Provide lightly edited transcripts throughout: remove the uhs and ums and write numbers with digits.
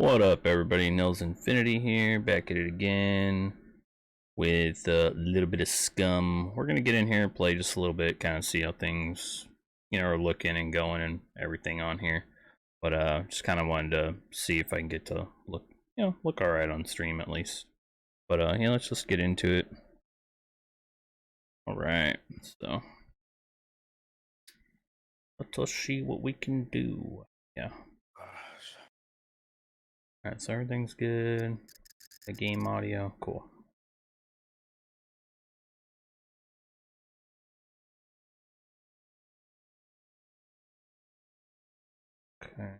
What up, everybody? Nils Infinity here, back at it again with a little bit of Scum. We're gonna get in here and play just a little bit, kind of see how things, are looking and going and everything on here. But just kind of wanted to see if I can get to look all right on stream at least. But yeah, let's just get into it. All right, so let's see what we can do. Yeah. All right, so everything's good. The game audio, cool. Okay.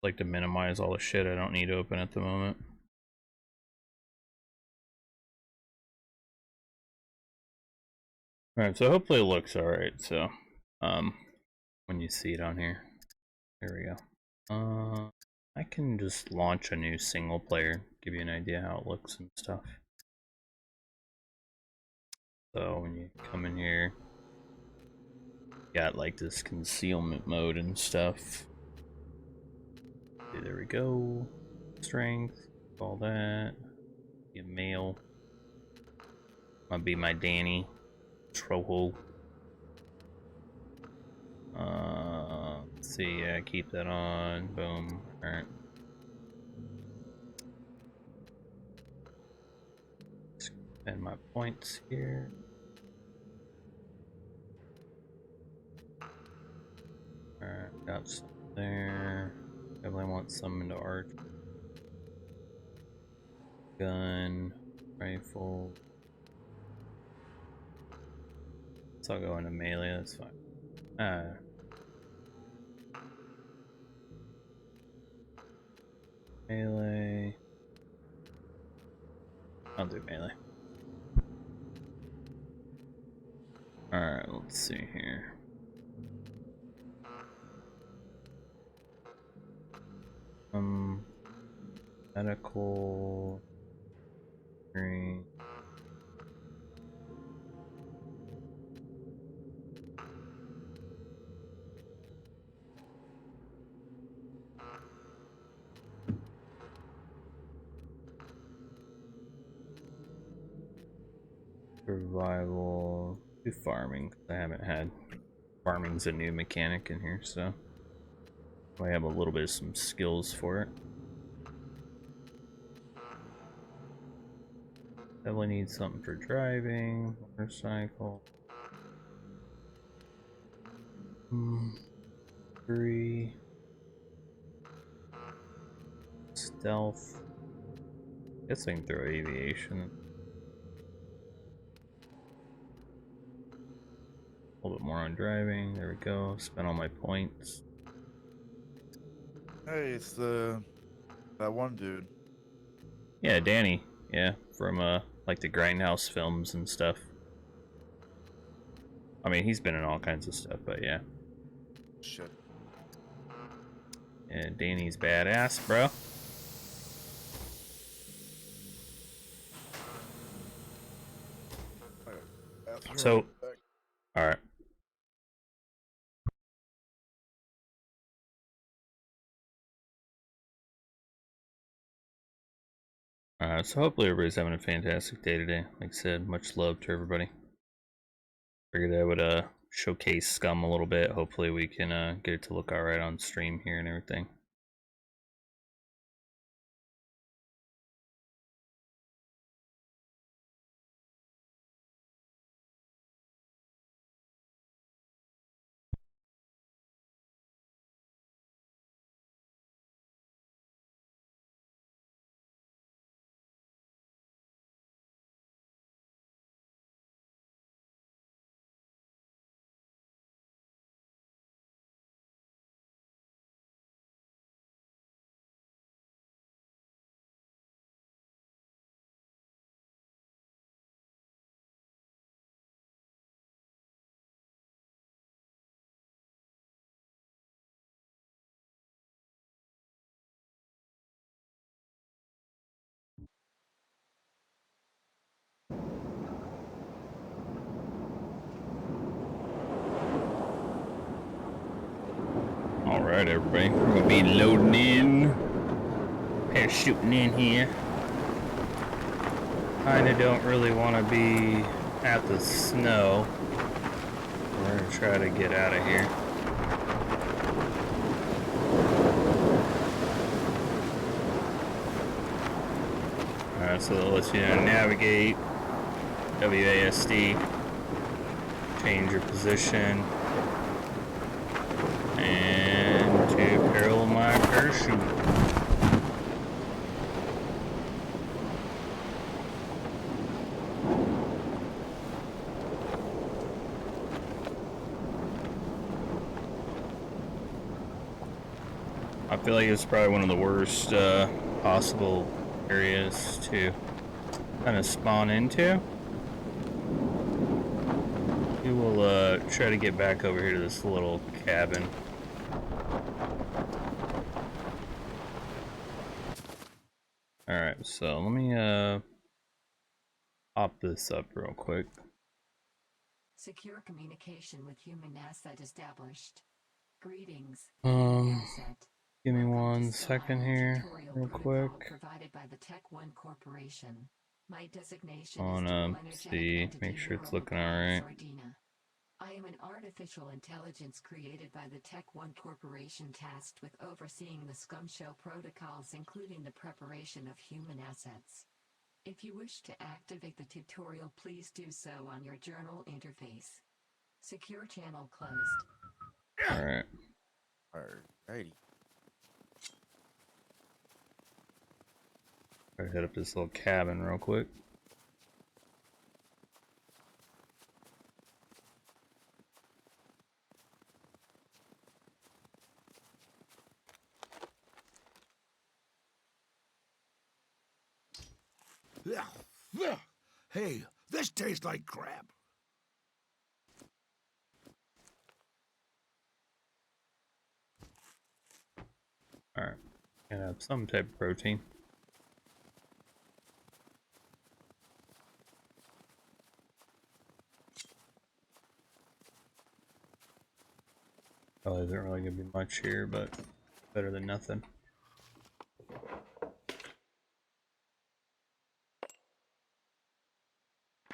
Like to minimize all the shit I don't need open at the moment. Alright, so hopefully it looks alright, so when you see it on here. There we go. I can just launch a new single player, give you an idea how it looks and stuff. So when you come in here, got like this concealment mode and stuff. Okay, there we go. Strength, all that. Get mail. Might be my Danny. Troho. Let's see, yeah, keep that on. Boom. Alright. Spend my points here. Alright, got some there. Definitely want some into arch. Gun, rifle. So I'll go into melee, that's fine. Melee. I'll do melee. Alright, let's see here. Medical. Green. Survival. Do farming. I haven't had farming's a new mechanic in here, so I have a little bit of some skills for it. Definitely need something for driving, motorcycle. 3 stealth. Guess I can throw aviation. A little bit more on driving. There we go. Spent all my points. Hey, it's that one dude. Yeah, Danny. Yeah, from like the Grindhouse films and stuff. I mean, he's been in all kinds of stuff, but yeah. Shit. Yeah, Danny's badass, bro. So, alright. So hopefully everybody's having a fantastic day today. Like I said, much love to everybody. Figured I would showcase Scum a little bit. Hopefully we can get it to look alright on stream here and everything. Alright, everybody. We're gonna be loading in. They're shooting in here. Kinda don't really want to be at the snow. We're gonna try to get out of here. Alright, so that lets you navigate. WASD. Change your position. And to parallel my parachute. I feel like it's probably one of the worst possible areas to kind of spawn into. We will try to get back over here to this little cabin. Alright, so let me pop this up real quick. Secure communication with human asset established. Greetings. Give me 1 second here, real quick. Provided by the P.1 Corporation. My designation I wanna see, make sure it's looking alright. I am an artificial intelligence created by the P.1 Corporation tasked with overseeing the Scum show protocols, including the preparation of human assets. If you wish to activate the tutorial, please do so on your journal interface. Secure channel closed. Alright. Alrighty. Gotta hit up this little cabin real quick. Hey, this tastes like crap. Alright. Gotta have some type of protein. Probably isn't really gonna be much here, but better than nothing.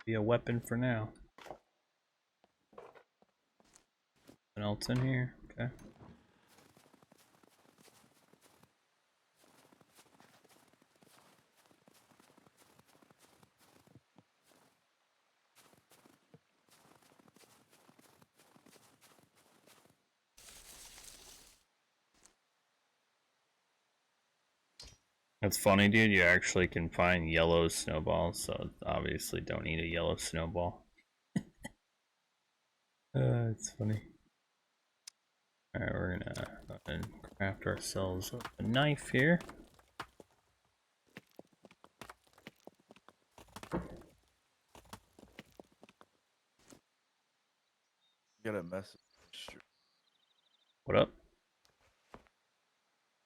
Be a weapon for now. Nothing else in here? Okay. That's funny, dude. You actually can find yellow snowballs, so obviously don't need a yellow snowball. It's funny. Alright, we're gonna go ahead and craft ourselves a knife here. Get a message. What up?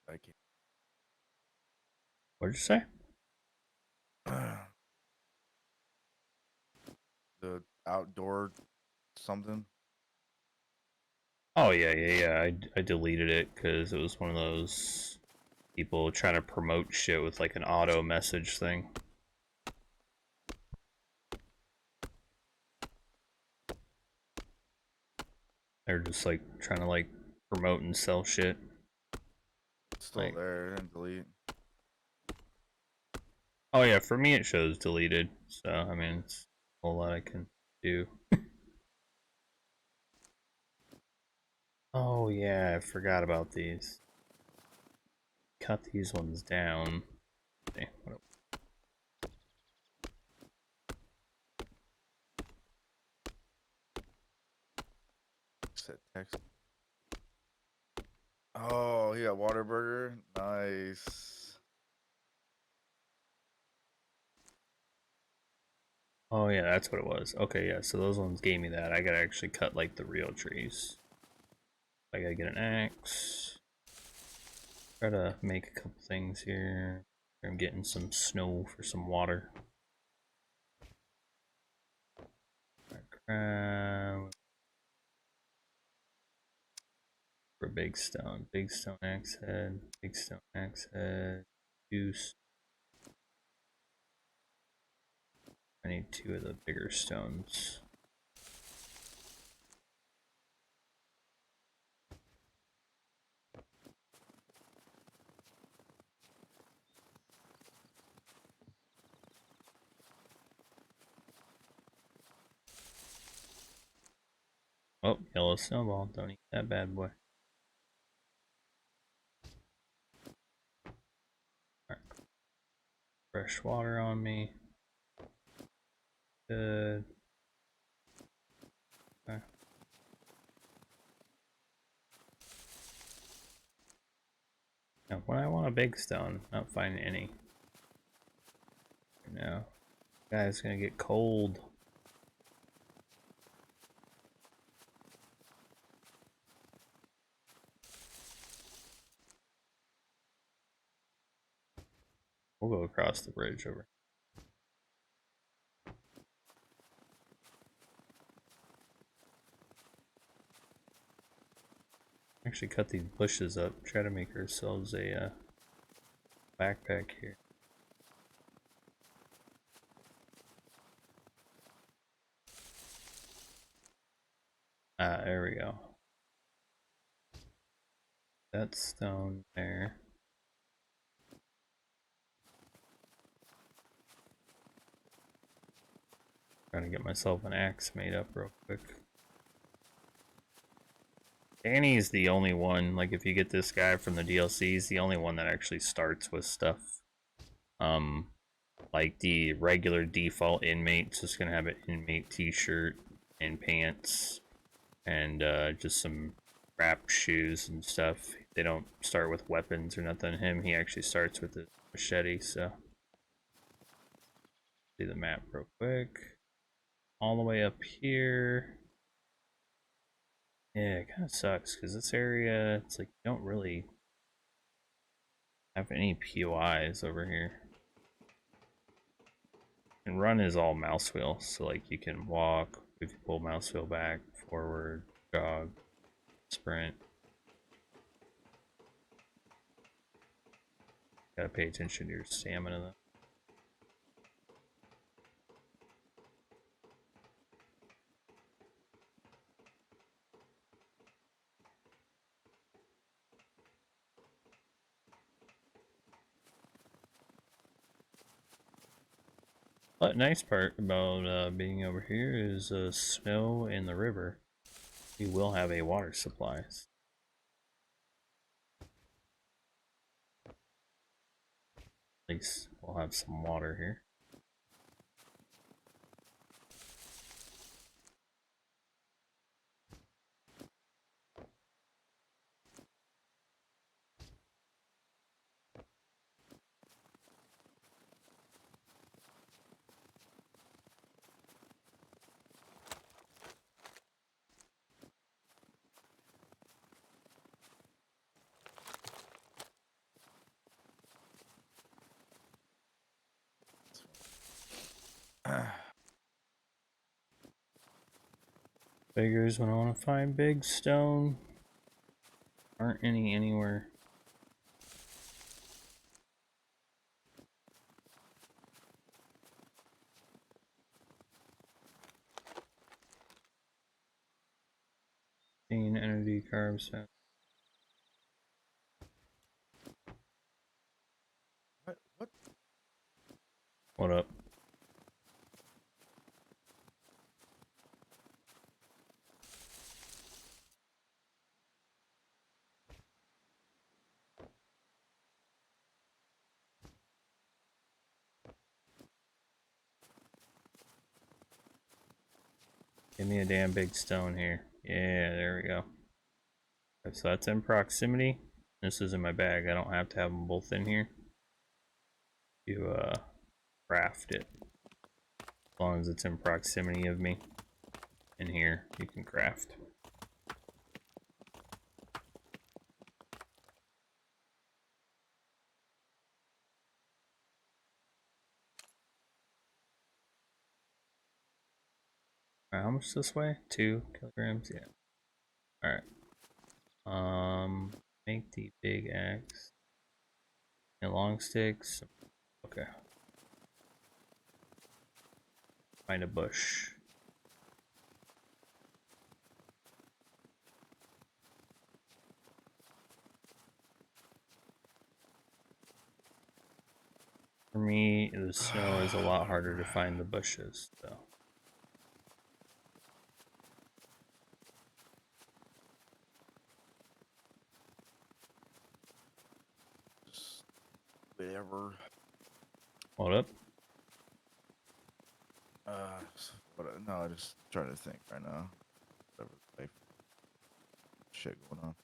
I can't. What'd you say? The outdoor something. Oh yeah. I deleted it because it was one of those people trying to promote shit with like an auto message thing. They're just like trying to like promote and sell shit. It's still Like, there. I didn't delete. oh yeah, for me it shows deleted. So I mean, it's a whole lot I can do. Oh yeah, I forgot about these. Cut these ones down. Okay, what Set text. Oh, he got Waterburger. Nice. Oh yeah, that's what it was. Okay, yeah, so those ones gave me that. I gotta actually cut like the real trees. I gotta get an axe. Try to make a couple things here. I'm getting some snow for some water. Crab. For big stone axe head, big stone axe head. juice. I need 2 of the bigger stones. Oh, yellow snowball. Don't eat that bad boy. Alright. Fresh water on me. Good. Okay. Now, when I want a big stone, not finding any. No. Guys, gonna get cold. We'll go across the bridge over. Actually, cut these bushes up. Try to make ourselves a backpack here. Ah, there we go. That stone there. Trying to get myself an axe made up real quick. Danny's the only one, like if you get this guy from the DLC, he's the only one that actually starts with stuff. Like the regular default inmate's just gonna have an inmate t-shirt and pants and just some wrap shoes and stuff. They don't start with weapons or nothing. Him, he actually starts with the machete, so. See the map real quick. All the way up here. Yeah, it kind of sucks because this area, it's like you don't really have any POIs over here. And run is all mouse wheel, so like you can walk, if you pull mouse wheel back, forward, jog, sprint. Gotta pay attention to your stamina though. But nice part about being over here is snow in the river. You will have a water supply. At least we'll have some water here. Figures when I want to find big stone. Aren't any anywhere. Energy carbs. What? What up? Give me a damn big stone here. Yeah, there we go. Okay, so that's in proximity. This is in my bag. I don't have to have them both in here. You craft it. As long as it's in proximity of me. In here, you can craft. Alright, how much this way? 2 kilograms? Yeah. Alright. Make the big axe. And long sticks. Okay. Find a bush. For me, the snow is a lot harder to find the bushes, so. Just whatever. Hold up. No, I just trying to think right now. Whatever life shit going on.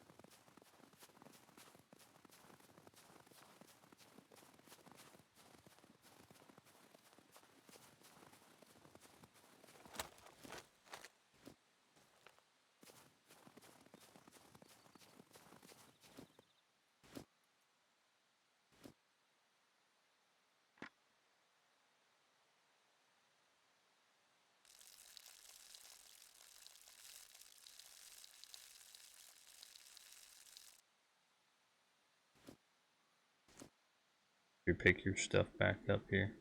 You pick your stuff back up here.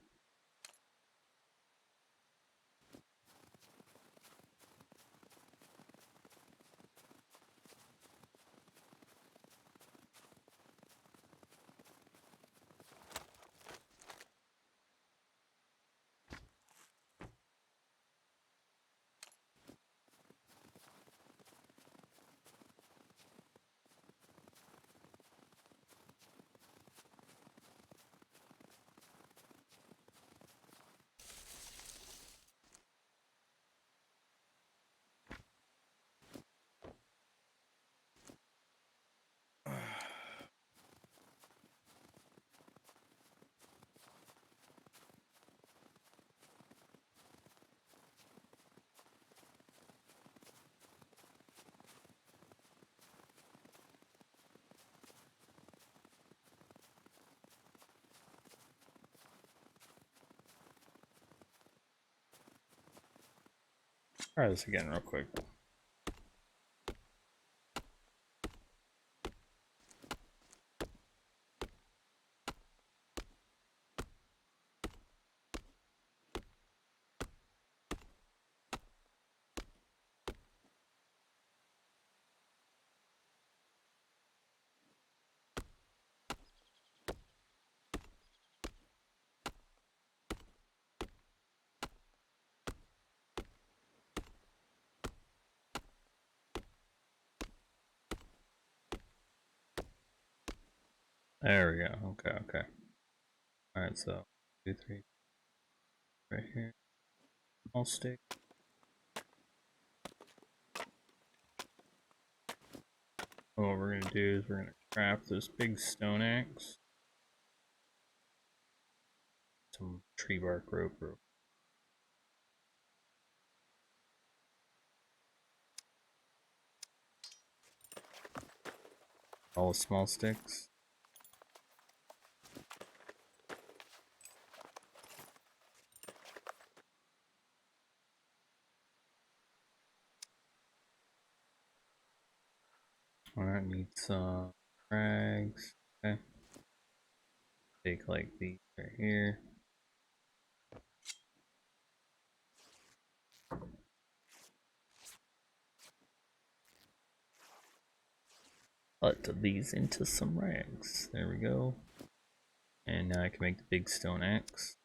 Try this again real quick. There we go. Okay, okay. Alright, so 2, 3, right here. Small stick. And what we're gonna do is we're gonna craft this big stone axe. Some tree bark rope. All the small sticks. Alright, need some rags. Okay. Take like these right here. Put these into some rags. There we go. And now I can make the big stone axe.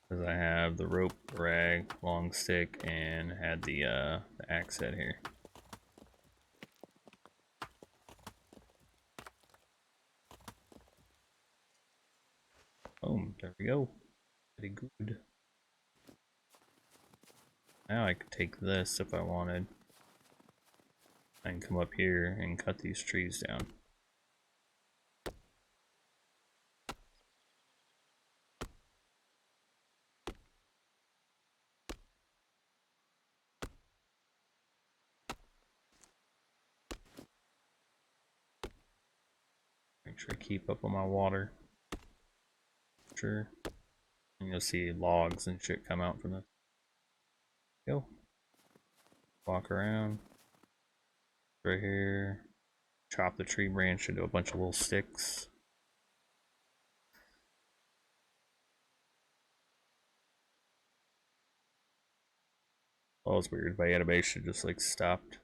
Because I have the rope, the rag, long stick, and had the axe head here. Boom, there we go. Pretty good. Now I could take this if I wanted. I can come up here and cut these trees down. Make sure I keep up on my water. Sure. And you'll see logs and shit come out from this. Go. Walk around. Right here. Chop the tree branch into a bunch of little sticks. Oh, it's weird. My animation just like stopped.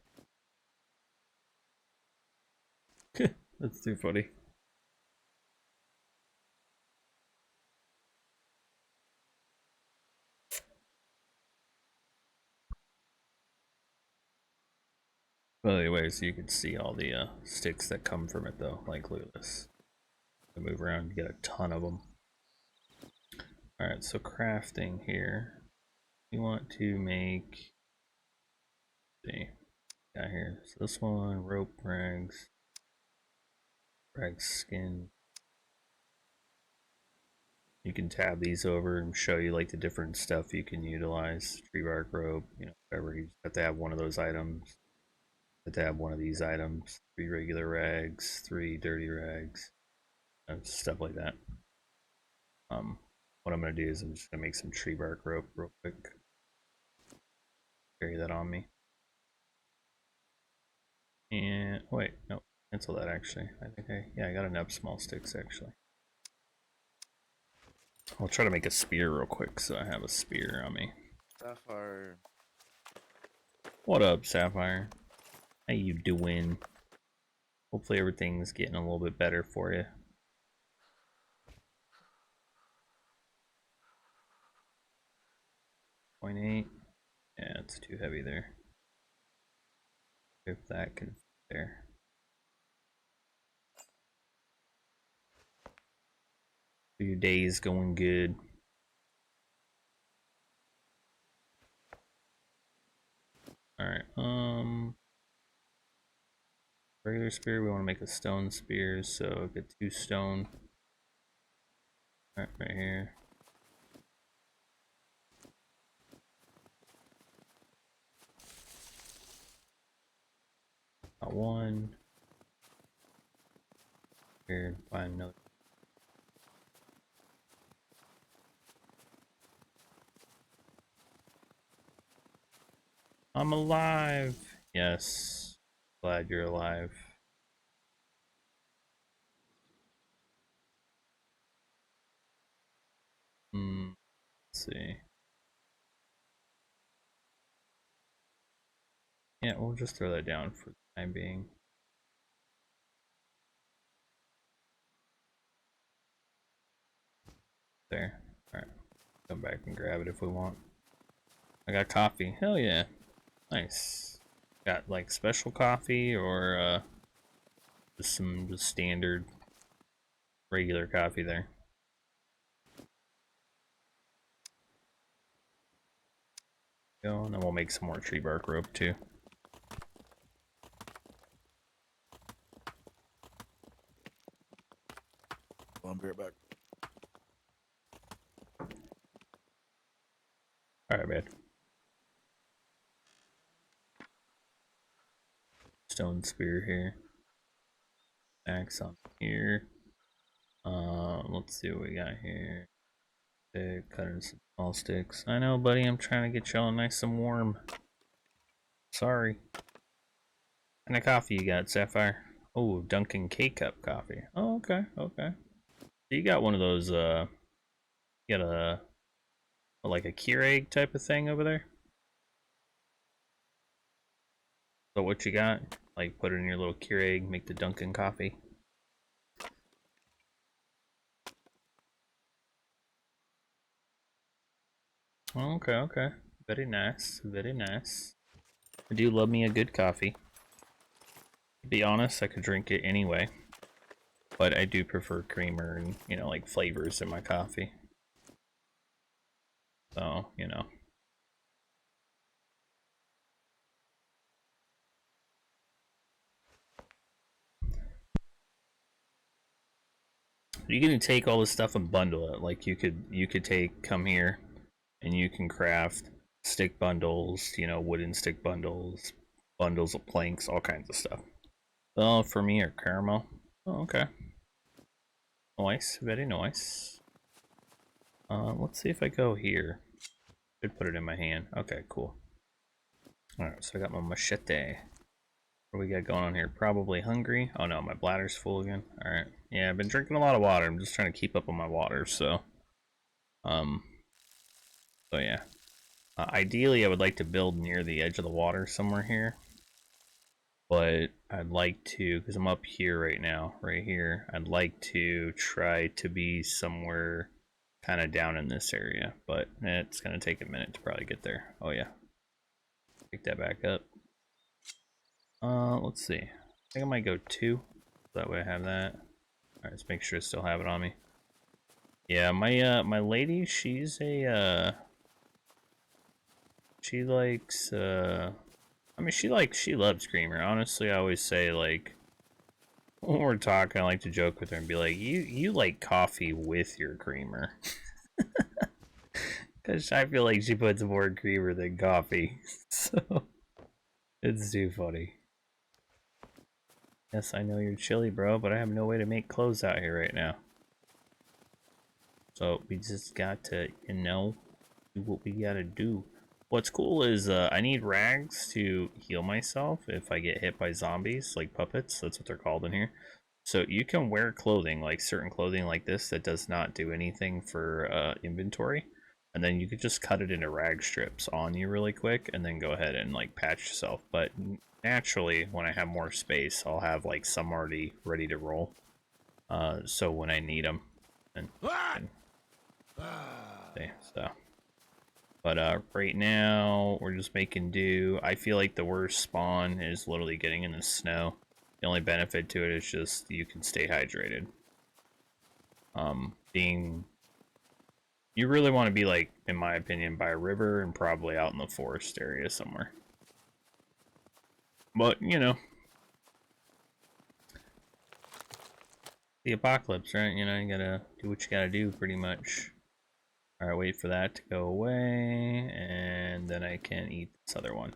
That's too funny. Well, anyways, you can see all the sticks that come from it, though. Like, look at this. I move around, you get a ton of them. Alright, so crafting here. We want to make. Let's see. Got here. So this one, rope rags. Rag skin. You can tab these over and show you like the different stuff you can utilize. Tree bark rope, whatever. You just have to have one of those items. Have to have one of these items. 3 regular rags, 3 dirty rags, stuff like that. What I'm gonna do is I'm just gonna make some tree bark rope real quick. Carry that on me. And wait, no, cancel that actually. I think I got enough small sticks actually. I'll try to make a spear real quick so I have a spear on me. Sapphire. What up, Sapphire? How you doing? Hopefully everything's getting a little bit better for you. 0.8. Yeah, it's too heavy there. If that can fit there. Your day's going good. Alright, regular spear, we want to make a stone spear, so get 2 stone. Alright, right here. Got 1. Here, find another. I'm alive! Yes. Glad you're alive. Let's see. Yeah, we'll just throw that down for the time being. There. Alright. Come back and grab it if we want. I got coffee. Hell yeah. Nice. Got like special coffee or just some just standard regular coffee there. Go, and then we'll make some more tree bark rope too. Well, I'll be right back. Alright, man. Stone spear here. Axe on here. Let's see what we got here. Cutting some small sticks. I know, buddy. I'm trying to get y'all nice and warm. Sorry. And a coffee you got, Sapphire? Oh, Dunkin' K-Cup coffee. Oh, okay, okay. So you got one of those, you got like a Keurig type of thing over there? So what you got? Like put it in your little Keurig, make the Dunkin' coffee. Okay, okay. Very nice, very nice. I do love me a good coffee. To be honest, I could drink it anyway. But I do prefer creamer and, like flavors in my coffee. So, You can take all this stuff and bundle it. Like you could come here and you can craft stick bundles, wooden stick bundles, bundles of planks, all kinds of stuff. Oh, for me or caramel. Oh, okay. Nice, very nice. Let's see if I go here. Should put it in my hand. Okay, cool. Alright, so I got my machete. What do we got going on here? Probably hungry. Oh no, my bladder's full again. Alright. Yeah, I've been drinking a lot of water. I'm just trying to keep up on my water, so. So yeah. Ideally, I would like to build near the edge of the water somewhere here. But I'd like to, because I'm up here right now, right here, I'd like to try to be somewhere kind of down in this area. But it's going to take a minute to probably get there. Oh, yeah. Pick that back up. Let's see. I think I might go 2. That way I have that. Alright, let's make sure I still have it on me. Yeah, my lady, she's a, she likes, I mean, she loves creamer. Honestly, I always say, like, when we're talking, I like to joke with her and be like, you like coffee with your creamer. Because I feel like she puts more creamer than coffee. So, it's too funny. Yes, I know you're chilly, bro, but I have no way to make clothes out here right now. So, we just got to, you know, do what we gotta do. What's cool is I need rags to heal myself if I get hit by zombies, like puppets. That's what they're called in here. So you can wear clothing, like certain clothing like this, that does not do anything for inventory. And then you could just cut it into rag strips on you really quick and then go ahead and like patch yourself. But naturally, when I have more space, I'll have like some already ready to roll. So when I need them. And, okay, so. But right now, we're just making do. I feel like the worst spawn is literally getting in the snow. The only benefit to it is just you can stay hydrated. You really want to be, like, in my opinion, by a river and probably out in the forest area somewhere. But, you know. The apocalypse, right? You know, you gotta do what you gotta do, pretty much. Alright, wait for that to go away, and then I can eat this other one.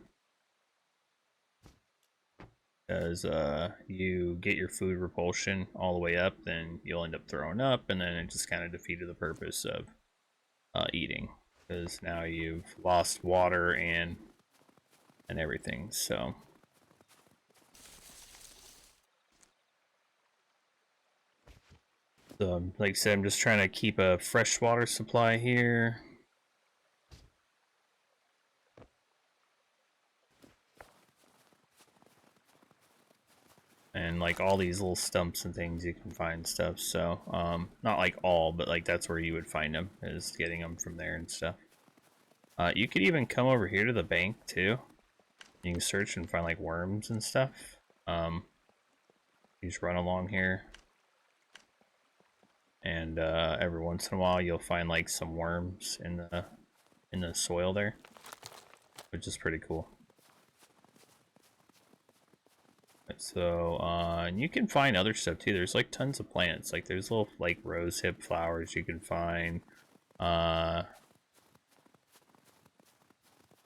Because you get your food repulsion all the way up, then you'll end up throwing up, and then it just kind of defeated the purpose of eating. Because now you've lost water and everything, so... So, like I said, I'm just trying to keep a freshwater supply here. And like all these little stumps and things you can find stuff, so not like all, but like that's where you would find them, is getting them from there and stuff. You could even come over here to the bank too. You can search and find like worms and stuff. You just run along here, and every once in a while you'll find like some worms in the soil there, which is pretty cool. So, and you can find other stuff too. There's like tons of plants. Like there's little like rose hip flowers you can find.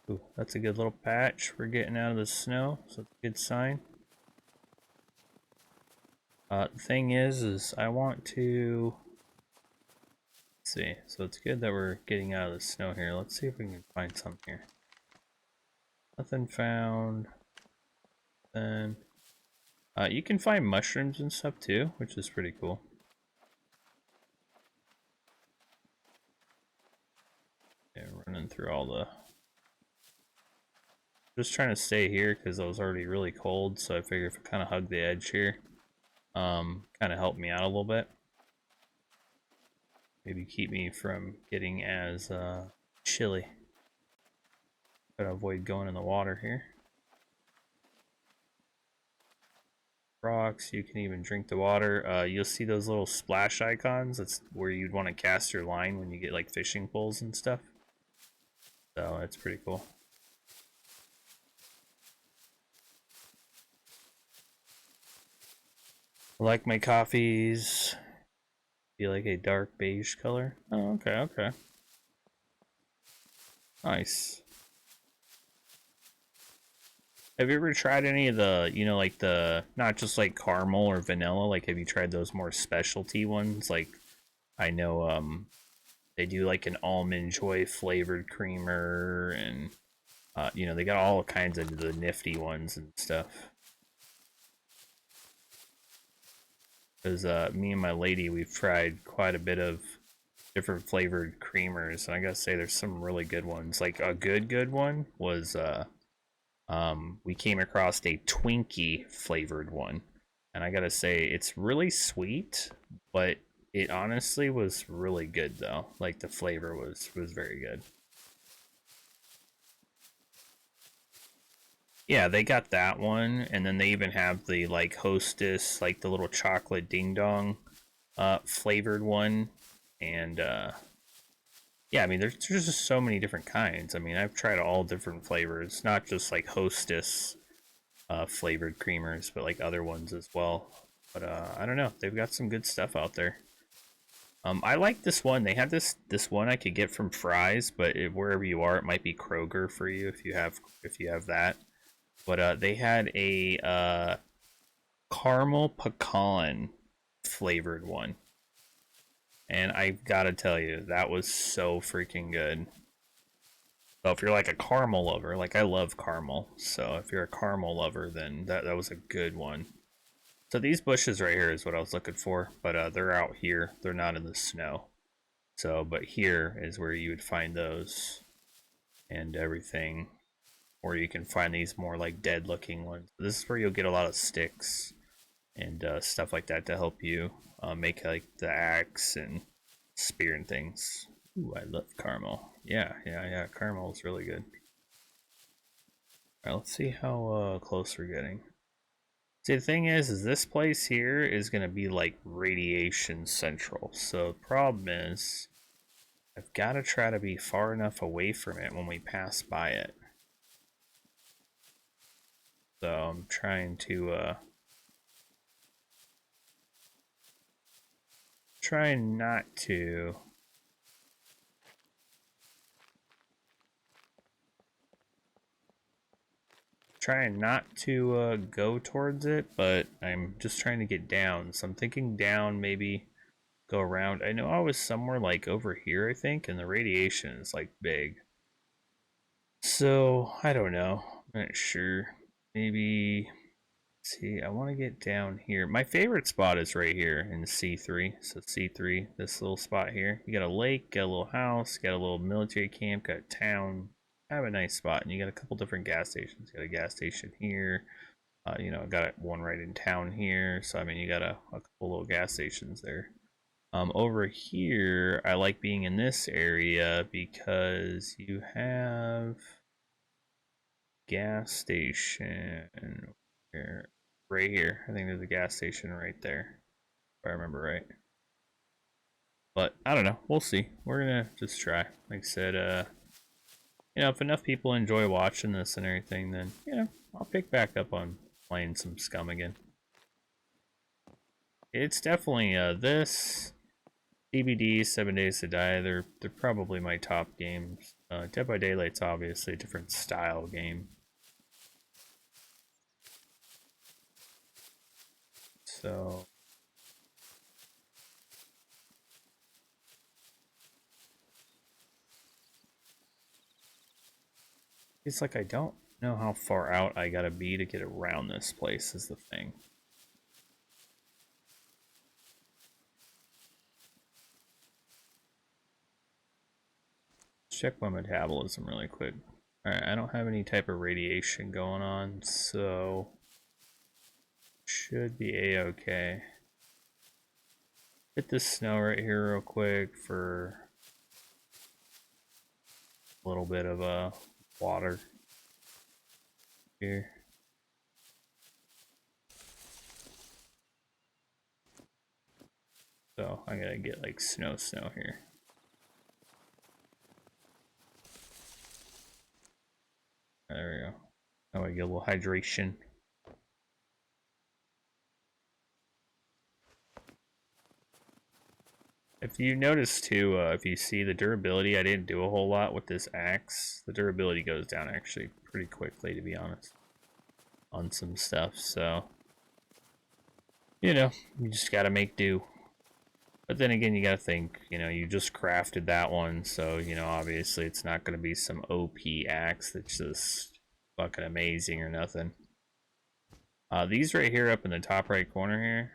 Ooh, that's a good little patch. We're getting out of the snow, so that's a good sign. The thing is I want to... Let's see. So it's good that we're getting out of the snow here. Let's see if we can find something here. Nothing found. Then... you can find mushrooms and stuff too, which is pretty cool. Yeah, running through all the... Just trying to stay here because I was already really cold, so I figured if I kind of hug the edge here, kind of help me out a little bit. Maybe keep me from getting as chilly. Gotta avoid going in the water here. Rocks, you can even drink the water. You'll see those little splash icons. That's where you'd want to cast your line when you get like fishing poles and stuff. So that's pretty cool. I like my coffees. Be like a dark beige color. Oh, okay, okay. Nice. Have you ever tried any of the, you know, like the, not just like caramel or vanilla, like have you tried those more specialty ones? Like, I know, they do like an almond joy flavored creamer, and, you know, they got all kinds of the nifty ones and stuff. Because, me and my lady, we've tried quite a bit of different flavored creamers, and I gotta say there's some really good ones. Like a good one was we came across a Twinkie flavored one, and I gotta say it's really sweet, but it honestly was really good though. Like the flavor was very good. Yeah, they got that one, and then they even have the like Hostess, like the little chocolate ding dong flavored one, and yeah, I mean there's just so many different kinds. I mean I've tried all different flavors, not just like Hostess flavored creamers, but like other ones as well. But I don't know, they've got some good stuff out there. I like this one. They have this one I could get from Fry's, but wherever you are, it might be Kroger for you if you have that. But they had a caramel pecan flavored one, and I've got to tell you, that was so freaking good. So if you're like a caramel lover, like I love caramel, so if you're a caramel lover, then that was a good one. So these bushes right here is what I was looking for, but they're out here. They're not in the snow. So, but here is where you would find those and everything, or you can find these more like dead looking ones. This is where you'll get a lot of sticks and stuff like that to help you make like the axe and spear and things. Ooh, I love caramel. Yeah. Caramel is really good. All right, let's see how close we're getting. See, the thing is this place here is going to be like radiation central. So the problem is I've got to try to be far enough away from it when we pass by it. So I'm trying to try not to go towards it, but I'm just trying to get down. So I'm thinking down, maybe go around. I know I was somewhere like over here, I think, and the radiation is like big. So I don't know. I'm not sure. Maybe see, I want to get down here. My favorite spot is right here in C3. So C3, this little spot here. You got a lake, got a little house, got a little military camp, got a town. Kind of a nice spot. And you got a couple different gas stations. You got a gas station here. You know, got one right in town here. So, I mean, you got a couple little gas stations there. Over here, I like being in this area because you have gas station here, right here. I think there's a gas station right there, if I remember right. But I don't know. We'll see. We're gonna just try. Like I said, you know, if enough people enjoy watching this and everything, then you know, I'll pick back up on playing some Scum again. It's definitely this DBD 7 Days to Die. They're probably my top games. Dead by Daylight's obviously a different style game. So it's like I don't know how far out I gotta be to get around this place is the thing. Check my metabolism really quick. Alright, I don't have any type of radiation going on, so should be a-okay. Hit this snow right here real quick for a little bit of water here. So I'm gonna get like snow here. There we go. Oh, I get a little hydration. If you notice too, if you see the durability, I didn't do a whole lot with this axe. The durability goes down actually pretty quickly, to be honest, on some stuff. So, you know, you just gotta make do. But then again, you gotta think, you know, you just crafted that one, so, you know, obviously it's not gonna be some OP axe that's just fucking amazing or nothing. These right here up in the top right corner here,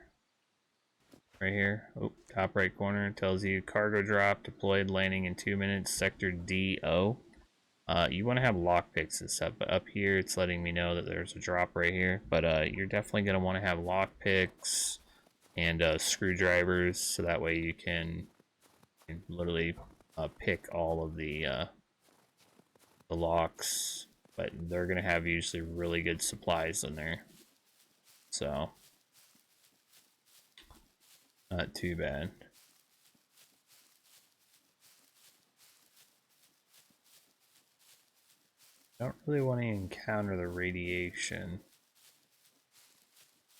right here. Oh, top right corner tells you cargo drop deployed, landing in 2 minutes, sector DO. You want to have lockpicks and stuff, but up here it's letting me know that there's a drop right here. But you're definitely going to want to have lockpicks and screwdrivers, so that way you can literally pick all of the locks. But they're going to have usually really good supplies in there, so not too bad. Don't really want to encounter the radiation.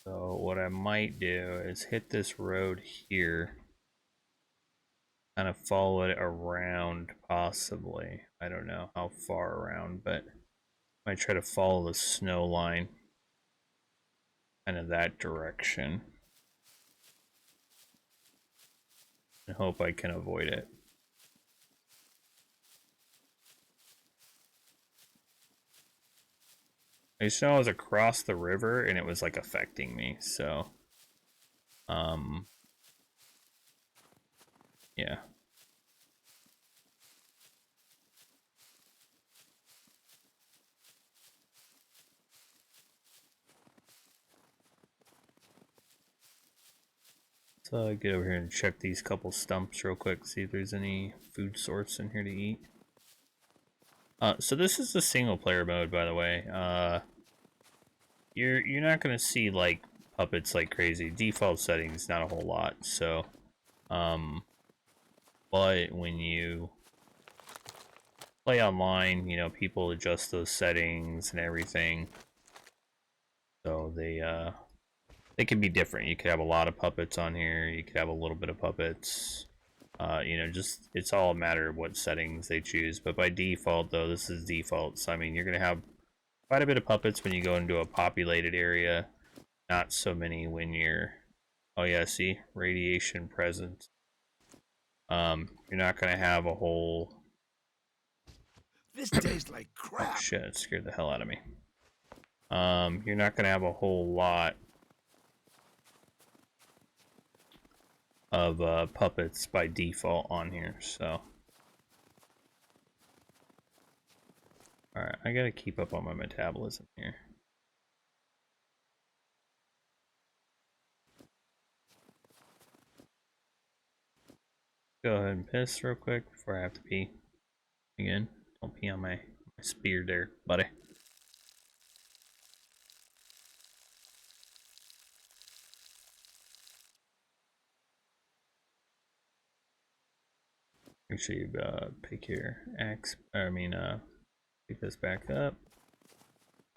So what I might do is hit this road here. Kind of follow it around, possibly. I don't know how far around, but I might try to follow the snow line. Kind of that direction. And hope I can avoid it. I just know I was across the river and it was like affecting me, so yeah. So I get over here and check these couple stumps real quick, see if there's any food source in here to eat. So this is the single player mode, by the way. You're not gonna see like puppets like crazy. Default settings, not a whole lot. So, but when you play online, you know, people adjust those settings and everything. So they can be different. You could have a lot of puppets on here. You could have a little bit of puppets. You know, just it's all a matter of what settings they choose. But by default, though, this is default. So I mean, you're gonna have quite a bit of puppets when you go into a populated area. Not so many when you're. Oh yeah, see, radiation present. You're not gonna have a whole. This tastes like Oh crap. shit! It scared the hell out of me. You're not gonna have a whole lot of puppets by default on here, so. Alright, I gotta keep up on my metabolism here. Go ahead and piss real quick before I have to pee. Again, don't pee on my spear there, buddy. Make sure you pick your axe, pick this back up.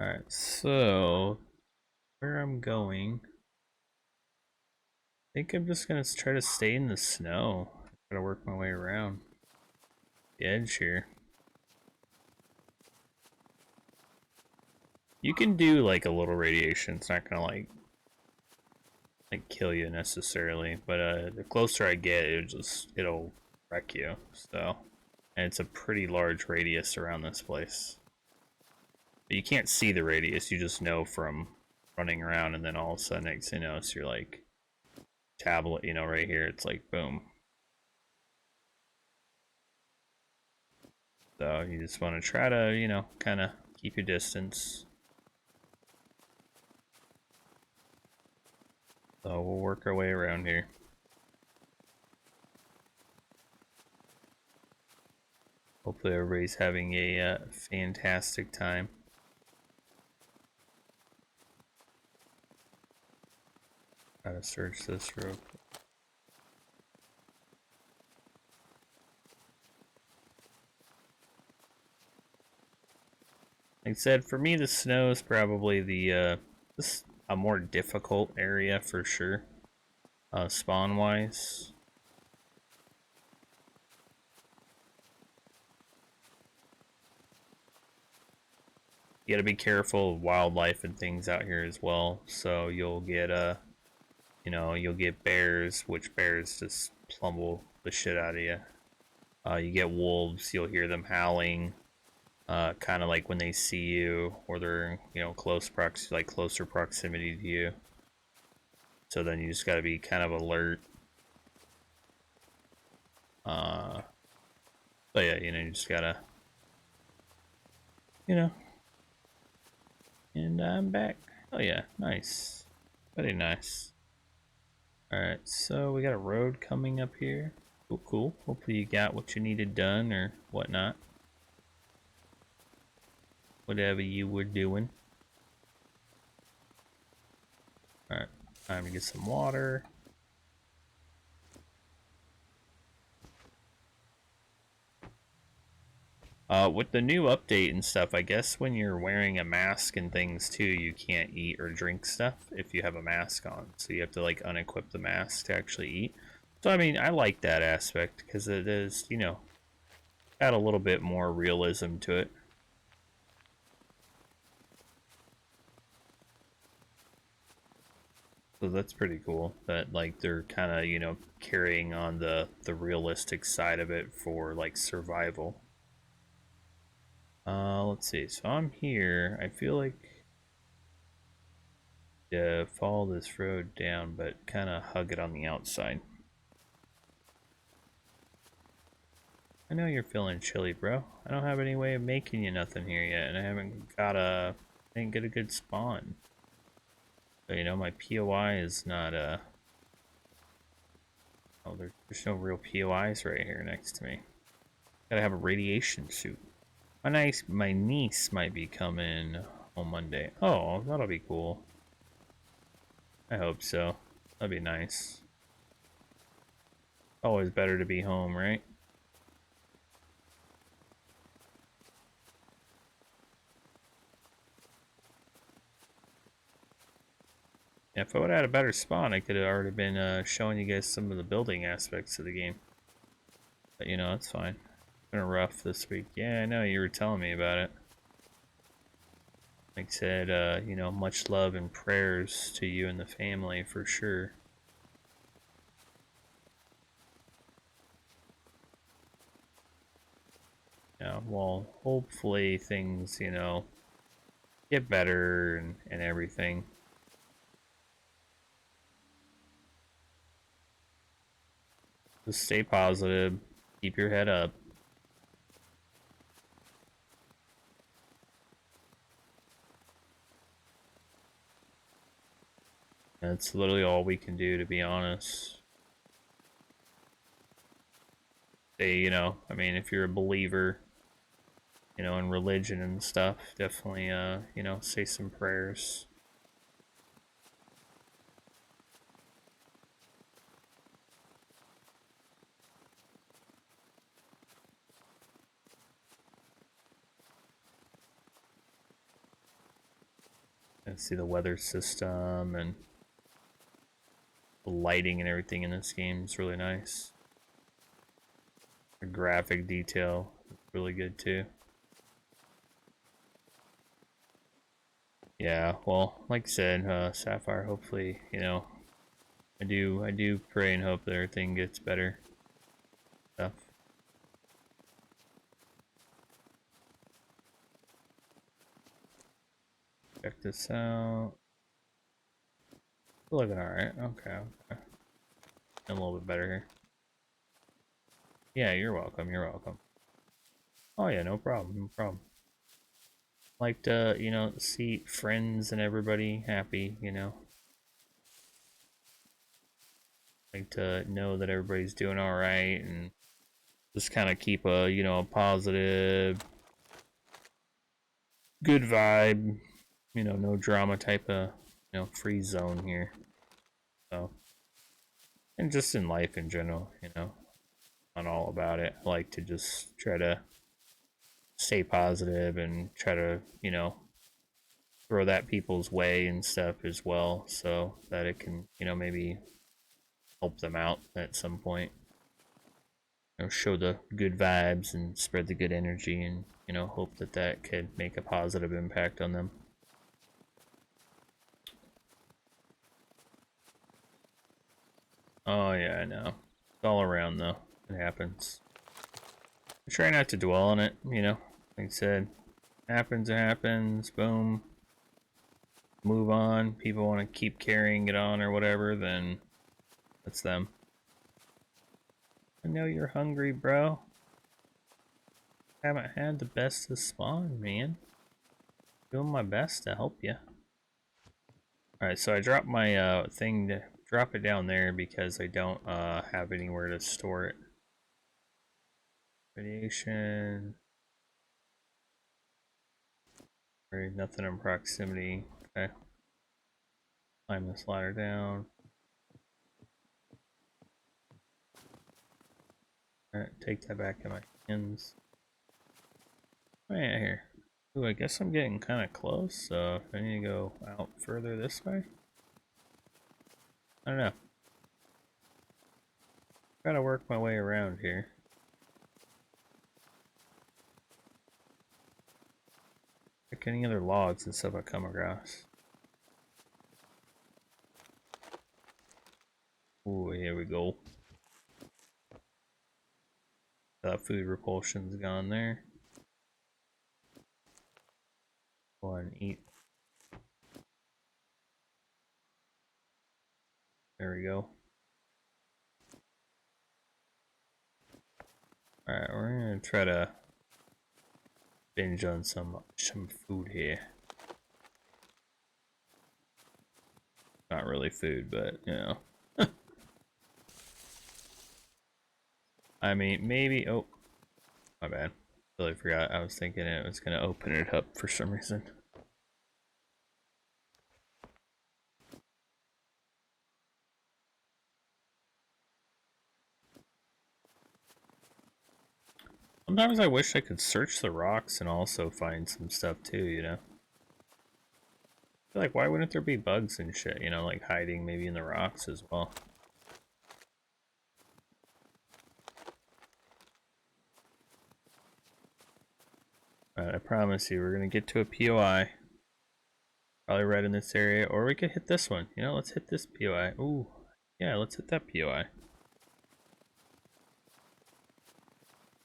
Alright, so where I'm going, I think I'm just gonna try to stay in the snow. Try to work my way around the edge here. You can do like a little radiation. It's not gonna like kill you necessarily, but the closer I get, it'll wreck you. So, and it's a pretty large radius around this place. But you can't see the radius. You just know from running around, and then all of a sudden, next thing you know, so you're like tablet. You know, right here, it's like boom. So you just want to try to, you know, kind of keep your distance. So we'll work our way around here. Hopefully everybody's having a fantastic time. Gotta search this real quick. Like I said, for me the snow is probably the a more difficult area for sure. Spawn wise. You gotta be careful of wildlife and things out here as well. So you'll get you know, you'll get bears, which bears just pummel the shit out of you. You get wolves, you'll hear them howling. Kind of like when they see you, or they're, you know, closer proximity to you. So then you just gotta be kind of alert. But yeah, you just gotta, you know. And I'm back. Oh yeah, nice. Very nice. Alright, so we got a road coming up here. Cool, cool. Hopefully you got what you needed done or whatnot. Whatever you were doing. Alright, time to get some water. With the new update and stuff, I guess when you're wearing a mask and things too, you can't eat or drink stuff if you have a mask on. So you have to like unequip the mask to actually eat. So I mean, I like that aspect because it is, add a little bit more realism to it. So that's pretty cool that like they're kind of, carrying on the realistic side of it for like survival. Let's see. So I'm here. I feel like to follow this road down, but kind of hug it on the outside. I know you're feeling chilly, bro. I don't have any way of making you nothing here yet, and I didn't get a good spawn. So, my POI is not, oh, there's no real POIs right here next to me. Gotta have a radiation suit. My niece might be coming on Monday. Oh, that'll be cool. I hope so. That'd be nice. Always better to be home, right? Yeah, if I would have had a better spawn, I could have already been showing you guys some of the building aspects of the game. But it's fine. It's been rough this week. Yeah, I know, you were telling me about it. Like I said, much love and prayers to you and the family for sure. Yeah, well, hopefully things, get better and everything. Just stay positive, keep your head up. That's literally all we can do, to be honest. I mean, if you're a believer, in religion and stuff, definitely, say some prayers. And see the weather system and the lighting and everything in this game is really nice. The graphic detail is really good too. Yeah, well, like I said, Sapphire, hopefully, I do pray and hope that everything gets better. Stuff. Check this out. Looking alright. Okay. A little bit better here. Yeah, you're welcome. You're welcome. Oh yeah, no problem. No problem. Like to, see friends and everybody happy, Like to know that everybody's doing alright and just kind of keep a positive, good vibe, no drama type of, free zone here. So, and just in life in general, I'm all about it. I like to just try to stay positive and try to, throw that people's way and stuff as well so that it can, maybe help them out at some point. Show the good vibes and spread the good energy and, hope that that could make a positive impact on them. Oh yeah, I know. It's all around though. It happens. I try not to dwell on it, Like I said, happens, it happens, boom. Move on. People want to keep carrying it on or whatever, then that's them. I know you're hungry, bro. Haven't had the best of spawn, man. Doing my best to help you. Alright, so I dropped my thing to drop it down there because I don't have anywhere to store it. Radiation. Alright, nothing in proximity. Okay. Climb this ladder down. Alright, take that back in my hands. Oh yeah, here. Ooh, I guess I'm getting kind of close, so if I need to go out further this way. I don't know. Gotta work my way around here. Like any other logs and stuff I come across. Ooh, here we go. Food repulsion's gone there. Go on and eat. There we go. Alright, we're gonna try to binge on some food here. Not really food, but you know. I mean, maybe. Oh, my bad. Totally forgot. I was thinking it was gonna open it up for some reason. Sometimes I wish I could search the rocks and also find some stuff too, you know? Like, why wouldn't there be bugs and shit, you know, like hiding maybe in the rocks as well? Alright, I promise you, we're gonna get to a POI. Probably right in this area, or we could hit this one. You know, let's hit this POI. Ooh, yeah, let's hit that POI.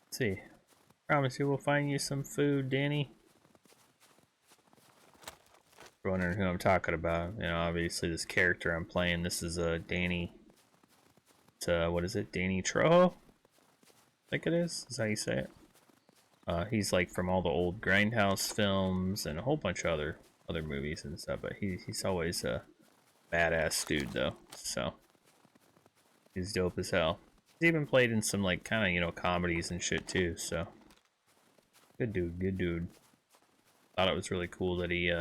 Let's see. Promise you we'll find you some food, Danny. You're wondering who I'm talking about. You know, obviously this character I'm playing, this is Danny. It's what is it? Danny Trojo? I think it is how you say it. He's like from all the old Grindhouse films and a whole bunch of other movies and stuff, but he's always a badass dude though, so he's dope as hell. He's even played in some like kind of, you know, comedies and shit too, so good dude, good dude. Thought it was really cool that he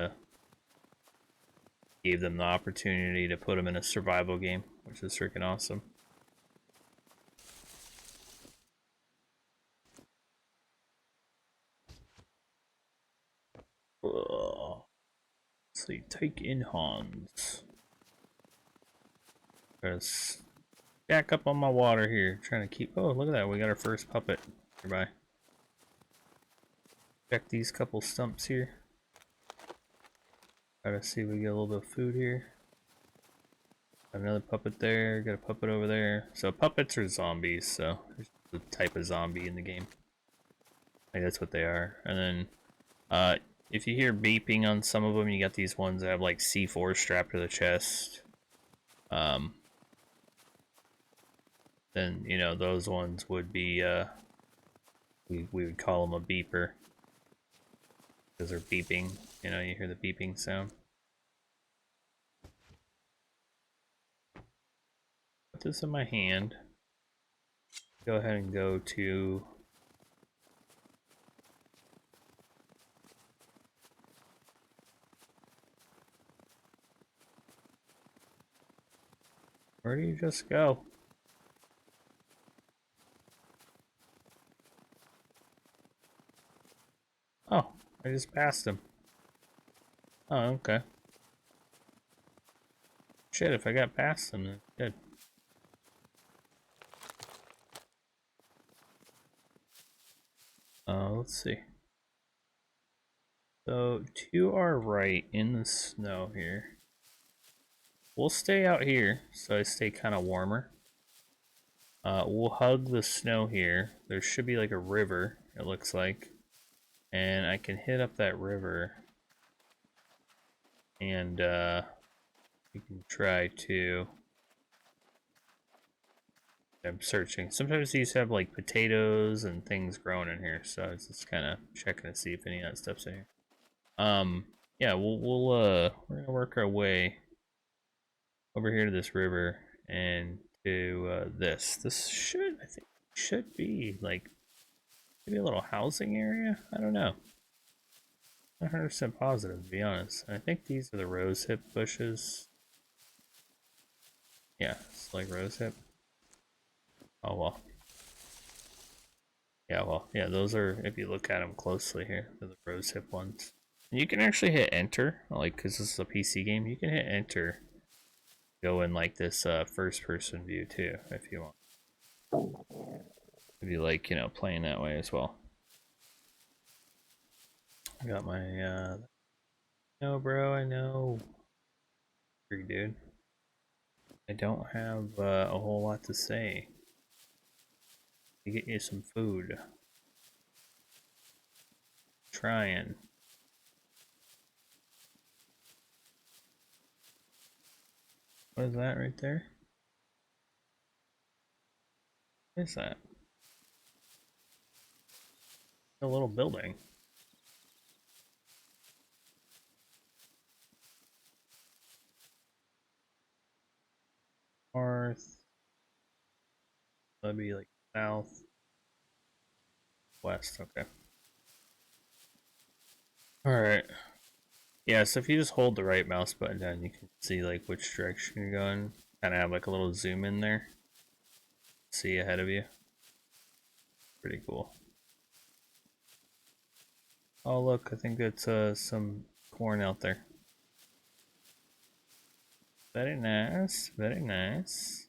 gave them the opportunity to put him in a survival game, which is freaking awesome. Ugh. Let's see, take in Hans. Let's back up on my water here, trying to keep. Oh, look at that, we got our first puppet nearby. Check these couple stumps here. Try to see if we get a little bit of food here. Got another puppet there, got a puppet over there. So puppets are zombies, so there's the type of zombie in the game. Like that's what they are. And then if you hear beeping on some of them, you got these ones that have like C4 strapped to the chest. Then you know those ones would be we would call them a beeper because they're beeping. You know, you hear the beeping sound. Put this in my hand. Go ahead and go to where do you just go? Oh, I just passed him. Oh, okay. Shit, if I got past him, then good. Let's see. So, to our right in the snow here. We'll stay out here, so I stay kind of warmer. We'll hug the snow here. There should be like a river, it looks like. And I can hit up that river. And, we can try to... I'm searching. Sometimes these have like potatoes and things growing in here, so I was just kind of checking to see if any of that stuff's in here. Yeah, we're gonna work our way over here to this river and to this. This should, I think, should be like maybe a little housing area. I don't know. Not 100% positive, to be honest. I think these are the rose hip bushes. Yeah, it's like rose hip. Oh well. Yeah, well, yeah, those are, if you look at them closely here, they're the rose hip ones. And you can actually hit enter, like, because this is a PC game, you can hit enter, go in like this first person view too, if you want. If you like, you know, playing that way as well. I got my, no, bro, I know. Free dude. I don't have a whole lot to say. To get you some food. Trying. What is that right there? What is that? A little building. North. That'd be like south. West, okay. Alright. Yeah, so if you just hold the right mouse button down, you can see like which direction you're going. Kind of have like a little zoom in there. See ahead of you. Pretty cool. Oh look, I think that's some corn out there. Very nice, very nice.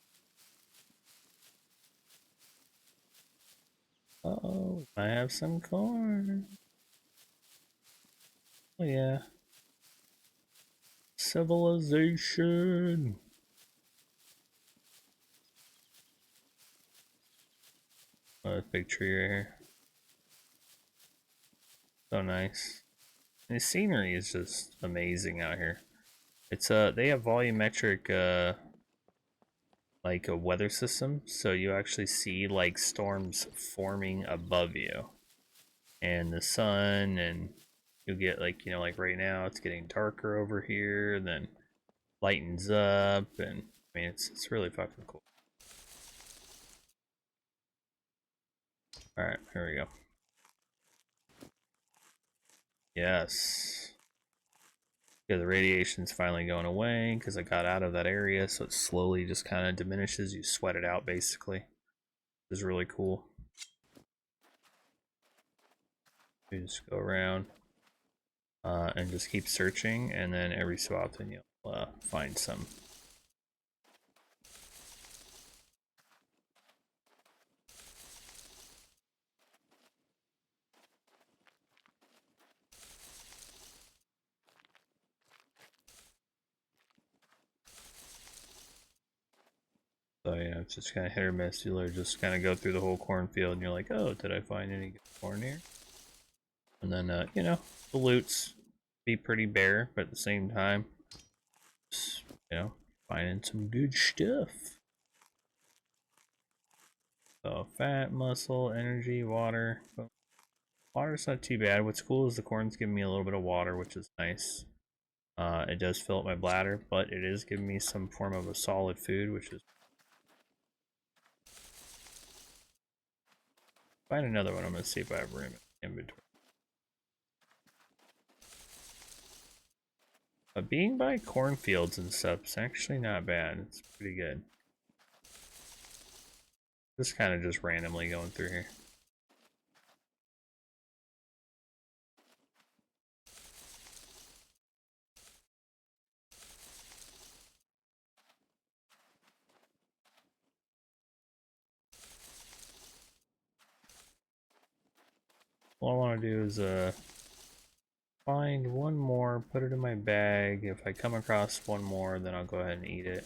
Uh-oh, I have some corn. Oh yeah. Civilization. Oh, big tree right here. So nice. And the scenery is just amazing out here. It's they have volumetric like a weather system, so you actually see like storms forming above you and the sun, and you'll get like, you know, like right now it's getting darker over here and then lightens up, and I mean it's really fucking cool. All right, here we go. Yes. Yeah, the radiation's finally going away because I got out of that area, so it slowly just kind of diminishes. You sweat it out basically. It's really cool. You just go around and just keep searching, and then every so often you'll find some. So yeah, it's just kind of hit or miss. You'll just kind of go through the whole cornfield, and you're like, oh, did I find any good corn here? And then, you know, the loot's be pretty bare, but at the same time, just, you know, finding some good stuff. So fat, muscle, energy, water. Water's not too bad. What's cool is the corn's giving me a little bit of water, which is nice. It does fill up my bladder, but it is giving me some form of a solid food, which is... Find another one. I'm going to see if I have room in inventory. But being by cornfields and stuff is actually not bad. It's pretty good. Just kind of just randomly going through here. All I want to do is find one more, put it in my bag. If I come across one more, then I'll go ahead and eat it.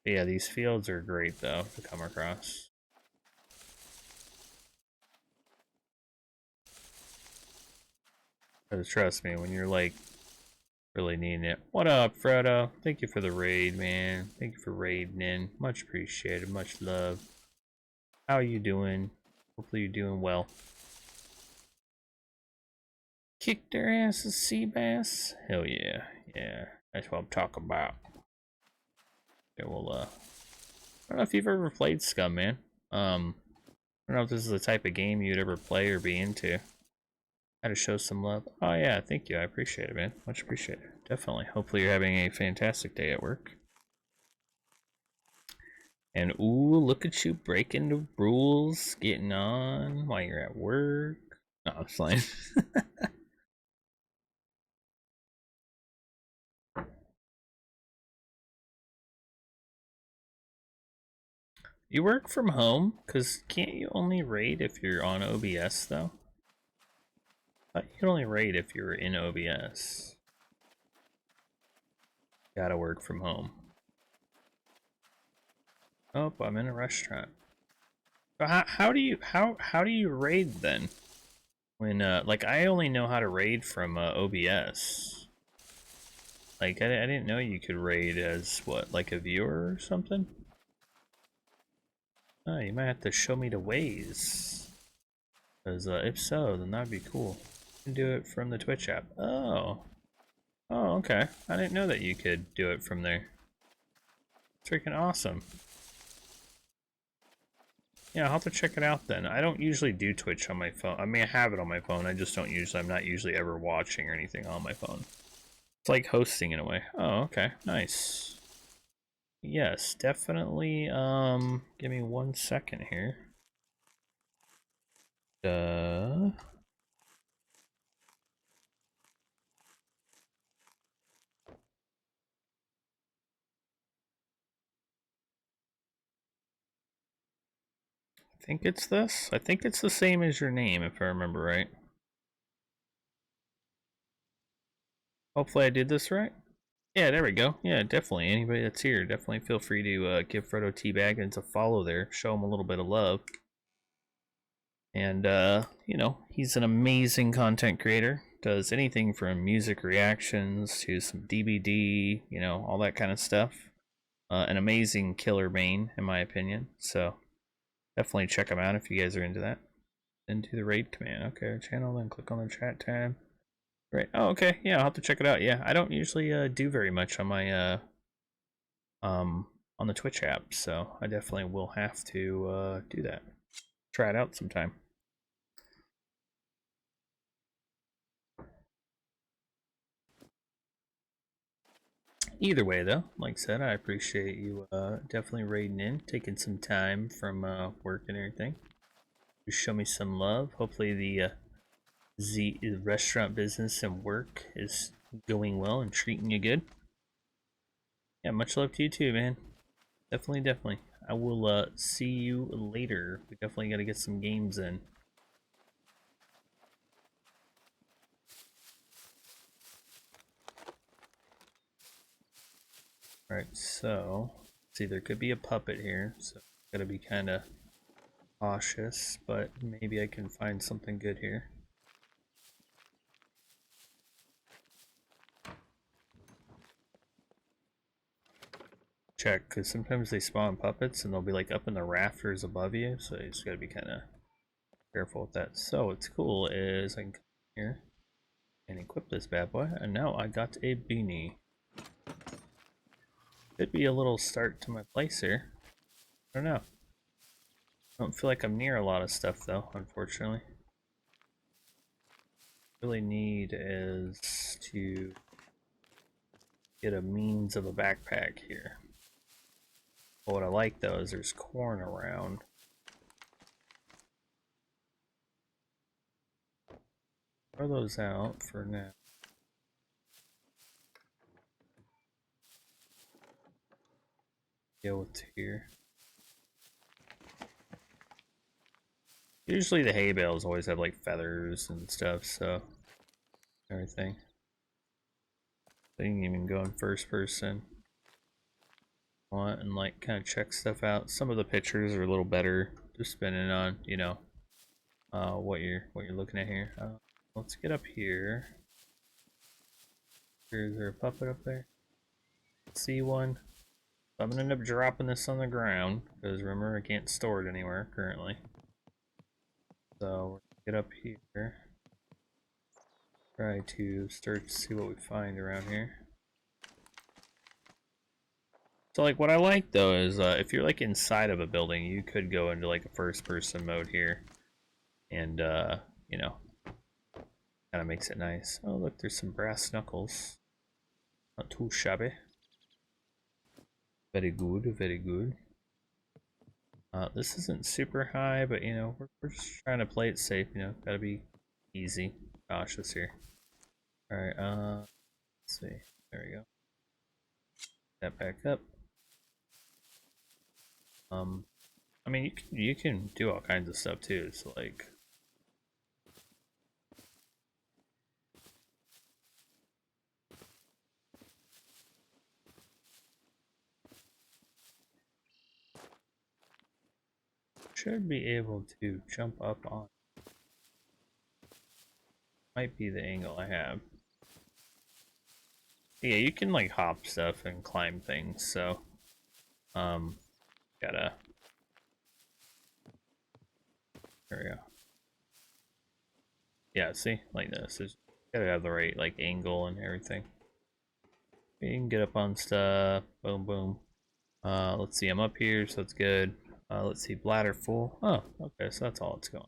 But yeah, these fields are great though to come across. Because trust me, when you're like Really needing it. What up, Frodo? Thank you for the raid, man. Thank you for raiding in. Much appreciated. Much love. How are you doing? Hopefully you're doing well. Kick their asses, sea bass. Hell yeah. Yeah. That's what I'm talking about. Okay, well, I don't know if you've ever played Scum, man. I don't know if this is the type of game you'd ever play or be into. How to show some love. Oh yeah, thank you. I appreciate it, man. Much appreciated. Definitely. Hopefully you're having a fantastic day at work. And ooh, look at you breaking the rules, getting on while you're at work. No, I'm fine. You work from home? Cause can't you only raid if you're on OBS though? I thought you could only raid if you were in OBS. Gotta work from home. Oh, I'm in a restaurant. How do you raid then? When like I only know how to raid from OBS. Like I didn't know you could raid as what, like a viewer or something? Oh, you might have to show me the ways. Cause if so, then that'd be cool. You can do it from the Twitch app. Oh. Oh, okay. I didn't know that you could do it from there. Freaking awesome. Yeah, I'll have to check it out then. I don't usually do Twitch on my phone. I mean, I have it on my phone. I just don't usually, I'm not usually ever watching or anything on my phone. It's like hosting in a way. Oh, okay. Nice. Yes, definitely. Give me 1 second here. I think it's this. I think it's the same as your name, if I remember right. Hopefully I did this right. Yeah, there we go. Yeah, definitely. Anybody that's here, definitely feel free to give Frodo Teabaggins a follow there. Show him a little bit of love. And, you know, he's an amazing content creator. Does anything from music reactions to some DBD, you know, all that kind of stuff. An amazing killer main, in my opinion. So, definitely check him out if you guys are into that. Into the raid command. Okay, channel, then click on the chat tab. Right. Oh, okay. Yeah, I'll have to check it out. Yeah, I don't usually do very much on my on the Twitch app, so I definitely will have to do that. Try it out sometime. Either way, though, like I said, I appreciate you definitely raiding in, taking some time from work and everything. You show me some love. Hopefully the restaurant business and work is going well and treating you good. Yeah, much love to you too, man. Definitely, definitely. I will see you later. We definitely got to get some games in. Alright, so see, there could be a puppet here, so gotta be kind of cautious, but maybe I can find something good here. Check, because sometimes they spawn puppets and they'll be like up in the rafters above you, so you just gotta be kind of careful with that. So what's cool is I can come here and equip this bad boy, and now I got a beanie. Could be a little start to my place here. I don't know. I don't feel like I'm near a lot of stuff though, unfortunately. Really need is to get a means of a backpack here. But what I like though is there's corn around. Throw those out for now. Deal with here. Usually the hay bales always have like feathers and stuff, so everything. So you can even go in first person. And like kind of check stuff out. Some of the pictures are a little better, just depending on, you know, what you're looking at here. Let's get up here. Is there a puppet up there? See one? I'm gonna end up dropping this on the ground, because remember, I can't store it anywhere currently. So, we're gonna get up here. Try to start to see what we find around here. So, like, what I like, though, is if you're, like, inside of a building, you could go into, like, a first-person mode here. And, you know, kind of makes it nice. Oh, look, there's some brass knuckles. Not too shabby. Very good, very good. This isn't super high, but you know, we're just trying to play it safe, you know, gotta be easy, cautious here. Alright, let's see. There we go. That back up. I mean, you can do all kinds of stuff too. It's like should be able to jump up on. Might be the angle I have. Yeah, you can like hop stuff and climb things, so gotta, there we go. Yeah, see, like this. It's gotta have the right like angle and everything. You can get up on stuff. Boom, boom. Let's see. I'm up here, so that's good. Let's see. Bladder full. Oh, okay. So that's all it's going.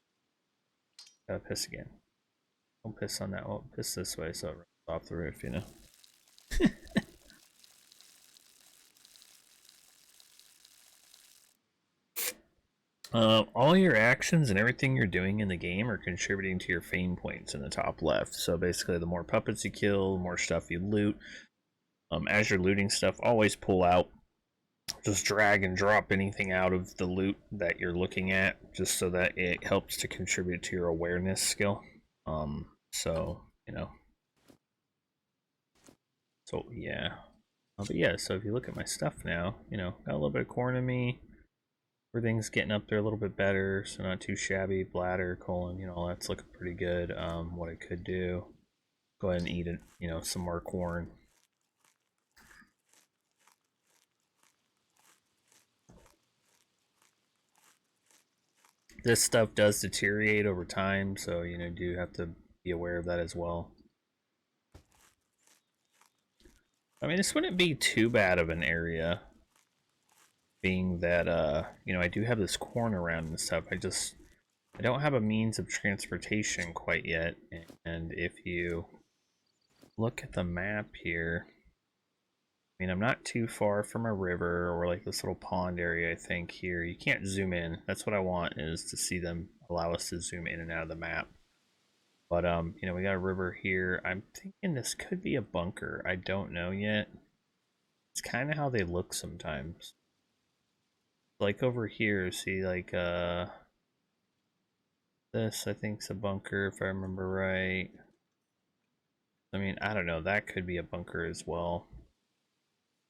Gotta piss again. Don't piss on that one. Piss this way, so it runs off the roof. You know. All your actions and everything you're doing in the game are contributing to your fame points in the top left. So basically, the more puppets you kill, the more stuff you loot. As you're looting stuff, always pull out. Just drag and drop anything out of the loot that you're looking at, just so that it helps to contribute to your awareness skill. So, you know. So, yeah. But yeah, so if you look at my stuff now, you know, got a little bit of corn in me. Everything's getting up there a little bit better, so not too shabby. Bladder, colon, you know, that's looking pretty good. What I could do, go ahead and eat it, you know, some more corn. This stuff does deteriorate over time, so you know, do have to be aware of that as well. I mean, this wouldn't be too bad of an area, being that you know, I do have this corn around and stuff. I don't have a means of transportation quite yet, and if you look at the map here, I mean, I'm not too far from a river or like this little pond area. I think here you can't zoom in. That's what I want, is to see them allow us to zoom in and out of the map. But you know, we got a river here. I'm thinking this could be a bunker. I don't know yet. It's kind of how they look sometimes. Like over here, see, like this I think's a bunker if I remember right. I mean, I don't know, that could be a bunker as well.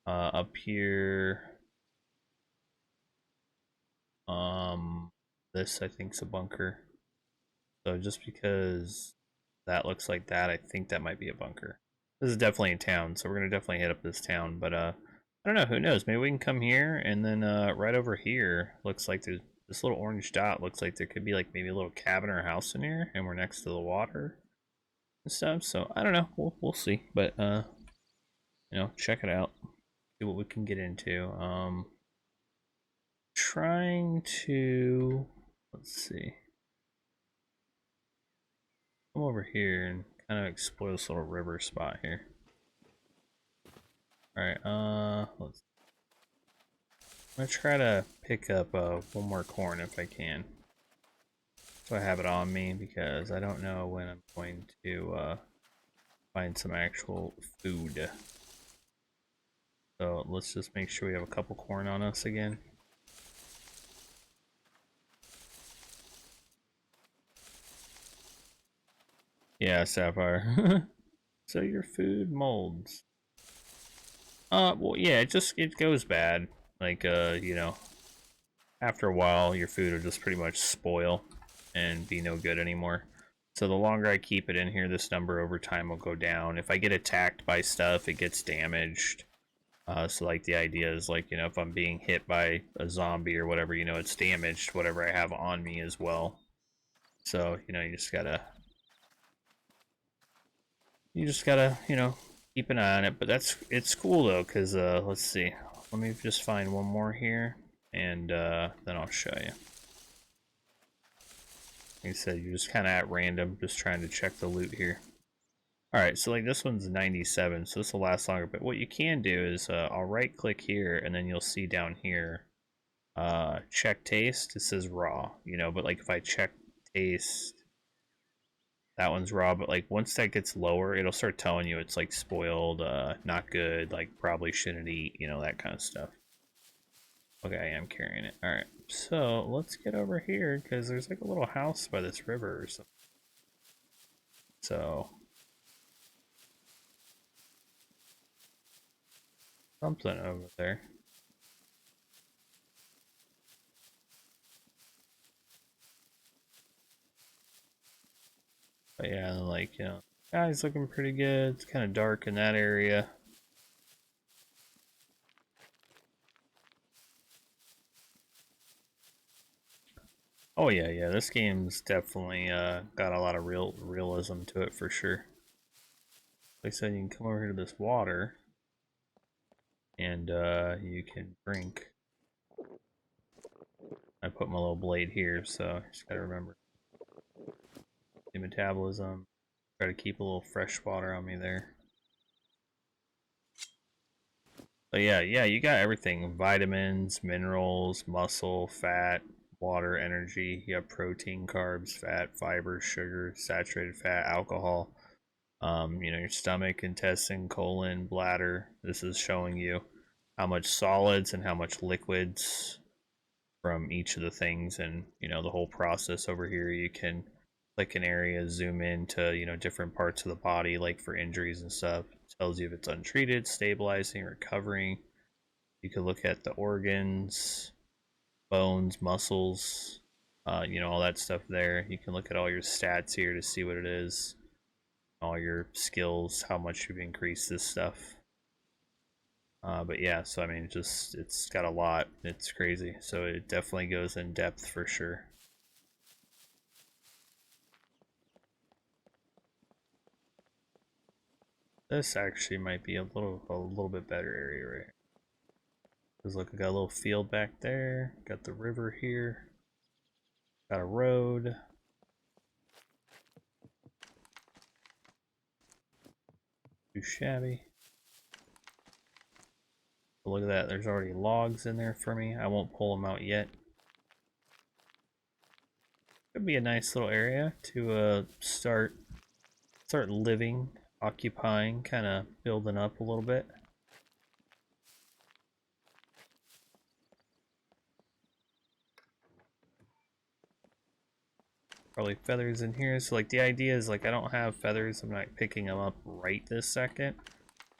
Up here, this I think's a bunker. So just because that looks like that, I think that might be a bunker. This is definitely a town, so we're gonna definitely hit up this town, but I don't know, who knows, maybe we can come here, and then right over here looks like there's this little orange dot. Looks like there could be like maybe a little cabin or a house in here, and we're next to the water and stuff. So I don't know, we'll see, but you know, check it out, see what we can get into. Trying to, let's see, come over here and kind of explore this little river spot here. Alright, I'm gonna try to pick up one more corn if I can. So I have it on me, because I don't know when I'm going to find some actual food. So let's just make sure we have a couple corn on us again. Yeah, Sapphire. So your food molds. Well, yeah, it goes bad. Like, you know, after a while, your food will just pretty much spoil and be no good anymore. So the longer I keep it in here, this number over time will go down. If I get attacked by stuff, it gets damaged. So like the idea is like, you know, if I'm being hit by a zombie or whatever, you know, it's damaged whatever I have on me as well. So, you know, you just gotta, you know, keep an eye on it. But it's cool though, because let's see. Let me just find one more here, and then I'll show you. Like I said, you're just kind of at random, just trying to check the loot here. Alright, so like this one's 97, so this will last longer, but what you can do is I'll right click here, and then you'll see down here, check taste, it says raw, you know, but like if I check taste, that one's raw, but like once that gets lower, it'll start telling you it's like spoiled, not good, like probably shouldn't eat, you know, that kind of stuff. Okay, I am carrying it. Alright, so let's get over here, because there's like a little house by this river or something. So something over there. But yeah, like, you know, guy's looking pretty good. It's kind of dark in that area. Oh yeah, yeah, this game's definitely got a lot of realism to it for sure. Like I said, you can come over here to this water, and you can drink. I put my little blade here, so just gotta remember the metabolism. Try to keep a little fresh water on me there. But yeah, you got everything. Vitamins, minerals, muscle, fat, water, energy. You have protein, carbs, fat, fiber, sugar, saturated fat, alcohol. You know, your stomach, intestine, colon, bladder. This is showing you how much solids and how much liquids from each of the things, and you know the whole process over here. You can click an area, zoom into, you know, different parts of the body, like for injuries and stuff. It tells you if it's untreated, stabilizing, recovering. You can look at the organs, bones, muscles, you know, all that stuff there. You can look at all your stats here to see what it is, all your skills, how much you've increased this stuff. But yeah, so I mean, just it's got a lot. It's crazy. So it definitely goes in depth for sure. This actually might be a little bit better area right here. Cause look, I got a little field back there. Got the river here. Got a road. Too shabby. But look at that. There's already logs in there for me. I won't pull them out yet. Could be a nice little area to start living, occupying, kind of building up a little bit. Probably feathers in here. So like the idea is like I don't have feathers. I'm not picking them up right this second.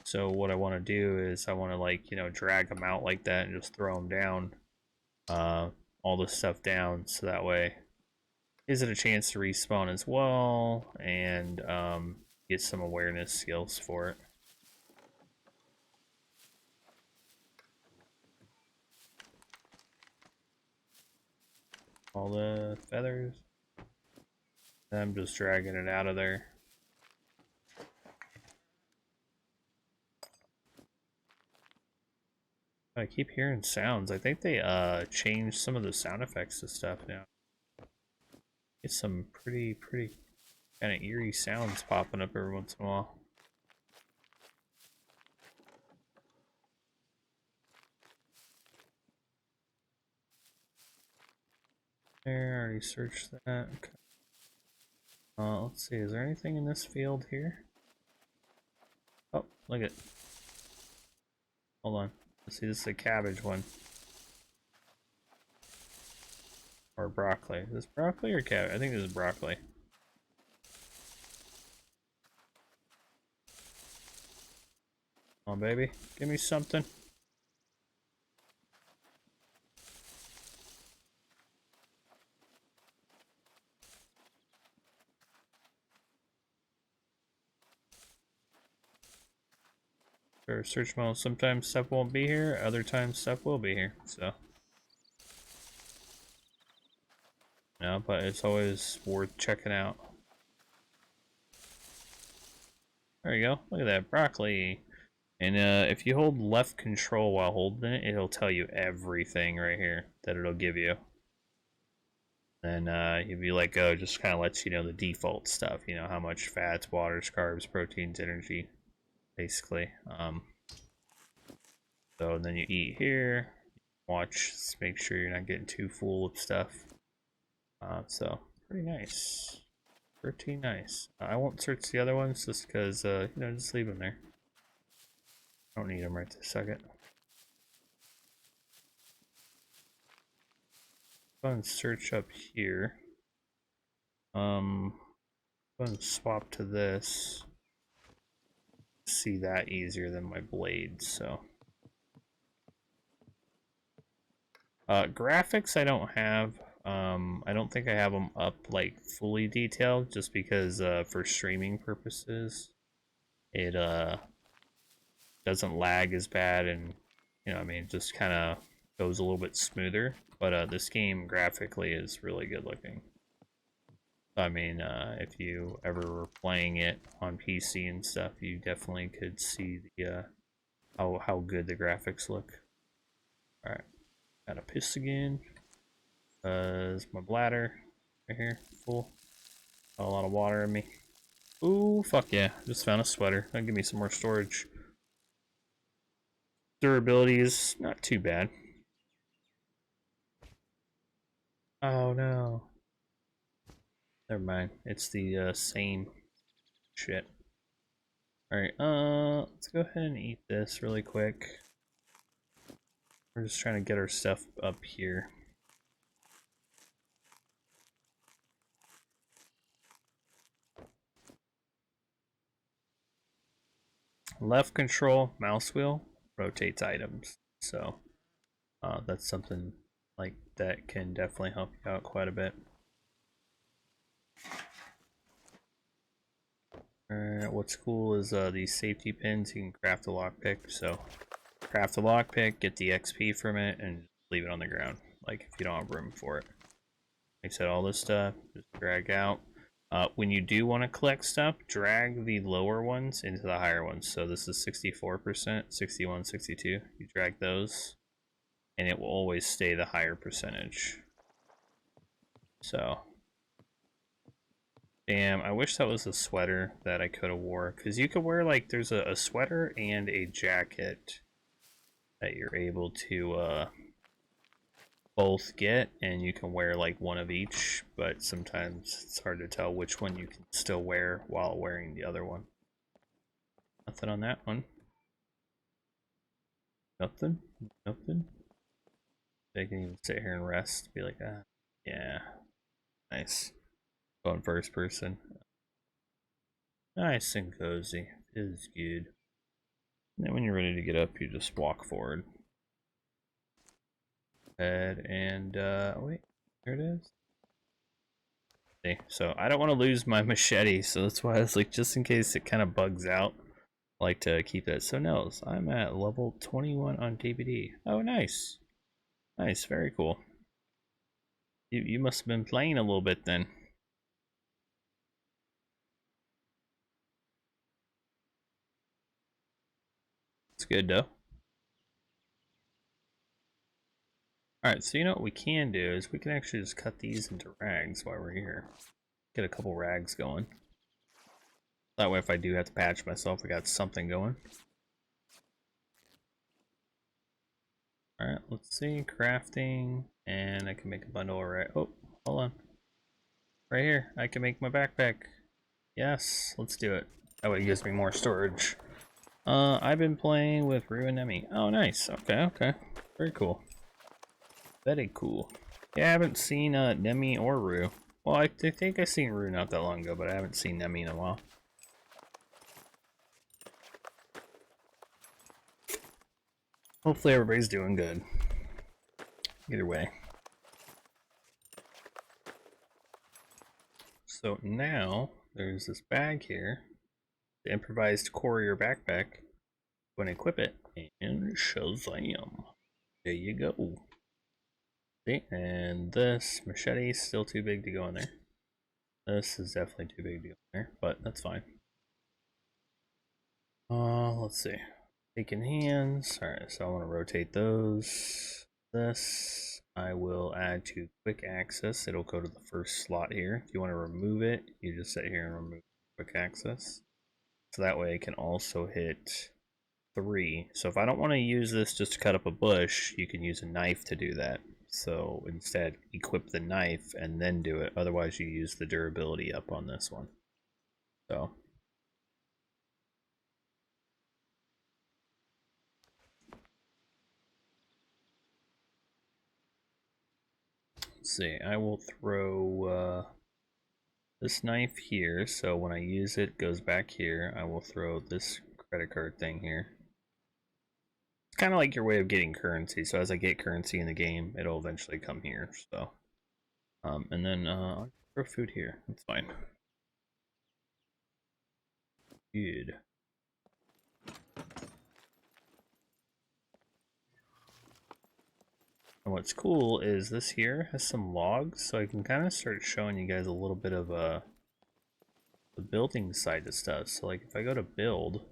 So what I want to do is I want to, like, you know, drag them out like that and just throw them down. All this stuff down, so that way gives it a chance to respawn as well, and get some awareness skills for it. All the feathers. I'm just dragging it out of there. I keep hearing sounds. I think they changed some of the sound effects to stuff now. Get some pretty kind of eerie sounds popping up every once in a while. There, I already searched that. Okay. Let's see, is there anything in this field here? Oh, look at. Hold on. Let's see, this is a cabbage one. Or broccoli. Is this broccoli or cabbage? I think this is broccoli. Come on, baby. Give me something. or search mode. Sometimes stuff won't be here, other times stuff will be here, so. No, but it's always worth checking out. There you go, look at that, broccoli. And if you hold left control while holding it, it'll tell you everything right here that it'll give you. Then if you let go, it just kind of lets you know the default stuff, you know, how much fats, waters, carbs, proteins, energy, basically. So then you eat here, watch, just make sure you're not getting too full of stuff. So pretty nice, pretty nice. I won't search the other ones just because, you know, just leave them there. I don't need them right this second. Go and search up here. Go and swap to this. See that easier than my blade, so. Graphics I don't have. I don't think I have them up like fully detailed just because for streaming purposes it doesn't lag as bad, and you know, I mean, just kind of goes a little bit smoother. But this game graphically is really good looking. I mean, if you ever were playing it on PC and stuff, you definitely could see the how good the graphics look. All right, gotta piss again. Is my bladder right here full? Got a lot of water in me. Ooh, fuck yeah! Just found a sweater. That'll give me some more storage. Durability is not too bad. Oh no. Never mind. It's the same shit. Alright, let's go ahead and eat this really quick. We're just trying to get our stuff up here. Left control, mouse wheel, rotates items. So, that's something like that can definitely help you out quite a bit. What's cool is these safety pins, you can craft a lockpick. So, craft a lockpick, get the XP from it, and leave it on the ground. Like if you don't have room for it. Like I said, all this stuff, just drag out. When you do want to collect stuff, drag the lower ones into the higher ones. So this is 64%, 61, 62. You drag those, and it will always stay the higher percentage. So, damn, I wish that was a sweater that I could have wore. Because you could wear, like, there's a sweater and a jacket that you're able to both get, and you can wear like one of each, but sometimes it's hard to tell which one you can still wear while wearing the other one. Nothing on that one. Nothing. Nothing. They can even sit here and rest. Be like, ah, yeah, nice. Going first person. Nice and cozy. Feels good. And then when you're ready to get up, you just walk forward. And wait, there it is. So I don't want to lose my machete, so that's why I was like, just in case it kind of bugs out, I like to keep that. So Nels, I'm at level 21 on DVD. Oh, nice. Nice, very cool. You must have been playing a little bit then. It's good though. Alright, so you know what we can do is we can actually just cut these into rags while we're here. Get a couple rags going. That way if I do have to patch myself, we got something going. Alright, let's see. Crafting. And I can make a bundle already. Oh, hold on. Right here. I can make my backpack. Yes, let's do it. That way it gives me more storage. I've been playing with Rue and Nemi. Oh, nice. Okay, okay. Very cool. Very cool. Yeah, I haven't seen Nemi or Rue. Well, I think I seen Rue not that long ago, but I haven't seen Nemi in a while. Hopefully everybody's doing good. Either way. So now, there's this bag here. The improvised courier backpack. Go and equip it, and Shazam. There you go. See, and this machete is still too big to go in there. This is definitely too big to go in there, but that's fine. Let's see. Taking hands. Alright, so I want to rotate those. This I will add to quick access. It'll go to the first slot here. If you want to remove it, you just sit here and remove quick access. So that way it can also hit 3. So if I don't want to use this just to cut up a bush, you can use a knife to do that. So instead, equip the knife and then do it. Otherwise, you use the durability up on this one. So. Let's see, I will throw this knife here. So when I use it, it goes back here. I will throw this credit card thing here. It's kind of like your way of getting currency. So as I get currency in the game, it'll eventually come here. So, and then I'll throw food here. That's fine. Good. And what's cool is this here has some logs, so I can kind of start showing you guys a little bit of the building side of stuff. So like if I go to build,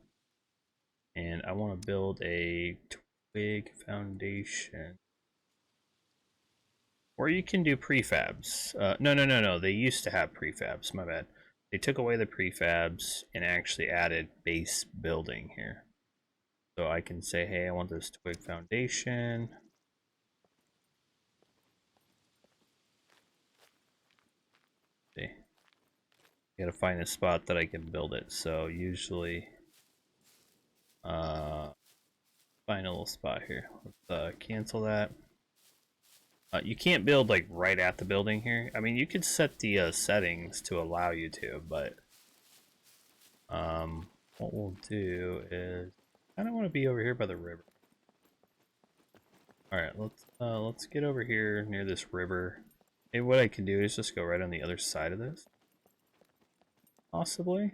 and I want to build a twig foundation. Or you can do prefabs. No. They used to have prefabs. My bad. They took away the prefabs and actually added base building here. So I can say, hey, I want this twig foundation. See, you gotta find a spot that I can build it. So usually, find a little spot here. Let's cancel that. You can't build like right at the building here. I mean, you could set the settings to allow you to, but what we'll do is I don't want to be over here by the river. All right, let's get over here near this river. Maybe what I can do is just go right on the other side of this, possibly.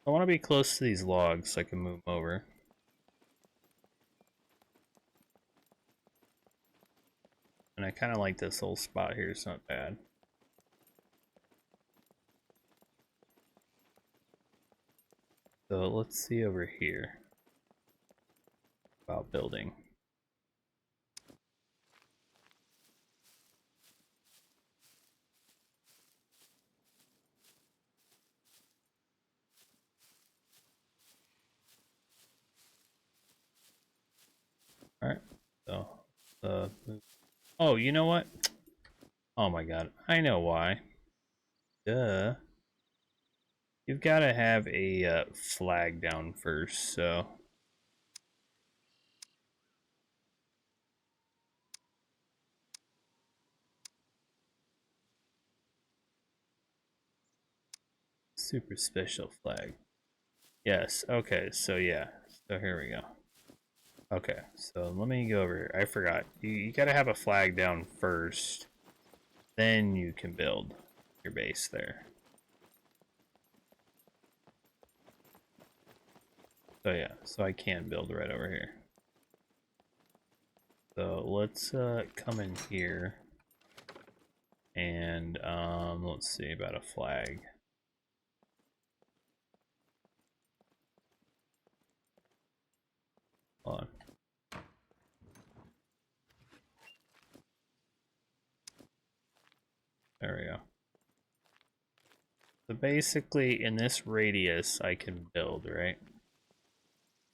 I want to be close to these logs so I can move them over. And I kind of like this little spot here. It's not bad. So let's see over here about building. All right. So, oh, you know what? Oh my god, I know why. Duh. You've got to have a flag down first, so. Super special flag. Yes, okay, so yeah. So here we go. Okay, so let me go over here. I forgot. You got to have a flag down first. Then you can build your base there. So yeah, so I can build right over here. So let's come in here and let's see about a flag. Hold on. There we go. So basically in this radius I can build, right?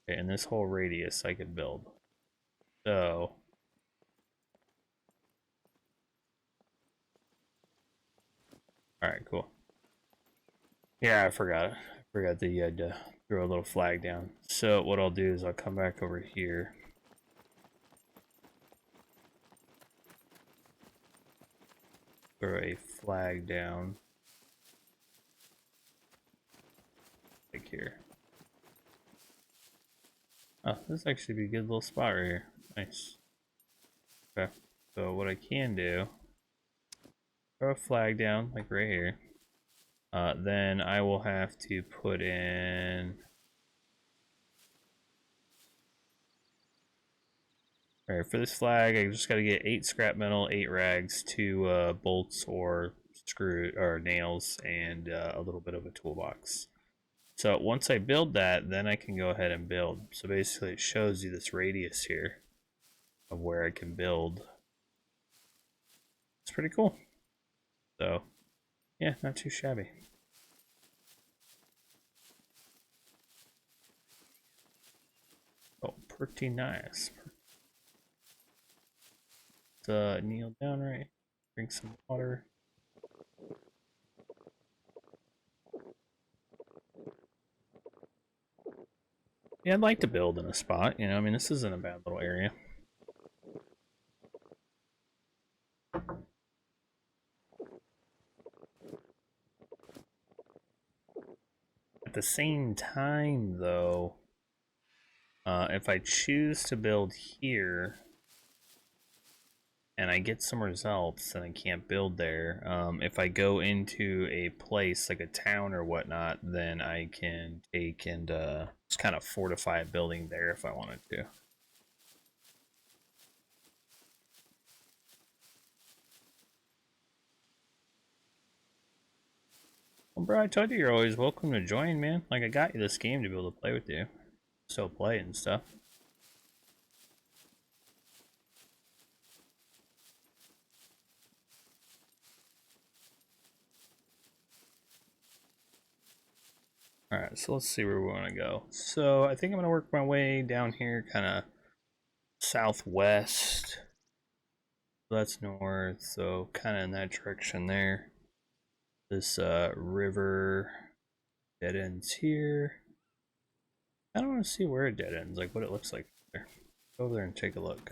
Okay, in this whole radius I can build. So alright, cool. Yeah, I forgot. I forgot that you had to throw a little flag down. So what I'll do is I'll come back over here. Throw a flag down. Like here. Oh, this actually be a good little spot right here. Nice. Okay. So what I can do, throw a flag down, like right here. Then I will have to put in Alright, for this flag, I just gotta get 8 scrap metal, 8 rags, 2 bolts or screw or nails, and a little bit of a toolbox. So once I build that, then I can go ahead and build. So basically it shows you this radius here of where I can build. It's pretty cool. So yeah, not too shabby. Oh, pretty nice. Let's kneel down right, drink some water. Yeah, I'd like to build in a spot, you know, I mean, this isn't a bad little area. At the same time, though, if I choose to build here and I get somewhere else and I can't build there, if I go into a place like a town or whatnot, then I can take and just kind of fortify a building there if I wanted to. Well, bro, I told you you're always welcome to join, man. Like, I got you this game to be able to play with you. Still play and stuff. Alright, so let's see where we want to go. So, I think I'm going to work my way down here, kind of southwest. That's north, so kind of in that direction there. This river dead ends here. I don't want to see where it dead ends, like what it looks like there. Go over there and take a look.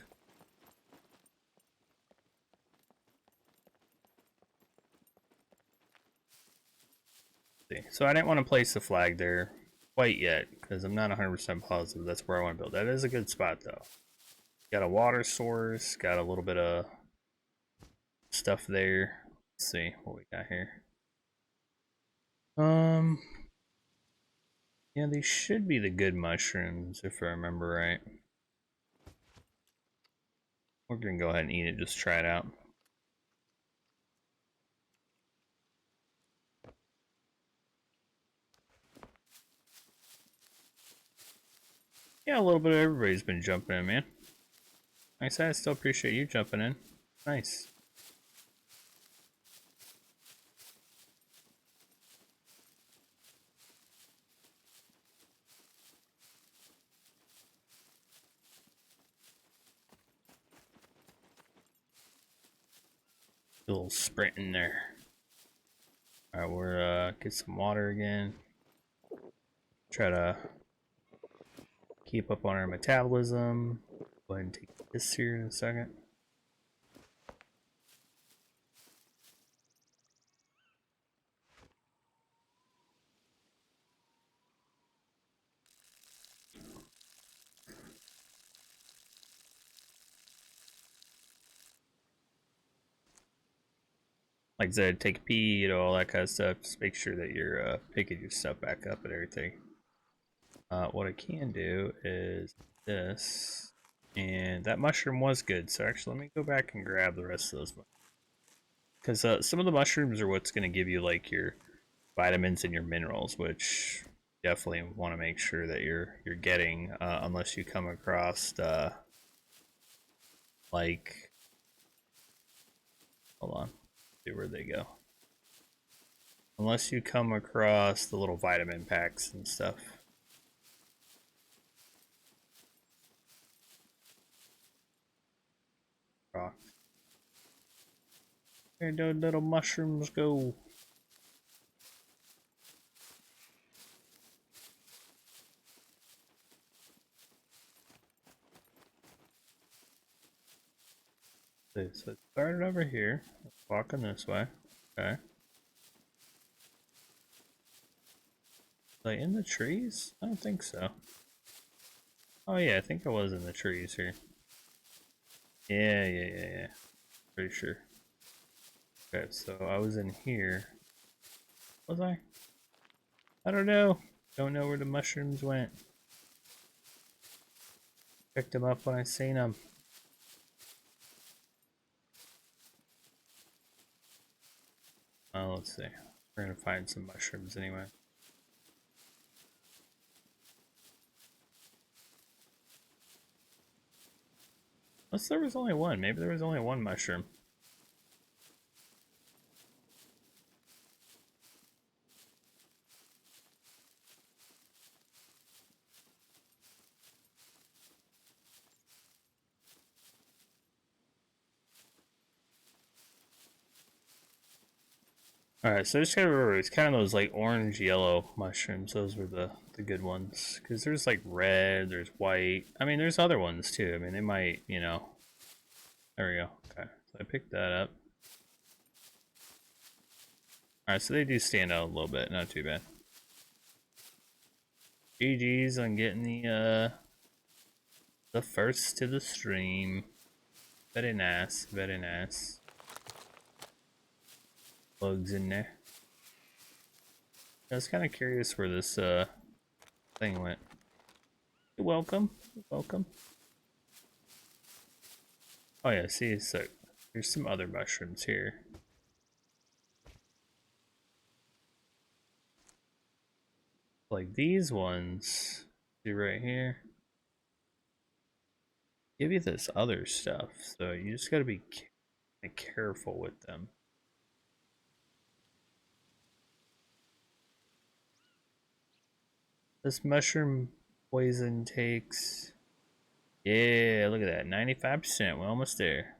See, so I didn't want to place the flag there quite yet because I'm not 100% positive that's where I want to build. That is a good spot though. Got a water source, got a little bit of stuff there. Let's see what we got here. Yeah, these should be the good mushrooms if I remember right. We're gonna go ahead and eat it, just try it out. Yeah, a little bit of everybody's been jumping in, man. Like I said, I still appreciate you jumping in. Nice. A little sprint in there. Alright, we're get some water again. Try to keep up on our metabolism. Go ahead and take this here in a second. Like I said, take a pee, you know, all that kind of stuff. Just make sure that you're picking your stuff back up and everything. What I can do is this. And that mushroom was good, so actually let me go back and grab the rest of those. Because some of the mushrooms are what's going to give you like your vitamins and your minerals, which definitely want to make sure that you're getting, unless you come across like, hold on, see where they go. Unless you come across the little vitamin packs and stuff. Rocks. Where do little mushrooms go? So it started over here. Walking this way. Okay. Like in the trees? I don't think so. Oh yeah, I think I was in the trees here. Yeah. Pretty sure. Okay, so I was in here. Was I? I don't know. Don't know where the mushrooms went. Picked them up when I seen them. let's see. We're gonna find some mushrooms anyway. Unless there was only one. Maybe there was only one mushroom. Alright, so just gotta remember, it's kind of those like orange yellow mushrooms. Those were the good ones. Because there's like red, there's white. I mean, there's other ones too. I mean, they might, you know. There we go. Okay, so I picked that up. Alright, so they do stand out a little bit. Not too bad. GG's on getting the first to the stream. Very nice, very nice. Bugs in there. I was kind of curious where this thing went. You're welcome. You're welcome. Oh yeah, see, so there's some other mushrooms here. Like these ones, see right here, give you this other stuff, so you just gotta be careful with them. This mushroom poison takes, yeah, look at that, 95%, we're almost there.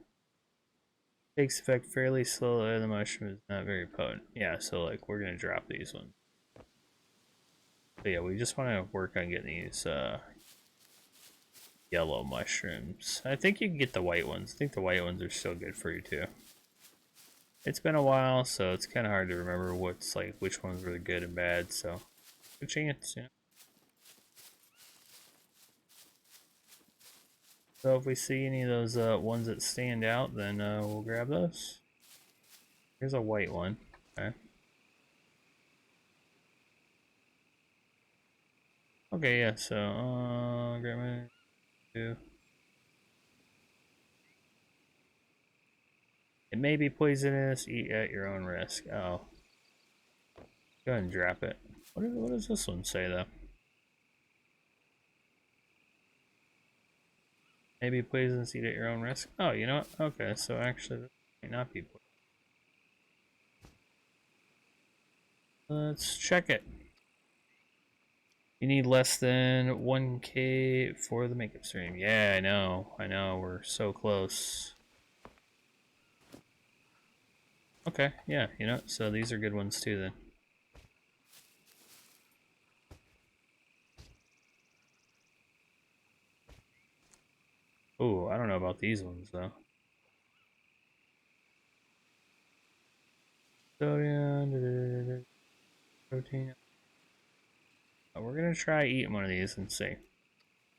Takes effect fairly slowly, the mushroom is not very potent. Yeah, so like, we're gonna drop these ones. But yeah, we just want to work on getting these yellow mushrooms. I think you can get the white ones. I think the white ones are still good for you too. It's been a while, so it's kind of hard to remember what's like, which ones were good and bad, so good chance, yeah. So if we see any of those ones that stand out, then we'll grab those. Here's a white one. Okay. Okay, yeah, so grab my two. It may be poisonous, eat at your own risk. Oh. Go ahead and drop it. What does this one say though? Maybe poisonous, eat at your own risk. Oh, you know what? Okay, so actually this might not be poison. Let's check it. You need less than 1K for the makeup stream. Yeah, I know, we're so close. Okay, yeah, you know, so these are good ones too then. Ooh, I don't know about these ones though. Sodium, protein. Oh, we're gonna try eating one of these and see.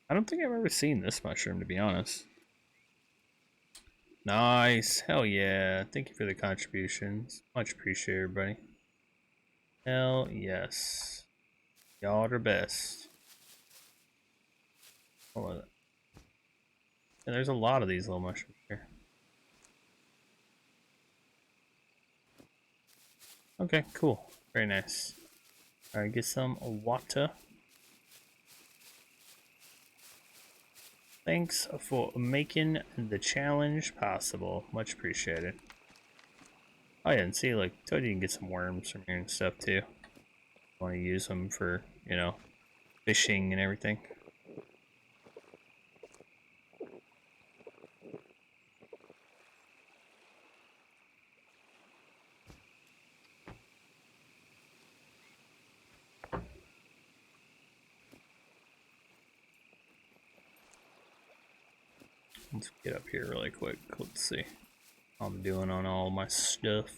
I don't think I've ever seen this mushroom, to be honest. Nice, hell yeah. Thank you for the contributions. Much appreciated, everybody. Hell yes. Y'all are the best. What was it? And there's a lot of these little mushrooms here. Okay, cool. Very nice. Alright, get some water. Thanks for making the challenge possible. Much appreciated. Oh yeah, and see, like, told you can get some worms from here and stuff too. Want to use them for, you know, fishing and everything. Let's get up here really quick. Let's see how I'm doing on all my stuff.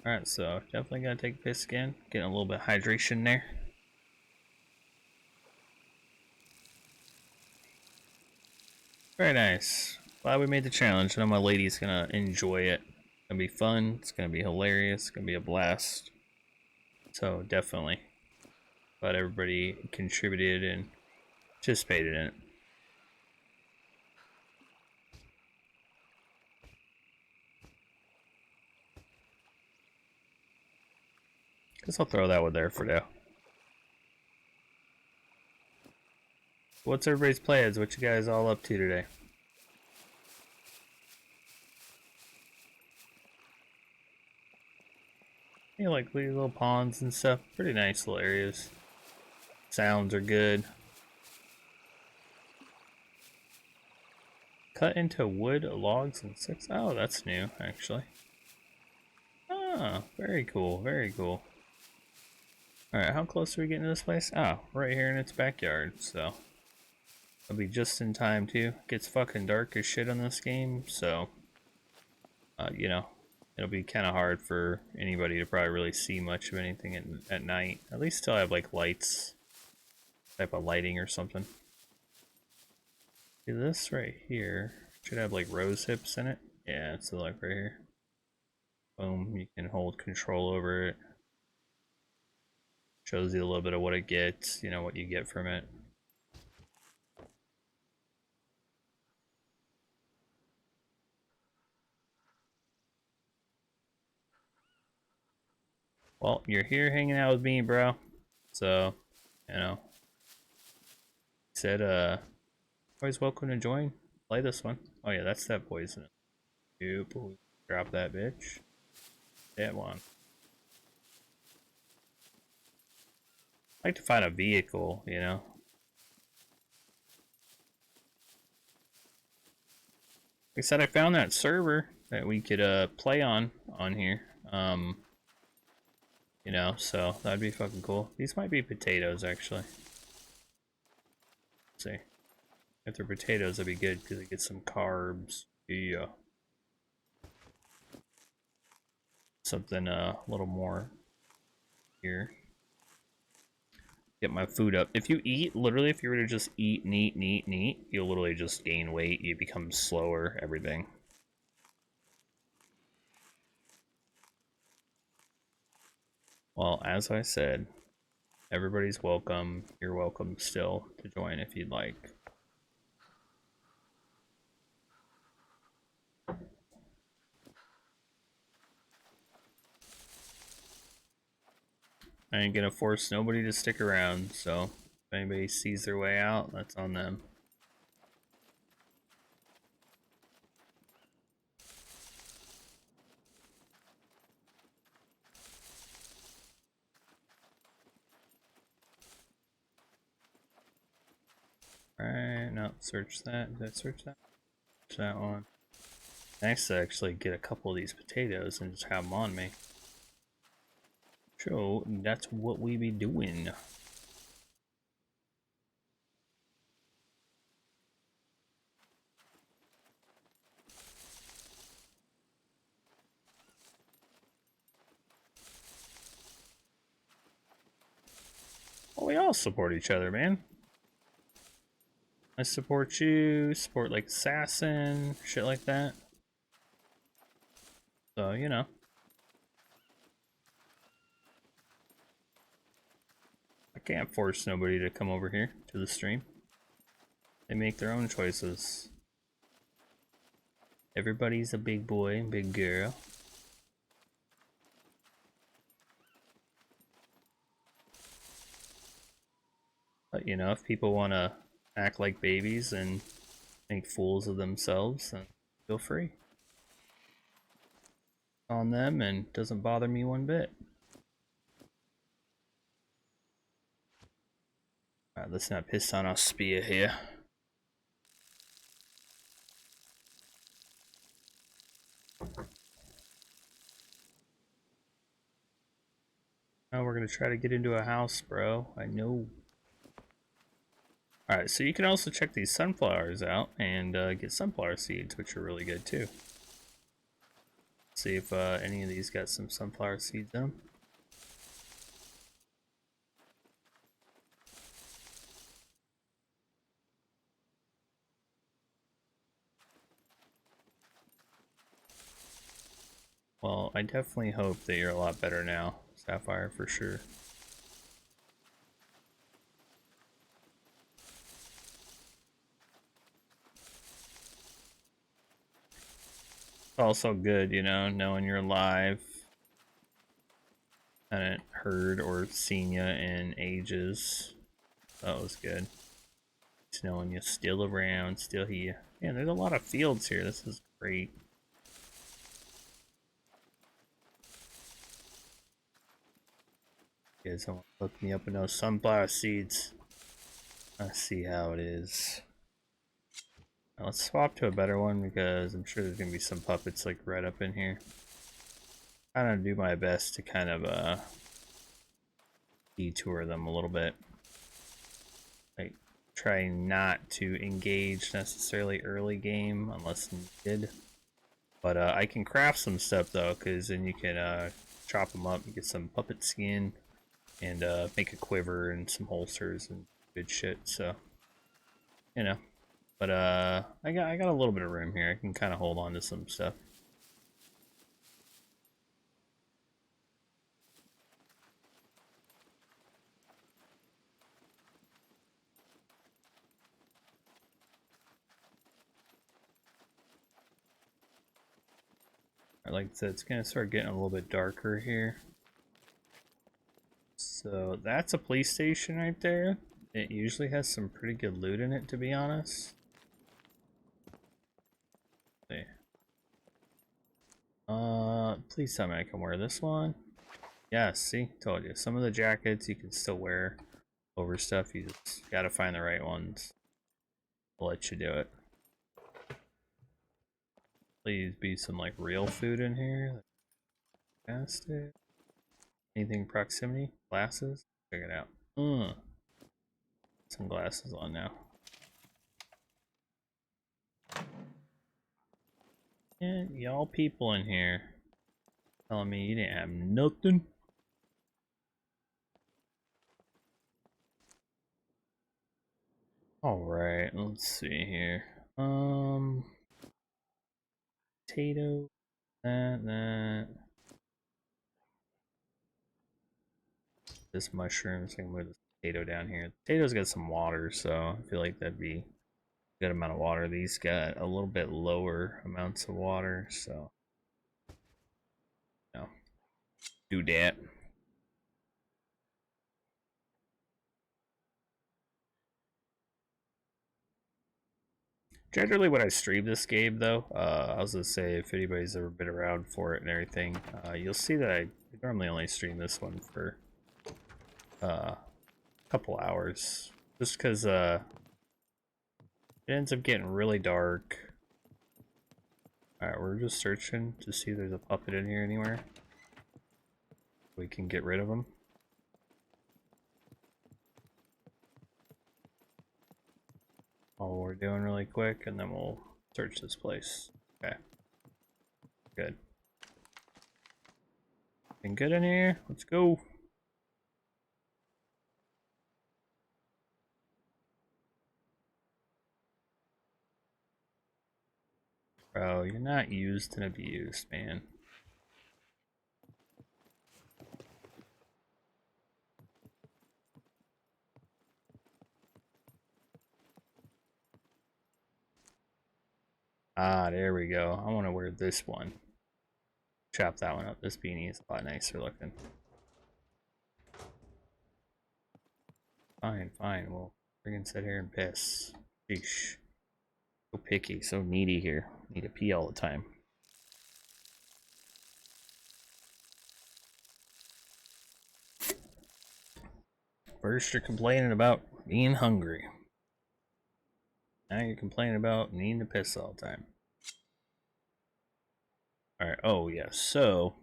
Alright, so definitely gotta take a piss again. Getting a little bit of hydration there. Very nice. Glad we made the challenge. I know my lady's gonna enjoy it. It's gonna be fun. It's gonna be hilarious. It's gonna be a blast. So definitely. Glad everybody contributed and participated in it. Guess I'll throw that one there for now. What's everybody's plans? What you guys all up to today? You like these little ponds and stuff. Pretty nice little areas. Sounds are good. Cut into wood, logs, and sticks. Oh, that's new, actually. Ah, very cool, very cool. Alright, how close are we getting to this place? Oh, right here in its backyard, so. I'll be just in time, too. It gets fucking dark as shit on this game, so. You know, it'll be kind of hard for anybody to probably really see much of anything at night. At least till I have, like, lights. Type of lighting or something. See, this right here should have, like, rose hips in it. Yeah, it's like right here. Boom, you can hold control over it. Shows you a little bit of what it gets, you know, what you get from it. Well, you're here hanging out with me, bro. So, you know. Said, always welcome to join. Play this one. Oh yeah, that's that poison. Yep, drop that bitch. That one. I like to find a vehicle, you know. Like I said, I found that server that we could play on here. You know, so that'd be fucking cool. These might be potatoes actually. Let's see. If they're potatoes, that'd be good because it gets some carbs. Yeah. Something a little more here. Get my food up. If you eat, literally, if you were to just eat and eat and eat and eat, you'll literally just gain weight. You become slower, everything. Well, as I said, everybody's welcome. You're welcome still to join if you'd like. I ain't gonna force nobody to stick around, so if anybody sees their way out, that's on them. Alright, no, search that. Did I search that? Search that one. Nice to actually get a couple of these potatoes and just have them on me. So, that's what we be doing. Well, we all support each other, man. I support you, support like Assassin, shit like that. So, you know. I can't force nobody to come over here to the stream. They make their own choices. Everybody's a big boy, big girl. But you know, if people want to act like babies and make fools of themselves, then feel free. On them and doesn't bother me one bit. Alright, let's not piss on our spear here. Now we're gonna try to get into a house, bro. I know. Alright, so you can also check these sunflowers out and get sunflower seeds, which are really good too. See if any of these got some sunflower seeds in them. Well, I definitely hope that you're a lot better now, Sapphire, for sure. It's also good, you know, knowing you're alive. Hadn't heard or seen you in ages. That was good. Just knowing you're still around, still here. Man, there's a lot of fields here. This is great. You guys don't want to hook me up with those sunflower seeds. Let's see how it is. Now let's swap to a better one because I'm sure there's gonna be some puppets like right up in here. I'm gonna do my best to kind of detour them a little bit. Like try not to engage necessarily early game unless needed. But I can craft some stuff though, because then you can chop them up and get some puppet skin and make a quiver and some holsters and good shit. So you know, but I got a little bit of room here. I can kind of hold on to some stuff. Like I said, it's gonna start getting a little bit darker here. So that's a police station right there. It usually has some pretty good loot in it, to be honest. Let's see. Please tell me I can wear this one. Yeah, see, told you. Some of the jackets you can still wear over stuff. You just gotta find the right ones. I'll let you do it. Please be some like real food in here. Fantastic. Anything proximity? Glasses? Check it out. Some glasses on now. And y'all people in here telling me you didn't have nothing. Alright, let's see here. Potato, that. This mushroom, so I can move this potato down here. The potato's got some water, so I feel like that'd be a good amount of water. These got a little bit lower amounts of water, so no. Do that. Generally, when I stream this game, though, I was gonna say if anybody's ever been around for it and everything, you'll see that I normally only stream this one for a couple hours, just because it ends up getting really dark. All right, we're just searching to see if there's a puppet in here anywhere. We can get rid of them. All we're doing really quick, and then we'll search this place. Okay. Good. Been good in here? Let's go. Bro, you're not used and abused, man. Ah, there we go. I want to wear this one. Chop that one up. This beanie is a lot nicer looking. Fine, fine. We'll freaking sit here and piss. Sheesh. So picky, so needy here. Need to pee all the time. First, you're complaining about being hungry. Now you're complaining about needing to piss all the time. Alright, oh yeah, so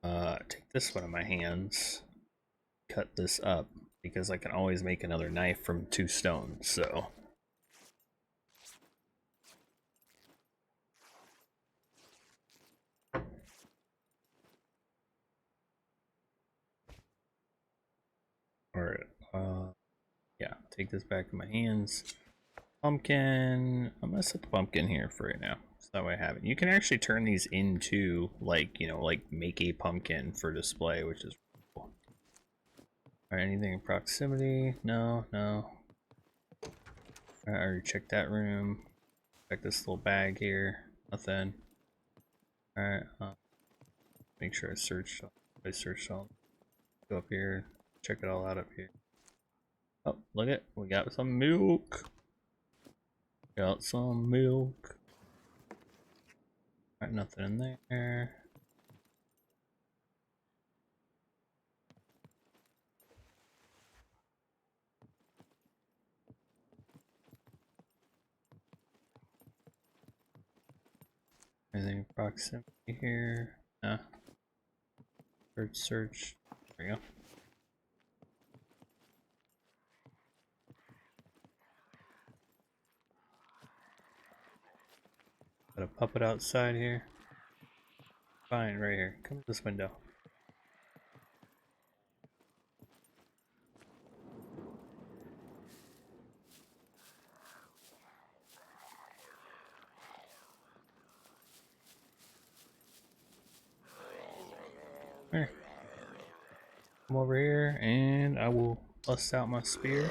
take this one in my hands, cut this up, because I can always make another knife from 2 stones, so. Alright, yeah, take this back in my hands. Pumpkin, I'm gonna set the pumpkin here for right now, so that way I have it. You can actually turn these into, like, you know, like make a pumpkin for display, which is cool. Alright, anything in proximity? No, no. I already checked that room. Check this little bag here. Nothing. Alright, make sure I searched I searched all. Go up here, check it all out up here. Oh, look it, we got some milk. Got some milk. Alright, nothing in there. Anything in proximity here? Nah. Search. There we go. Got a puppet outside here. Fine, right here. Come to this window. Here. Come over here and I will bust out my spear.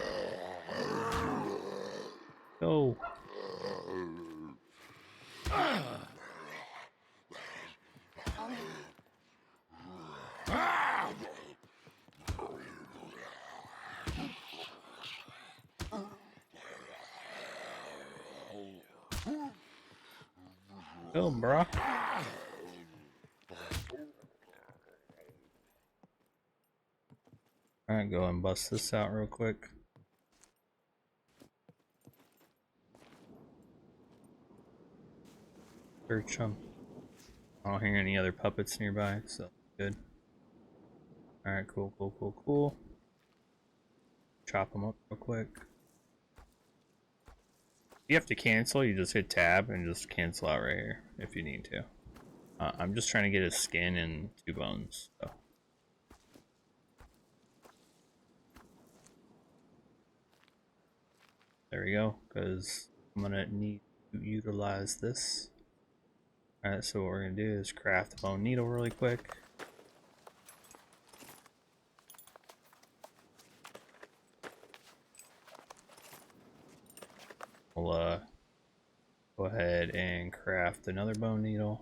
Go. Go, bruh. Alright, go and bust this out real quick. Search them. I don't hear any other puppets nearby, so good. Alright, cool. Chop them up real quick. If you have to cancel, you just hit tab and just cancel out right here if you need to. I'm just trying to get his skin and 2 bones, so. There we go, because I'm gonna need to utilize this. Alright, so what we're gonna do is craft a bone needle really quick. We'll go ahead and craft another bone needle.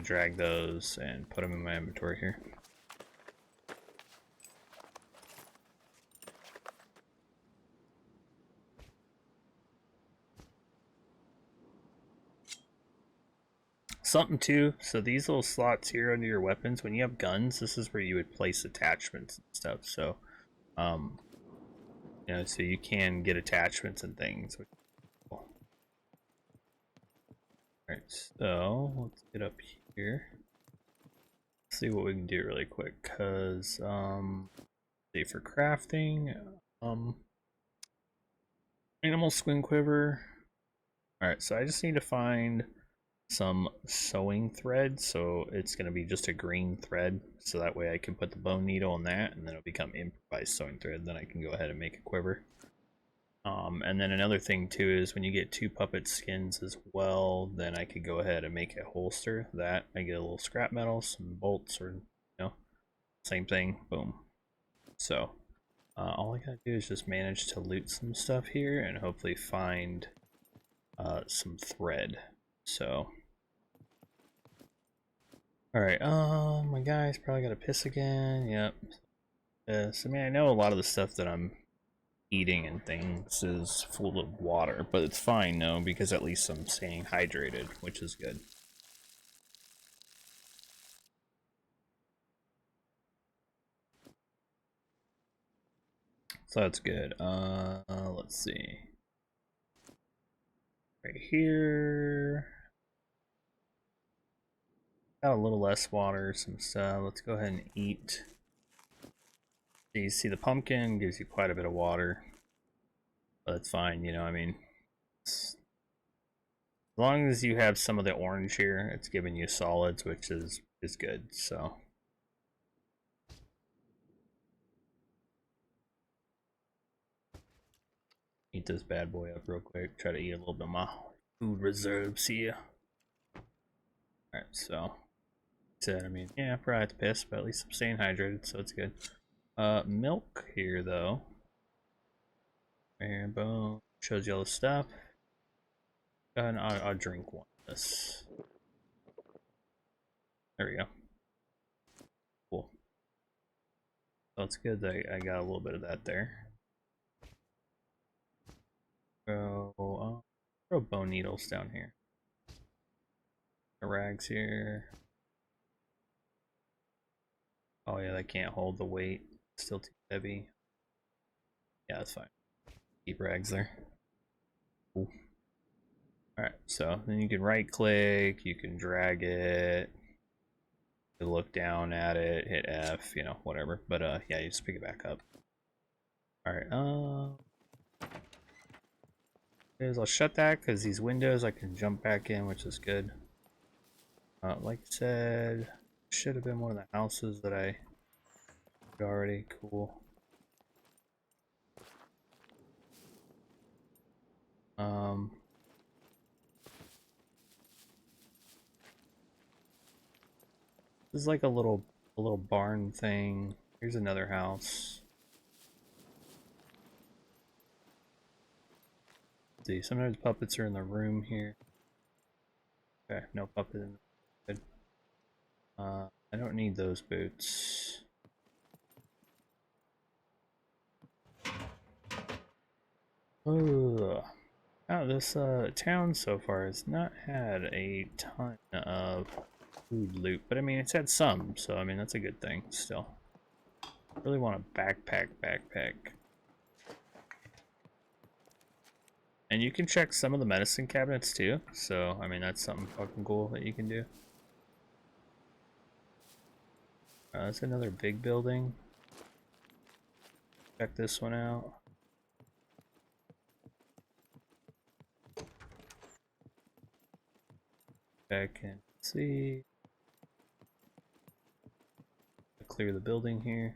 Drag those and put them in my inventory here. Something too, so these little slots here under your weapons, when you have guns, this is where you would place attachments and stuff. So, you know, so you can get attachments and things. Which is cool. Alright, so let's get up here. See what we can do really quick, cause see for crafting, animal squin quiver. Alright, so I just need to find some sewing thread, so it's going to be just a green thread, so that way I can put the bone needle in that and then it'll become improvised sewing thread. Then I can go ahead and make a quiver. And then another thing too is when you get 2 puppet skins as well, then I could go ahead and make a holster. That I get a little scrap metal, some bolts, or you know, same thing, boom. So all I gotta do is just manage to loot some stuff here and hopefully find some thread. So alright, my guy's probably gotta piss again. Yep. Yes, I mean, I know a lot of the stuff that I'm eating and things is full of water, but it's fine, no, because at least I'm staying hydrated, which is good. So that's good. Let's see. Right here. Got a little less water, some stuff. Let's go ahead and eat. So you see the pumpkin gives you quite a bit of water. But it's fine, you know, I mean, as long as you have some of the orange here, it's giving you solids, which is good, so. Eat this bad boy up real quick. Try to eat a little bit of my food reserves here. Alright, so. I mean, yeah, probably have to piss, but at least I'm staying hydrated, so it's good. Milk here, though. And boom. Shows you all the stuff. And I'll drink one of this. There we go. So it's good that I got a little bit of that there. So, throw bone needles down here. The rags here. Oh yeah, they can't hold the weight. Still too heavy. Yeah, that's fine. Keep rags there. Cool. Alright, so then you can right click, you can drag it, you look down at it, hit F, you know, whatever. But yeah, you just pick it back up. Alright, I'll shut that because these windows I can jump back in, which is good. Like I said, should have been one of the houses that I already. Cool. This is like a little barn thing. Here's another house. Let's see, sometimes puppets are in the room here. Okay, no puppet in the good. I don't need those boots. Ugh. Oh, this town so far has not had a ton of food loot, but I mean it's had some, so I mean that's a good thing still. Really want a backpack. And you can check some of the medicine cabinets too, so I mean that's something fucking cool that you can do. That's another big building. Check this one out. Check and see. Clear the building here.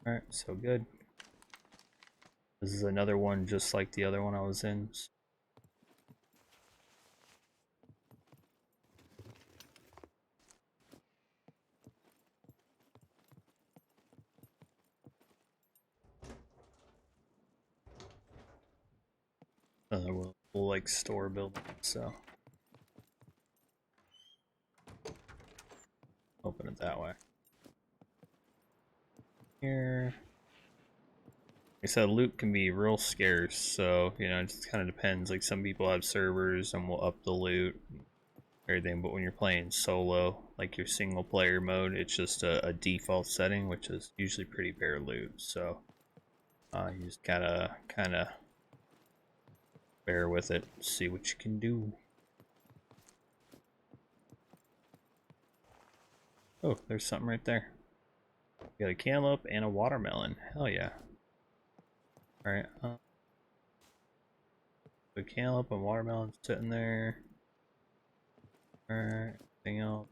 Alright, so good. This is another one just like the other one I was in. We'll like store building, so open it that way. Here. Like I said, loot can be real scarce, so you know, it just kind of depends. Like some people have servers and will up the loot, everything, but when you're playing solo, like your single player mode, it's just a default setting, which is usually pretty bare loot. So you just gotta kind of bear with it, see what you can do. Oh, there's something right there. You got a cantaloupe and a watermelon. Hell yeah. Alright, the cantaloupe and watermelon sitting there. Alright, anything else?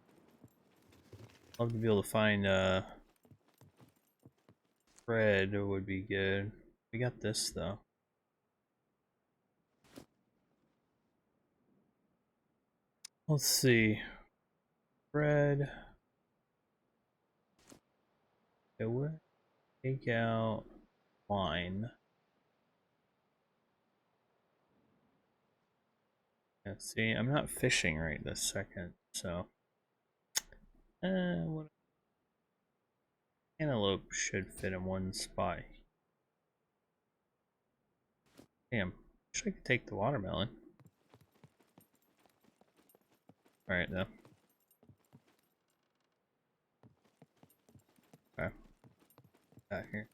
Love to be able to find bread would be good. We got this though. Let's see. Bread. Okay, where? Take out wine. Let's see, I'm not fishing right this second, so what antelope should fit in one spot. Damn, wish I could take the watermelon. Alright though. Okay. Got here.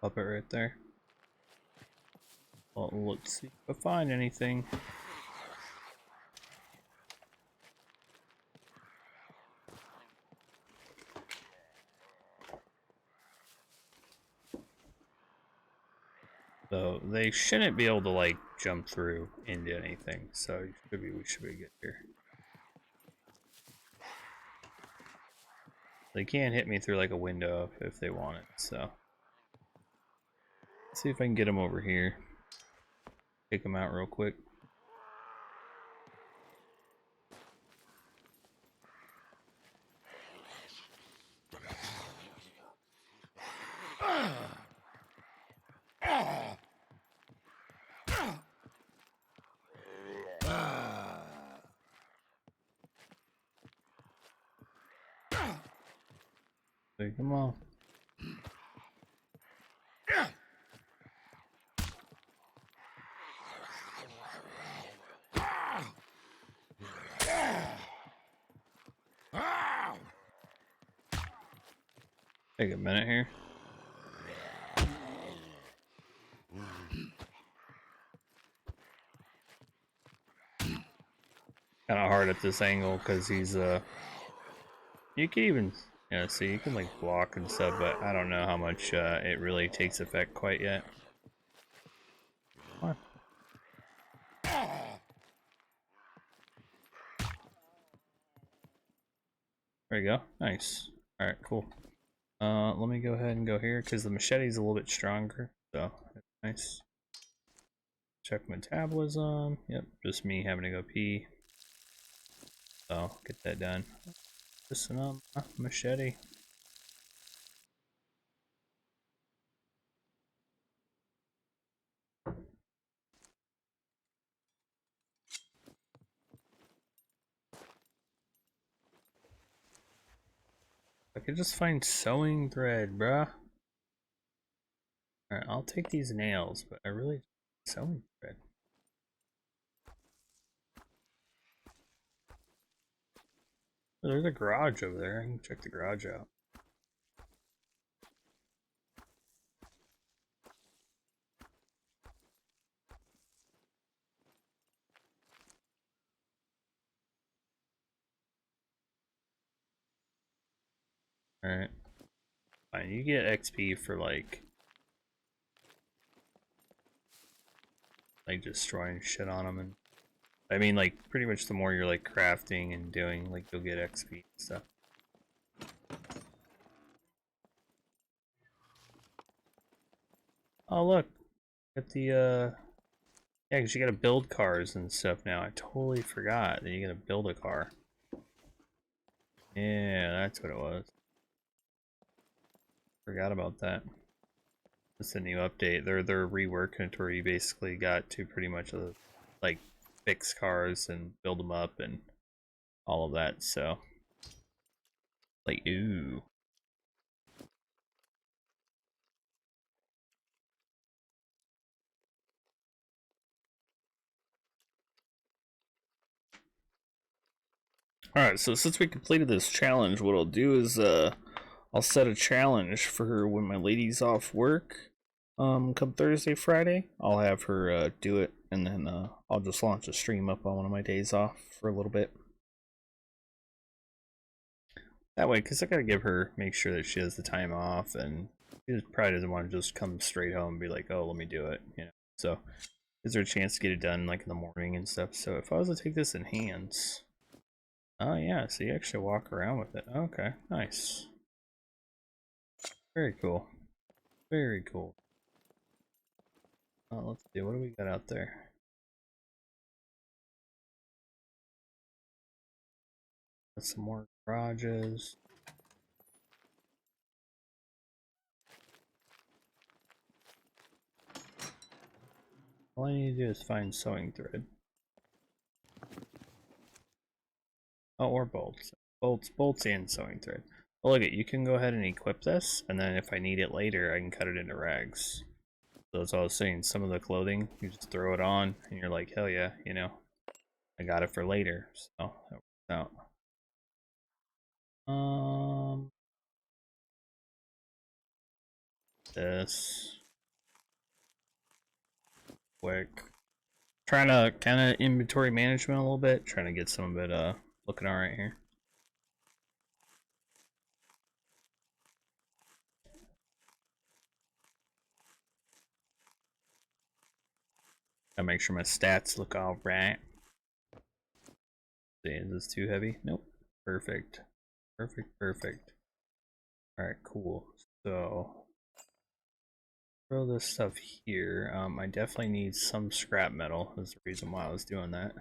Puppet right there. Well, let's see if I find anything. So they shouldn't be able to like jump through into anything. So we should be good here. They can hit me through like a window if they want it. So let's see if I can get them over here. Take them out real quick. So come on. Take a minute here. Kind of hard at this angle because he's you can even see you can like block and stuff, but I don't know how much it really takes effect quite yet. Come on. There you go. Nice. All right, cool. Let me go ahead and go here because the machete's a little bit stronger, so that's nice. Check metabolism. Yep, just me having to go pee. So get that done. Just a machete. I could just find sewing thread, bruh. Alright, I'll take these nails, but I really sewing thread. Oh, there's a garage over there. I can check the garage out. Alright. Fine, you get XP for like destroying shit on them, and I mean like pretty much the more you're like crafting and doing, like you'll get XP and stuff. Oh look, at the yeah, because you gotta build cars and stuff now. I totally forgot that you gotta build a car. Yeah, that's what it was. Forgot about that. It's a new update. They're reworking it where you basically got to pretty much like fix cars and build them up and all of that. So like ooh. Alright, so since we completed this challenge, what I'll do is I'll set a challenge for her when my lady's off work. Come Thursday, Friday, I'll have her do it, and then I'll just launch a stream up on one of my days off for a little bit. That way, because I gotta make sure that she has the time off, and she probably doesn't want to just come straight home and be like, oh, let me do it, you know. So, is there a chance to get it done like in the morning and stuff? So, if I was to take this in hands, oh yeah, so you actually walk around with it. Okay, nice. Very cool. Very cool. Let's see, what do we got out there? Got some more garages. All I need to do is find sewing thread. Oh, or bolts. Bolts and sewing thread. Well, look, you can go ahead and equip this, and then if I need it later, I can cut it into rags. So that's all I was saying. Some of the clothing, you just throw it on, and you're like, hell yeah, you know, I got it for later. So that works out. This quick. Trying to kind of inventory management a little bit, trying to get some of it looking all right here. Gotta make sure my stats look all right. See, is this too heavy? Nope. Perfect. Perfect. Alright, cool. So throw this stuff here. I definitely need some scrap metal. That's the reason why I was doing that.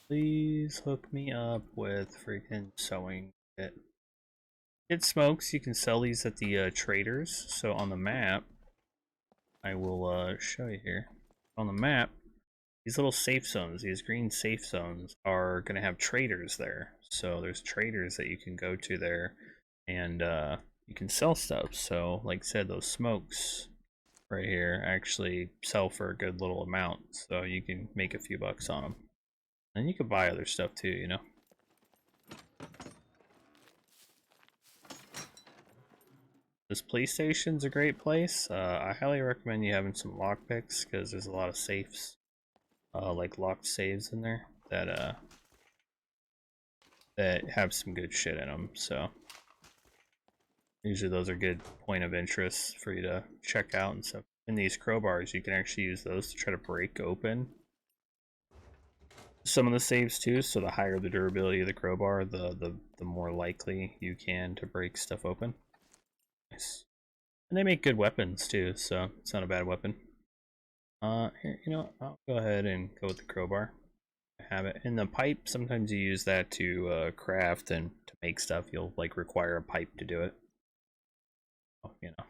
Please hook me up with freaking sewing kit. It smokes. You can sell these at the traders. So on the map, I will show you here. On the map, these little safe zones, these green safe zones, are going to have traders there. So there's traders that you can go to there, and you can sell stuff. So, like I said, those smokes right here actually sell for a good little amount. So you can make a few bucks on them. And you can buy other stuff too, you know. This police station's a great place. I highly recommend you having some lockpicks because there's a lot of safes, like locked saves in there that have some good shit in them. So usually those are good point of interest for you to check out and stuff. In these crowbars, you can actually use those to try to break open some of the saves too. So the higher the durability of the crowbar, the more likely you can to break stuff open. Nice. And they make good weapons too, so it's not a bad weapon. Here, you know, I'll go ahead and go with the crowbar. I have it. And the pipe, sometimes you use that to craft and to make stuff. You'll like require a pipe to do it. Oh, you know.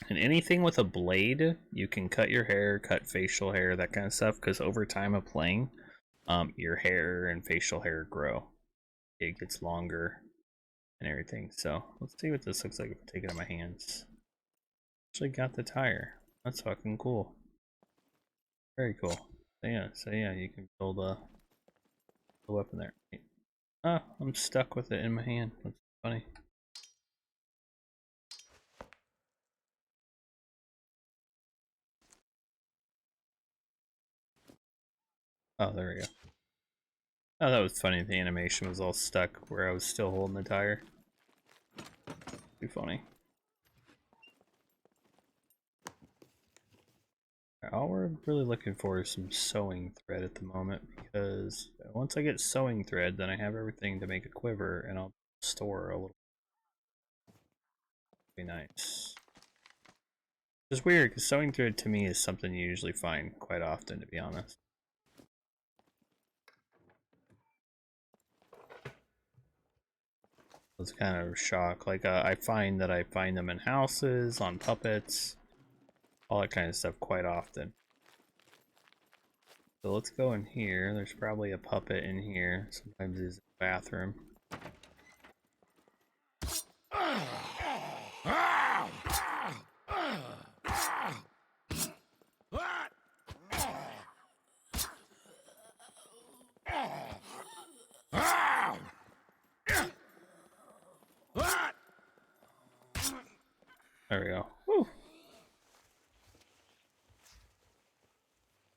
And anything with a blade, you can cut your hair, cut facial hair, that kind of stuff. Because over time of playing, your hair and facial hair grow. It gets longer and everything. So let's see what this looks like if I take it in my hands. Actually got the tire. That's fucking cool. Very cool. So yeah, you can build a weapon there. Ah, I'm stuck with it in my hand. That's funny. Oh, there we go. Oh, that was funny. The animation was all stuck where I was still holding the tire. Too funny. All we're really looking for is some sewing thread at the moment, because once I get sewing thread, then I have everything to make a quiver, and I'll store a little. Be nice. It's weird, because sewing thread to me is something you usually find quite often, to be honest. It's kind of a shock. Like, I find them in houses, on puppets, all that kind of stuff quite often. So let's go in here. There's probably a puppet in here. Sometimes it's in the bathroom. There we go. Woo.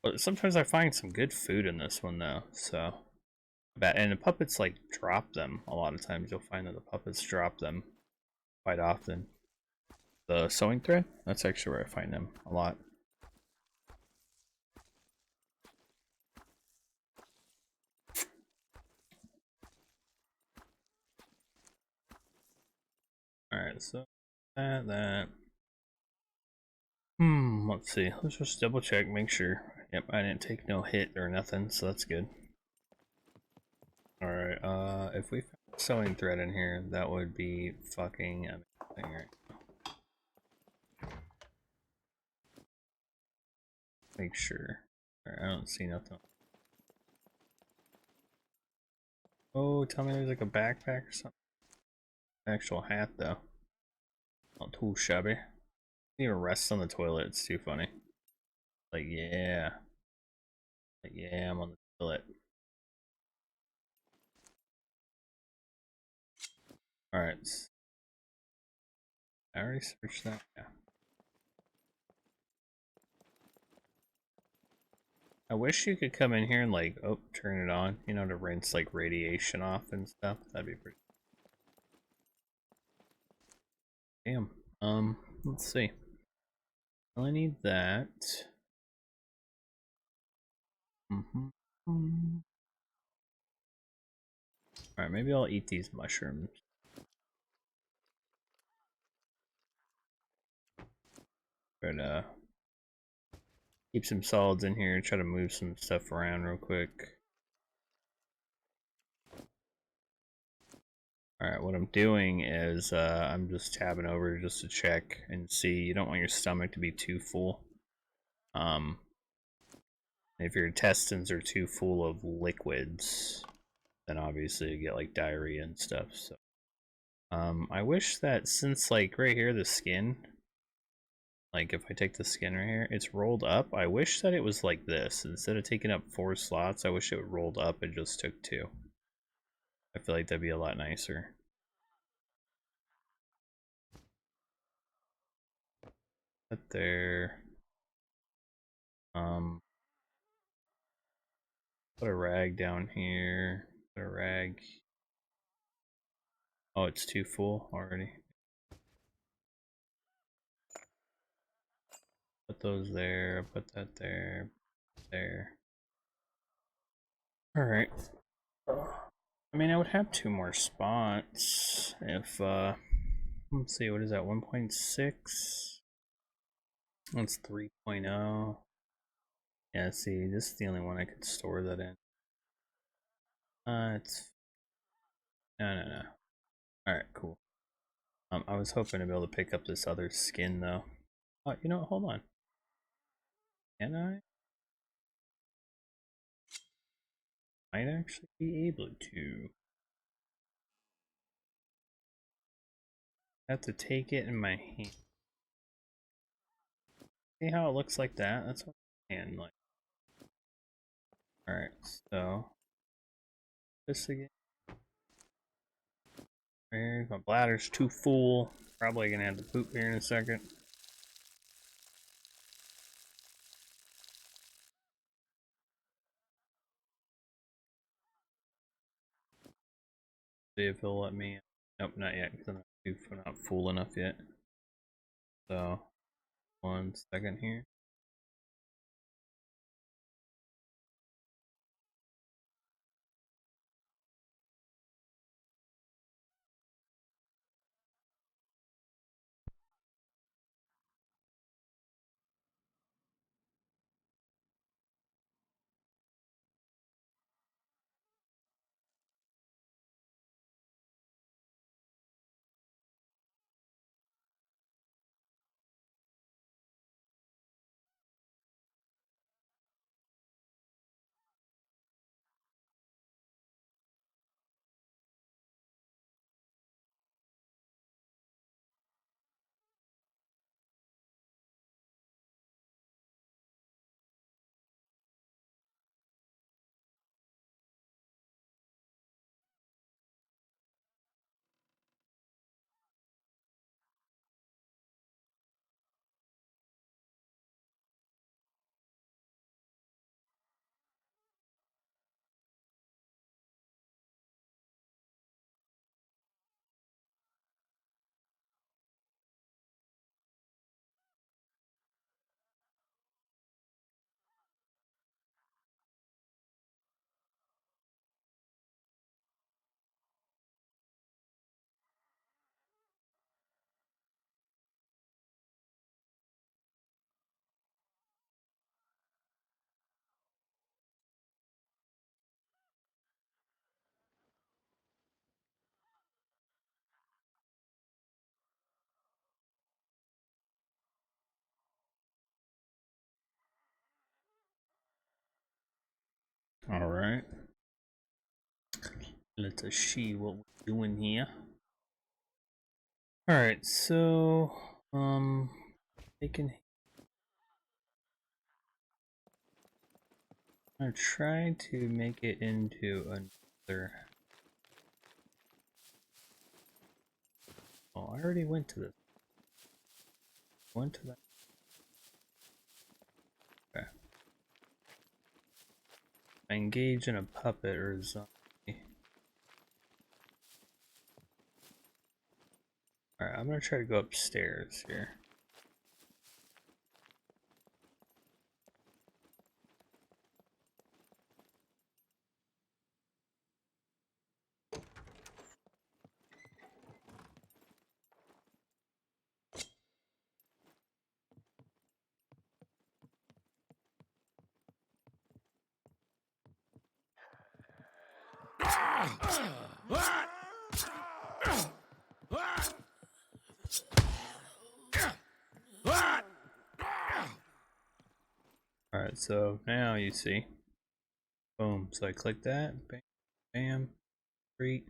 But sometimes I find some good food in this one though, so and the puppets like drop them a lot of times. You'll find that the puppets drop them quite often. The sewing thread, that's actually where I find them a lot. Alright, so that. Let's see. Let's just double check, make sure. Yep, I didn't take no hit or nothing, so that's good. Alright, if we found sewing thread in here, that would be fucking amazing right now. Make sure. Alright, I don't see nothing. Oh, tell me there's like a backpack or something. Actual hat though. Not too shabby. Didn't even rest on the toilet, it's too funny. Like, yeah. Like, yeah, I'm on the toilet. Alright. I already searched that, yeah. I wish you could come in here and like, oh, turn it on, you know, to rinse like radiation off and stuff. That'd be pretty. Damn. Let's see. Well, I need that. Alright, maybe I'll eat these mushrooms. But keep some solids in here, try to move some stuff around real quick. Alright, what I'm doing is I'm just tabbing over just to check and see. You don't want your stomach to be too full. If your intestines are too full of liquids, then obviously you get like diarrhea and stuff. So I wish that since like right here the skin, like if I take the skin right here, it's rolled up. I wish that it was like this. Instead of taking up 4 slots, I wish it rolled up and just took 2. I feel like that'd be a lot nicer. Put there. Put a rag down here. Put a rag. Oh, it's too full already. Put those there. Put that there. There. Alright. I mean, I would have 2 more spots if, let's see, what is that, 1.6? That's 3.0. Yeah, see, this is the only one I could store that in. It's, no. Alright, cool. I was hoping to be able to pick up this other skin, though. Oh, you know what, hold on. Can I? Might actually be able to. I have to take it in my hand. See how it looks like that? That's what my hand like. Alright, so this again. There, my bladder's too full. Probably gonna have to poop here in a second. See if he'll let me. Nope, not yet, because I'm not full enough yet. So, 1 second here. Alright. Let's see what we're doing here. Alright, so, taking. I'm gonna try to make it into another. Oh, I already went to this. Went to that. Okay. I engage in a puppet or a zombie. Alright, I'm gonna try to go upstairs here. What? Alright, so now you see. Boom. So I click that. Bam. Bam. Great.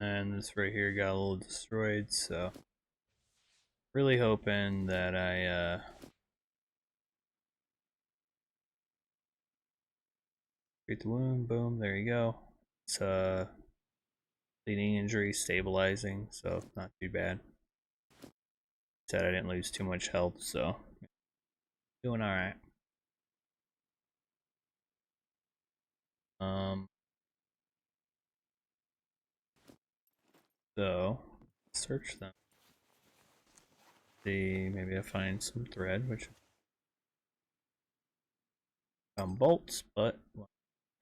And this right here got a little destroyed, so really hoping that I treat the wound. Boom, there you go. It's bleeding injury stabilizing, so not too bad. Said I didn't lose too much health, so doing alright. So search them. See, maybe I find some thread, which found bolts, but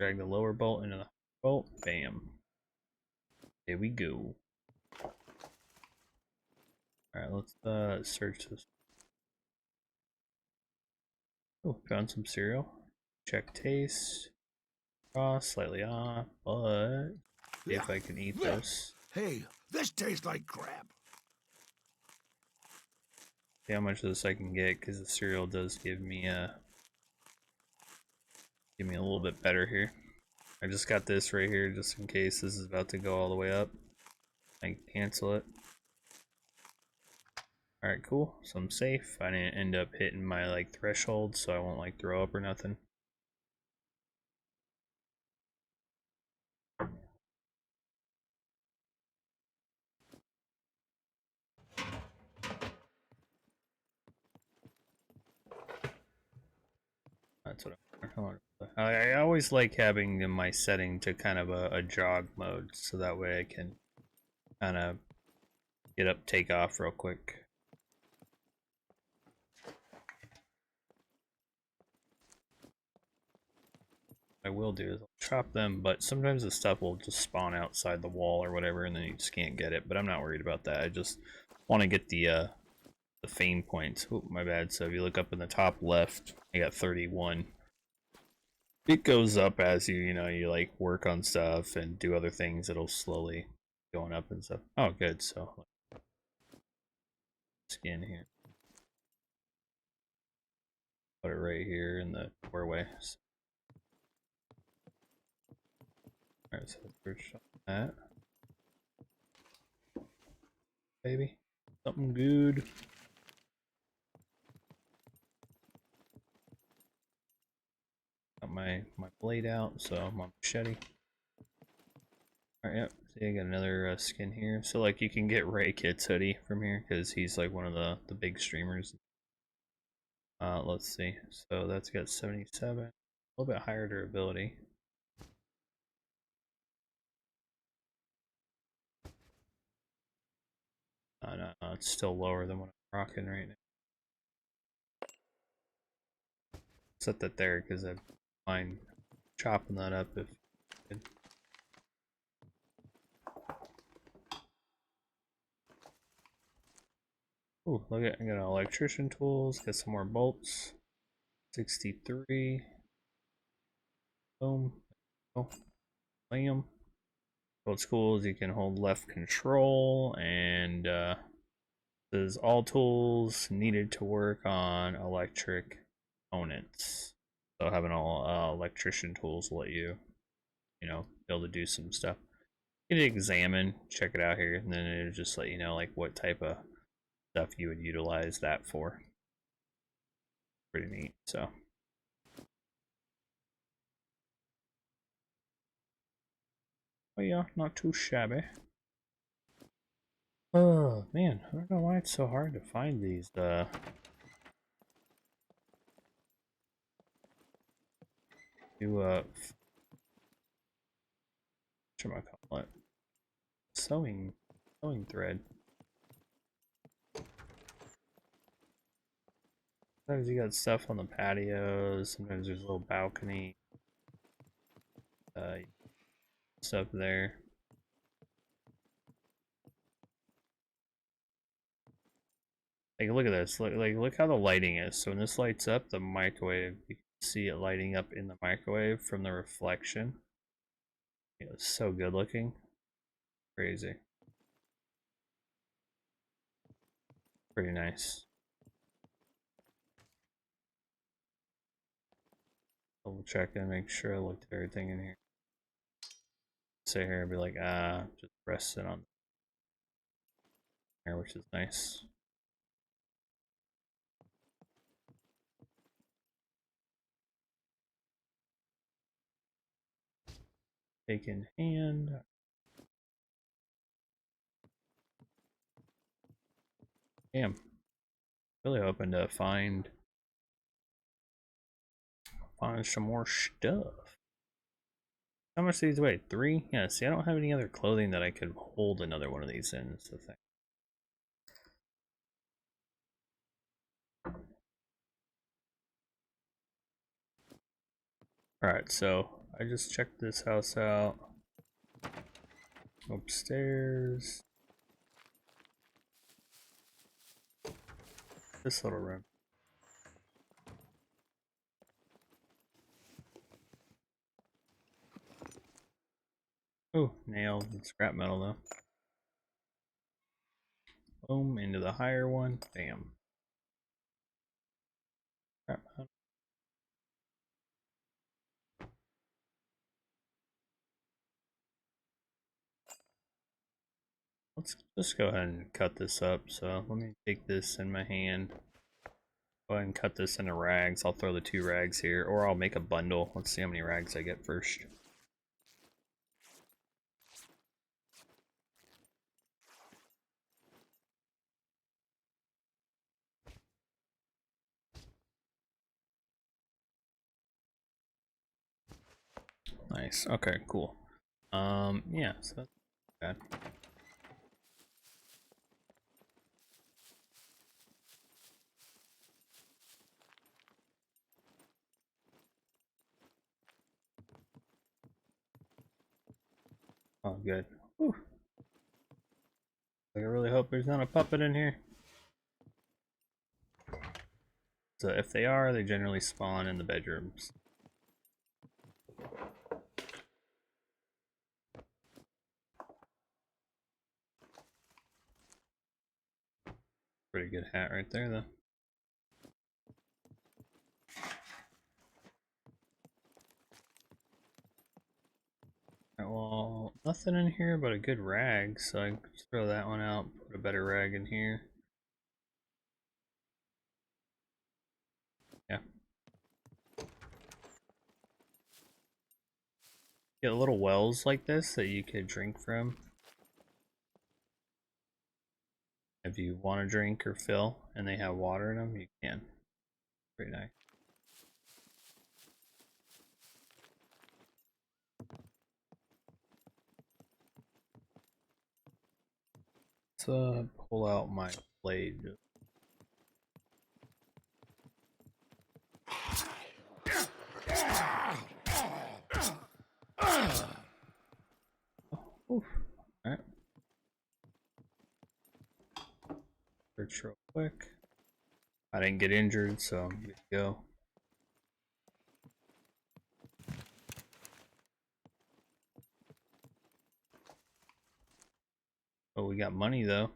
drag the lower bolt into the bolt. Bam. There we go. Alright, let's search this. Oh, found some cereal. Check taste. Raw, slightly off, but see if I can eat this. Hey, this tastes like crap. See how much of this I can get, because the cereal does give me a little bit better here. I just got this right here just in case this is about to go all the way up. I can cancel it. Alright, cool. So I'm safe. I didn't end up hitting my like threshold, so I won't like throw up or nothing. That's what I want. I always like having my setting to kind of a jog mode, so that way I can kind of get up, take off real quick. I will do is I'll chop them, but sometimes the stuff will just spawn outside the wall or whatever, and then you just can't get it. But I'm not worried about that. I just want to get the fame points. Oh, my bad. So if you look up in the top left, I got 31. It goes up as you you like work on stuff and do other things. It'll slowly going up and stuff. Oh, good. So skin here. Put it right here in the doorway. Alright, so search that. Baby. Something good. Got my blade out, so my machete. Alright, yep. See, I got another skin here. So, like, you can get Ray Kit's hoodie from here, because he's, like, one of the big streamers. Let's see. So, that's got 77. A little bit higher durability. No, it's still lower than what I'm rocking right now. Set that there, because I mind chopping that up if you could. Ooh, look at, I got electrician tools, got some more bolts. 63. Boom. Oh, bam. What's cool is you can hold left control, and says all tools needed to work on electric components. So having all electrician tools will let you, be able to do some stuff. You can examine, check it out here, and then it'll just let you know like what type of stuff you would utilize that for. Pretty neat. So. But yeah, not too shabby. Oh man, I don't know why it's so hard to find these new whatchamacallit, sewing thread. Sometimes you got stuff on the patios, sometimes there's a little balcony stuff there. Like look at this, look how the lighting is. So when this lights up, the microwave, you can see it lighting up in the microwave from the reflection. It's so good looking. Crazy. Pretty nice. Double check and make sure I looked at everything in here. Sit here and be like, just rest it on there, which is nice. Take in hand. Damn. Really hoping to find some more stuff. How much do these weigh? 3? Yeah, see, I don't have any other clothing that I could hold another one of these in. Is the thing. Alright, so I just checked this house out. Upstairs. This little room. Oh, nailed and scrap metal though. Boom, into the higher one. Bam. Scrap metal. Let's just go ahead and cut this up. So let me take this in my hand. Go ahead and cut this into rags. I'll throw the 2 rags here, or I'll make a bundle. Let's see how many rags I get first. Nice. Okay, cool. Yeah, so that's bad. Oh, good. Whew. Like, I really hope there's not a puppet in here. So if they are, they generally spawn in the bedrooms. Pretty good hat right there, though. Alright, well, nothing in here but a good rag, so I can just throw that one out, put a better rag in here. Yeah. Get little wells like this that you could drink from. If you want to drink or fill and they have water in them, you can. Pretty nice. Let's pull out my blade. Oof. Alright. Search real quick. I didn't get injured, so I'm good to go. Oh, we got money though.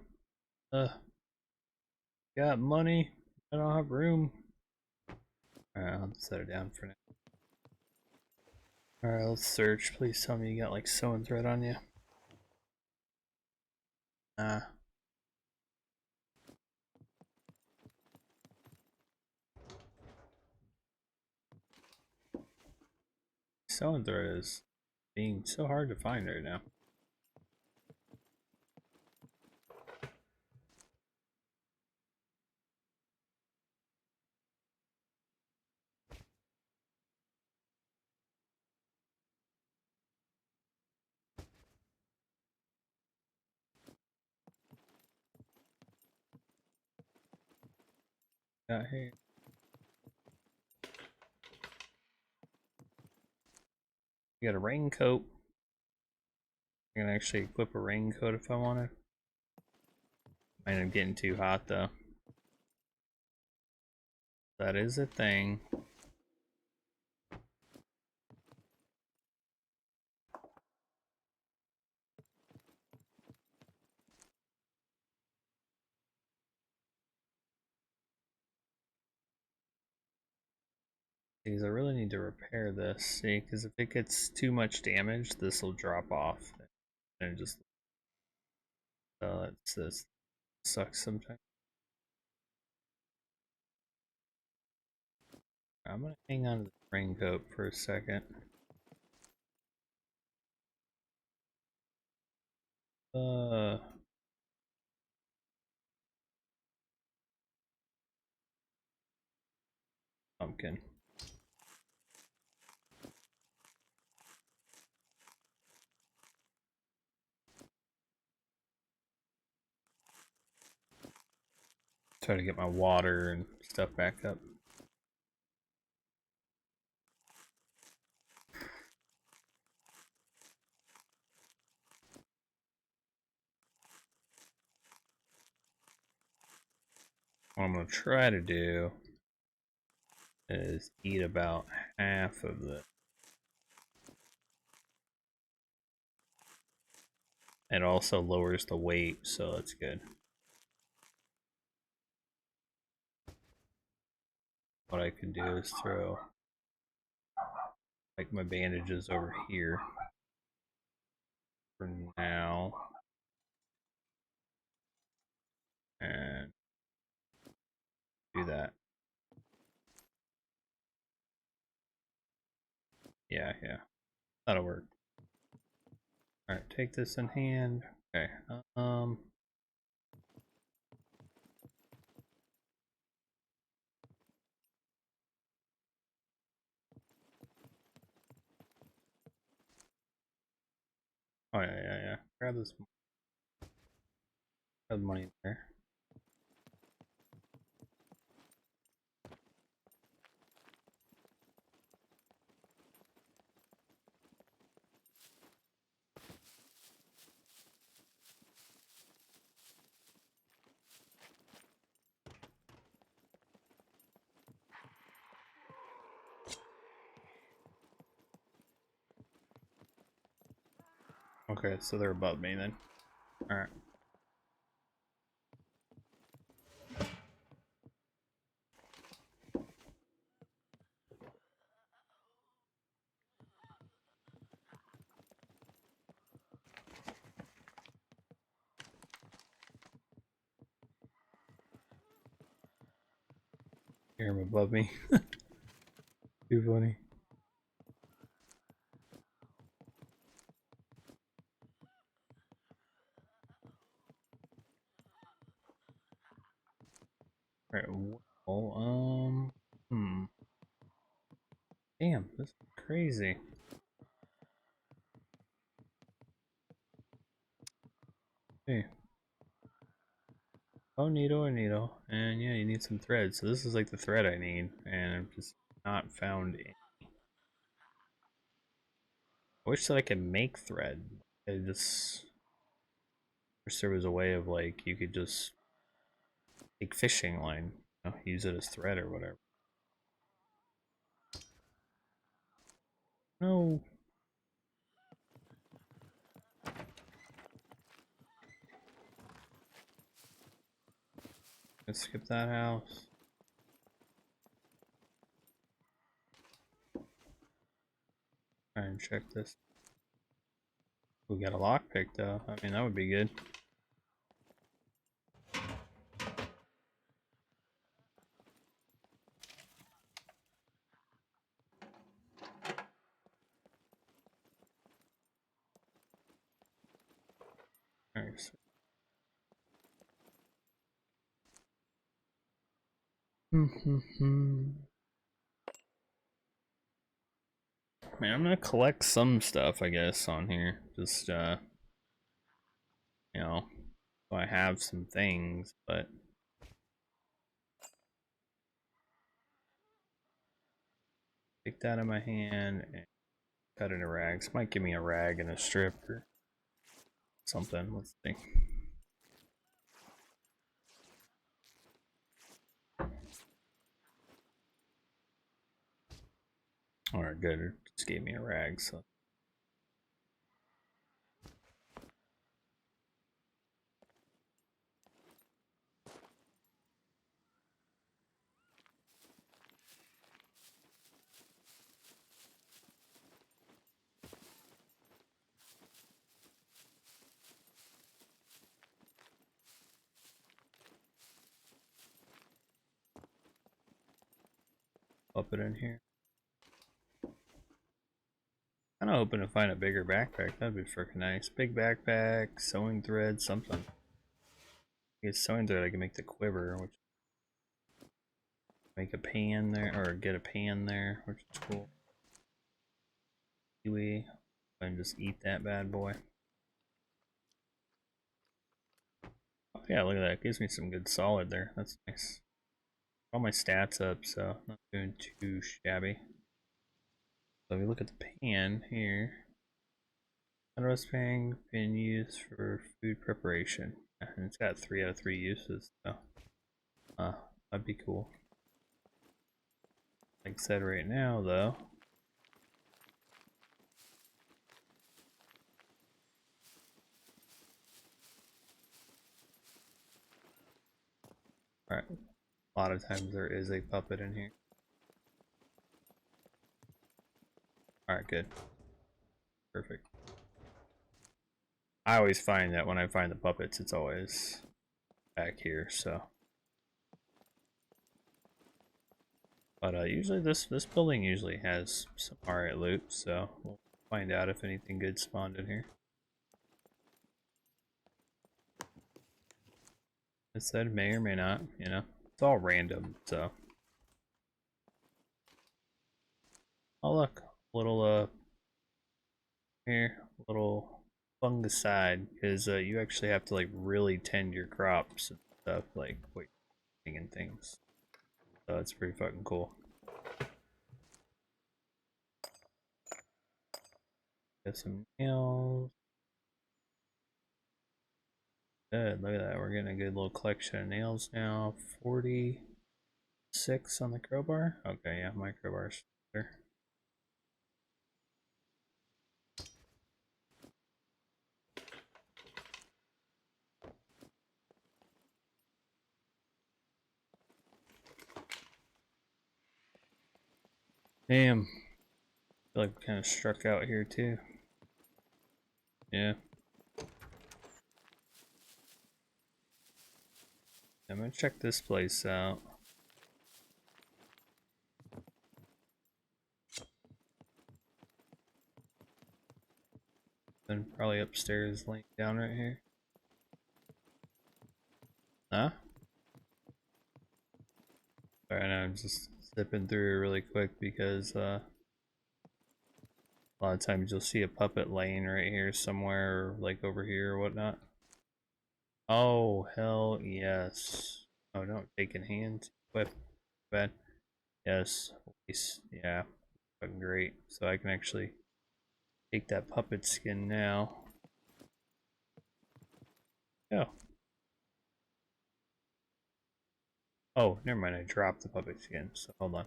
Got money. I don't have room. Alright, I'll set it down for now. Alright, let's search. Please tell me you got like sewing thread on you. Nah. Sewing thread is being so hard to find right now. Got here. You got a raincoat. I can actually equip a raincoat if I wanted. Might end up getting too hot though. That is a thing. Because I really need to repair this. See, because if it gets too much damage, this will drop off. And it just it's this sucks sometimes. I'm gonna hang on to the raincoat for a second. Pumpkin. Try to get my water and stuff back up. What I'm gonna try to do is eat about half of the. It also lowers the weight, so that's good. What I can do is throw like my bandages over here for now, and do that. Yeah, that'll work. All right, take this in hand. Okay. Oh yeah. Grab this. Grab the money there. Okay, so they're above me then. All right. Hear them above me. Too funny. All right. Well, Damn, this is crazy. Hey. Oh, neato. And yeah, you need some thread. So this is like the thread I need, and I've just not found any. I wish that I could make thread. I just wish there was a way of like you could just take fishing line, use it as thread or whatever. No. Let's skip that house. Try and check this. We got a lockpick though. I mean, that would be good. Alright, so. Man, I'm gonna collect some stuff, I guess, on here. Just, you know, so I have some things, but take that in my hand and cut it in rags. Might give me a rag and a strip or something. Let's see. Alright, good. It just gave me a rag, so. puppet in here. Kinda hoping to find a bigger backpack. That'd be freaking nice. Big backpack, sewing thread, something. Get sewing thread, I can make the quiver, which make a pan there, or get a pan there, which is cool. Kiwi, and just eat that bad boy. Oh yeah, look at that. Gives me some good solid there. That's nice. All my stats up, so not doing too shabby. So if you look at the pan here, roast pan been used for food preparation. And it's got 3 out of 3 uses, so that'd be cool. Like I said, right now though, alright, a lot of times there is a puppet in here. Alright, good. Perfect. I always find that when I find the puppets, it's always back here, so. But usually this building usually has some alright loot, so we'll find out if anything good spawned in here. It said may or may not, you know. It's all random, so. Oh look, little here, little fungicide, because you actually have to like really tend your crops and stuff, like what you're eating and things. So it's pretty fucking cool. Got some nails. Good, look at that. We're getting a good little collection of nails now. 46 on the crowbar. Okay, yeah, my crowbar's there. Damn. I feel like we kind of struck out here too. Yeah. I'm gonna check this place out. Then probably upstairs, laying down right here. Huh? Alright, now I'm just zipping through really quick because a lot of times you'll see a puppet laying right here somewhere, or like over here or whatnot. Oh, hell yes. Oh, no, taking hands. Equip. Bad. Yes. Yeah. Fucking great. So I can actually take that puppet skin now. Oh. Oh, never mind. I dropped the puppet skin. So hold on.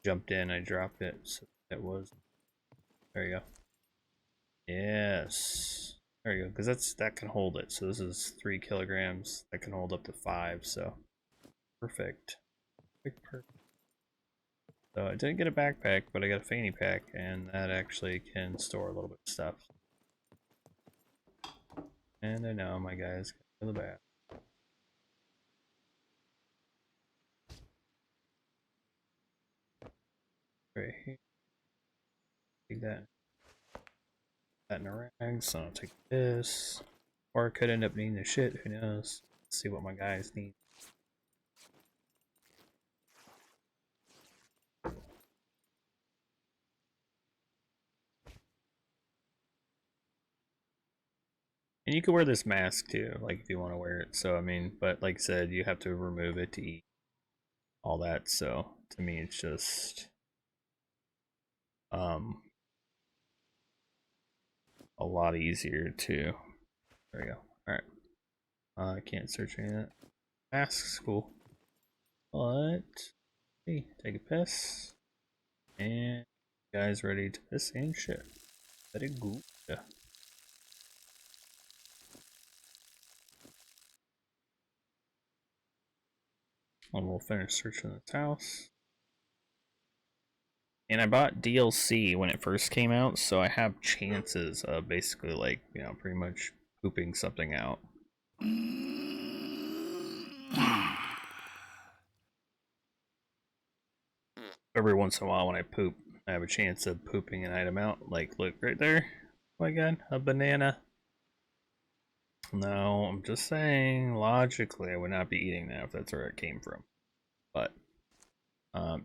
Jumped in. I dropped it. So it was. There you go. Yes. There you go. Because that can hold it. So this is 3 kilograms. That can hold up to 5. So perfect. Perfect. So I didn't get a backpack, but I got a fanny pack, and that actually can store a little bit of stuff. And I know my guys go to the bath. Right here. Take that in a rag, so I'll take this. Or I could end up needing the shit, who knows? Let's see what my guys need. And you can wear this mask too, like if you want to wear it. So I mean, but like I said, you have to remove it to eat all that. So to me, it's just a lot easier to. There we go. All right. I can't search any of that. Masks, cool. But hey, take a piss, and guys ready to piss and shit. Very good. And we'll finish searching this house. And I bought DLC when it first came out, so I have chances of basically, like, you know, pretty much pooping something out. every once in a while when I poop, I have a chance of pooping an item out. Like, look right there. Oh my god, a banana. No, I'm just saying, logically, I would not be eating that if that's where it came from. But,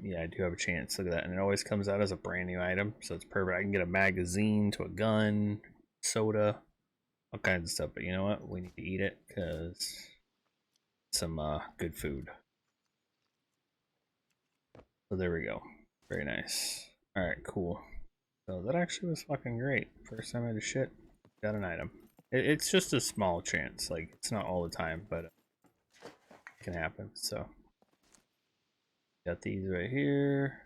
yeah, I do have a chance. Look at that. And it always comes out as a brand new item, so it's perfect. I can get a magazine to a gun, soda, all kinds of stuff. But you know what? We need to eat it because some good food. So there we go. Very nice. Alright, cool. So that actually was fucking great. First time I did shit, got an item. It's just a small chance. Like, it's not all the time, but it can happen. So, got these right here.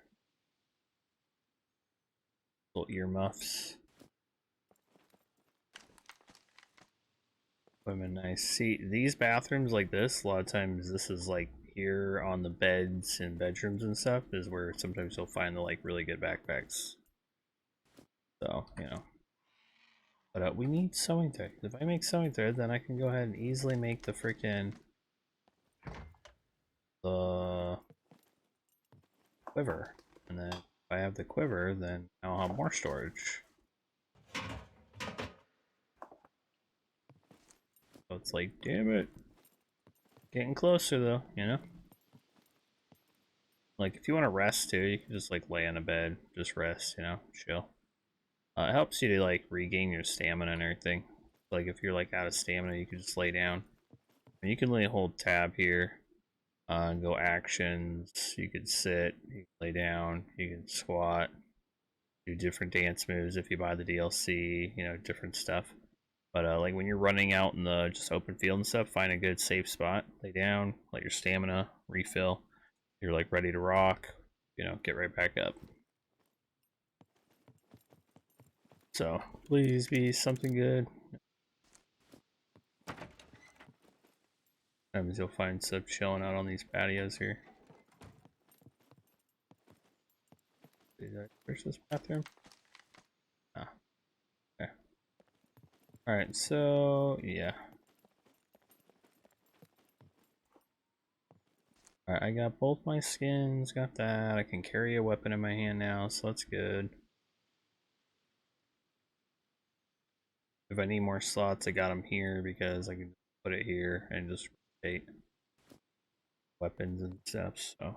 Little earmuffs. Women, nice. See, these bathrooms like this, a lot of times this is like here on the beds and bedrooms and stuff, is where sometimes you'll find the like really good backpacks. So, you know. But we need sewing thread. If I make sewing thread, then I can go ahead and easily make the freaking the quiver. And then if I have the quiver, then I'll have more storage. So it's like, damn it. Getting closer though, you know? Like if you want to rest too, you can just like lay on a bed, just rest, you know, chill. It helps you to like regain your stamina and everything. Like if you're like out of stamina, you can just lay down. And you can lay hold tab here. Go actions. You can sit. You can lay down. You can squat. Do different dance moves if you buy the DLC. You know, different stuff. But like when you're running out in the just open field and stuff, find a good safe spot. Lay down. Let your stamina refill. You're like ready to rock. You know, get right back up. So please be something good. Sometimes you'll find stuff chilling out on these patios here. Where's this bathroom? Ah, okay. Alright, so yeah. Alright, I got both my skins, got that. I can carry a weapon in my hand now, so that's good. If I need more slots, I got them here because I can put it here and just rotate weapons and stuff, so.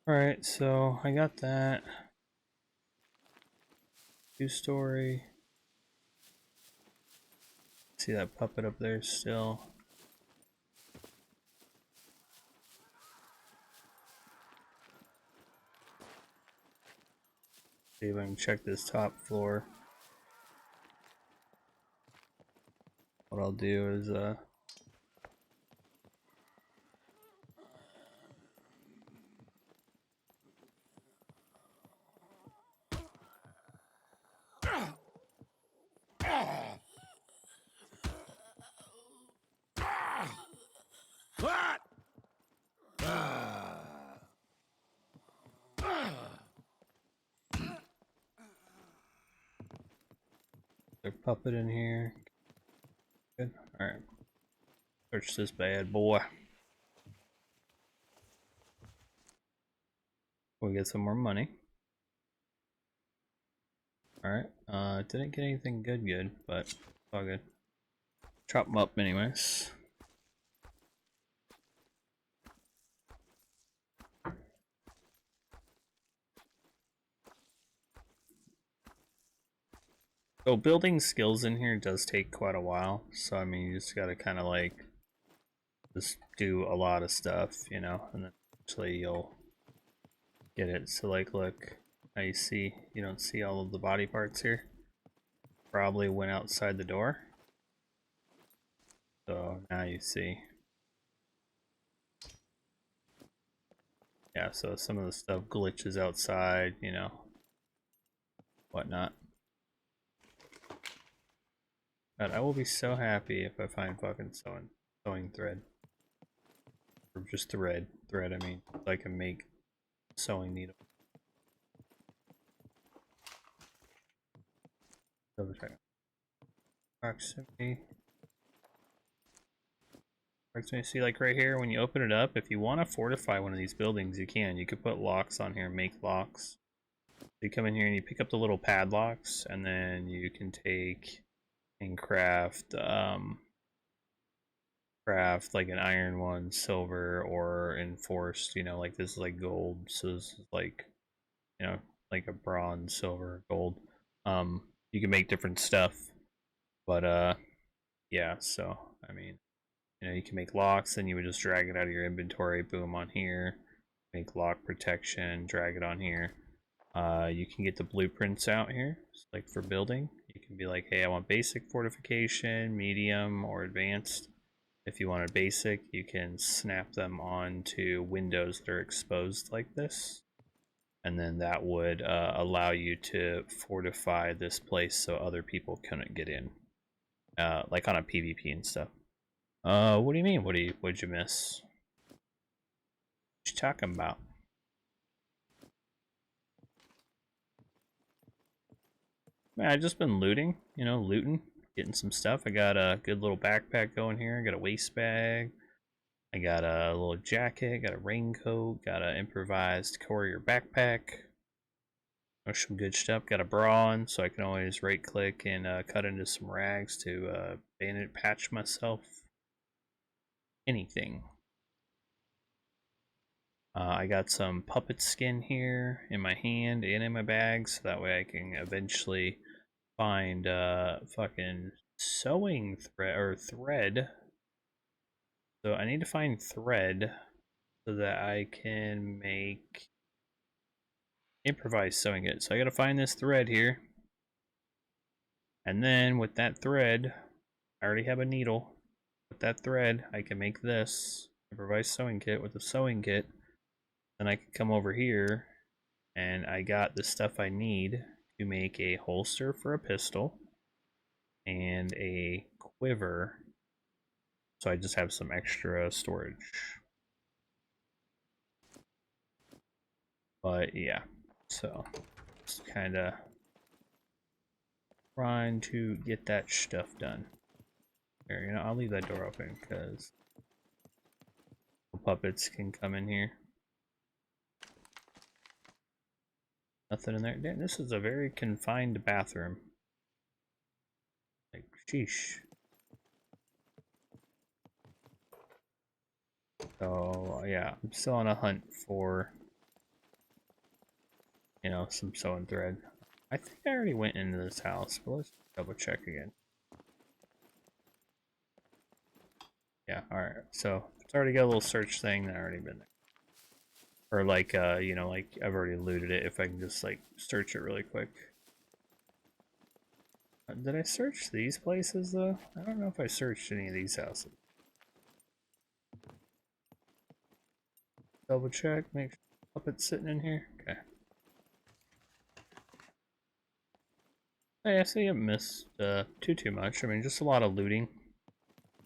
Alright, so I got that. 2-story. See that puppet up there still? See if I can check this top floor. What I'll do is What? there's a puppet in here. Good. Alright. Search this bad boy. We'll get some more money. Alright. Didn't get anything good, but it's all good. Chop them up anyways. So building skills in here does take quite a while. So I mean, you just gotta kind of like just do a lot of stuff, you know, and then eventually you'll get it. So like, look, now you don't see all of the body parts here. Probably went outside the door. So now you see. Yeah, so some of the stuff glitches outside, you know, whatnot. God, I will be so happy if I find fucking sewing thread. Or just thread, I mean, so I can make sewing needle. Double check. Proximity. See, like right here, when you open it up, if you want to fortify one of these buildings, you can. You could put locks on here, make locks. You come in here and you pick up the little padlocks, and then you can take and craft like an iron one, silver, or enforced. You know, like this is like gold, so this is like, you know, like a bronze, silver, gold. You can make different stuff, but yeah. So I mean, you know, you can make locks, then you would just drag it out of your inventory, boom, on here. Make lock protection, drag it on here. You can get the blueprints out here, like for building. You can be like, hey, I want basic fortification, medium, or advanced. If you want a basic, you can snap them onto windows that are exposed like this. And then that would allow you to fortify this place so other people couldn't get in. Like on a PvP and stuff. What do you mean? What'd you miss? What you talking about? Man, I've just been looting, you know, getting some stuff. I got a good little backpack going here. I got a waist bag. I got a little jacket, got a raincoat, got an improvised courier backpack. Some good stuff. Got a bra on, so I can always right click and cut into some rags to bandage patch myself. Anything. I got some puppet skin here in my hand and in my bag, so that way I can eventually find fucking sewing thread. So I need to find thread so that I can make improvised sewing it. So I gotta find this thread here. And then with that thread, I already have a needle. With that thread, I can make this improvised sewing kit with a sewing kit. Then I can come over here and I got the stuff I need to make a holster for a pistol and a quiver. So I just have some extra storage. But yeah, so just kind of trying to get that stuff done. There, you know, I'll leave that door open because puppets can come in here. Nothing in there. Damn, this is a very confined bathroom. Like, sheesh. So yeah, I'm still on a hunt for, you know, some sewing thread. I think I already went into this house, but let's double check again. Yeah, alright. So it's already got a little search thing that already been there. Or like, you know, like I've already looted it. If I can just like search it really quick. Did I search these places though? I don't know if I searched any of these houses. Double check, make sure puppet's sitting in here. Okay. Hey, I see I missed too much. I mean, just a lot of looting.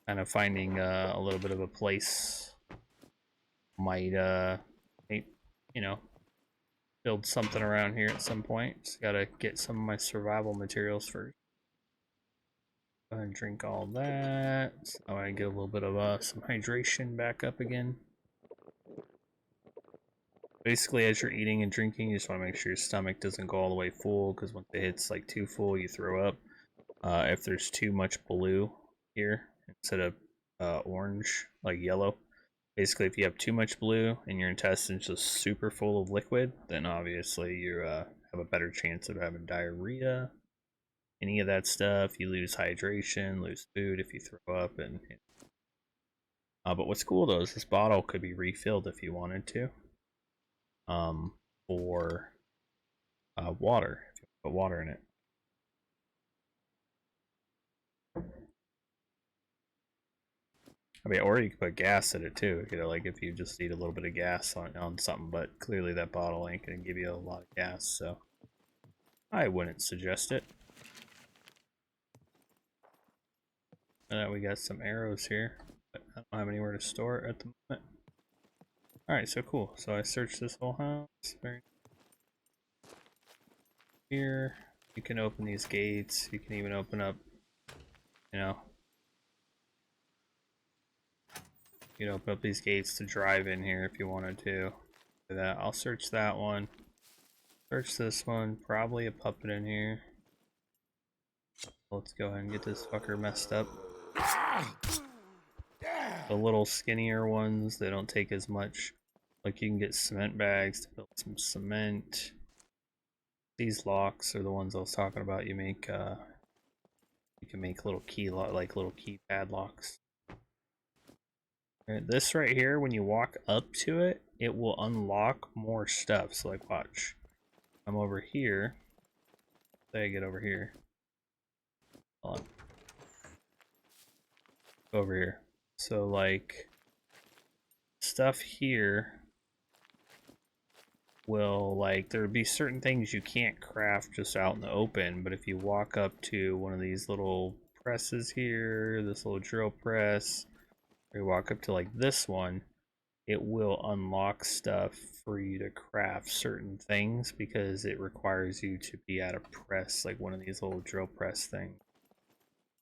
Kind of finding a little bit of a place. Might you know, build something around here at some point. Just gotta get some of my survival materials first. Go ahead and drink all that. So I get a little bit of some hydration back up again. Basically, as you're eating and drinking, you just want to make sure your stomach doesn't go all the way full, because once it hits like too full, you throw up. If there's too much blue here instead of orange, like yellow, basically if you have too much blue and your intestines just super full of liquid, then obviously you have a better chance of having diarrhea, any of that stuff. You lose hydration, lose food if you throw up, and but what's cool though is this bottle could be refilled if you wanted to, for water, if you put water in it. I mean, or you could put gas in it too, you know, like if you just need a little bit of gas on something, but clearly that bottle ain't gonna give you a lot of gas, so I wouldn't suggest it. We got some arrows here, but I don't have anywhere to store it at the moment. Alright, so cool. So I searched this whole house. Here, you can open these gates. You can even open up, you know, You can open up these gates to drive in here if you wanted to. Do that. I'll search that one. Search this one. Probably a puppet in here. Let's go ahead and get this fucker messed up. The little skinnier ones, they don't take as much. Like you can get cement bags to build some cement. These locks are the ones I was talking about. You make you can make little like little keypad locks. Right, this right here, when you walk up to it, it will unlock more stuff. So like watch. I'm over here. Say I get over here. Hold on. Over here. So like stuff here will, like, there'll be certain things you can't craft just out in the open, but if you walk up to one of these little presses here, this little drill press, or you walk up to like this one, it will unlock stuff for you to craft certain things because it requires you to be at a press, like one of these little drill press things,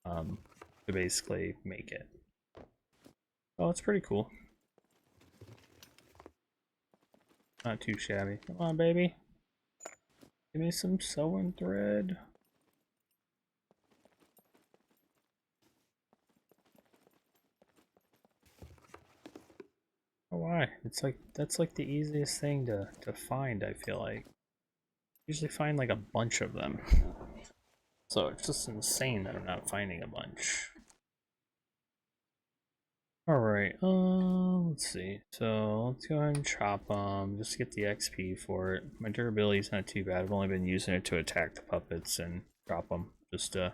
to basically make it. Oh, it's pretty cool. Not too shabby. Come on, baby. Give me some sewing thread. Oh, why? It's like, that's like the easiest thing to find, I feel like. Usually find like a bunch of them. So it's just insane that I'm not finding a bunch. Alright, let's see. So let's go ahead and chop them, just to get the XP for it. My durability's not too bad. I've only been using it to attack the puppets and drop them. Just to,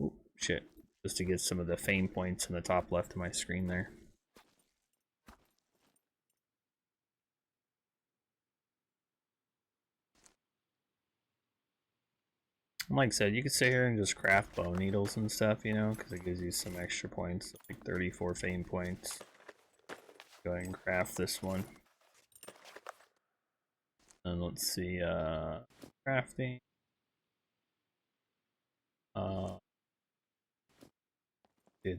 ooh, shit. Just to get some of the fame points in the top left of my screen there. Like I said, you could sit here and just craft bone needles and stuff, you know, because it gives you some extra points, like 34 fame points. Go ahead and craft this one. And let's see, crafting. I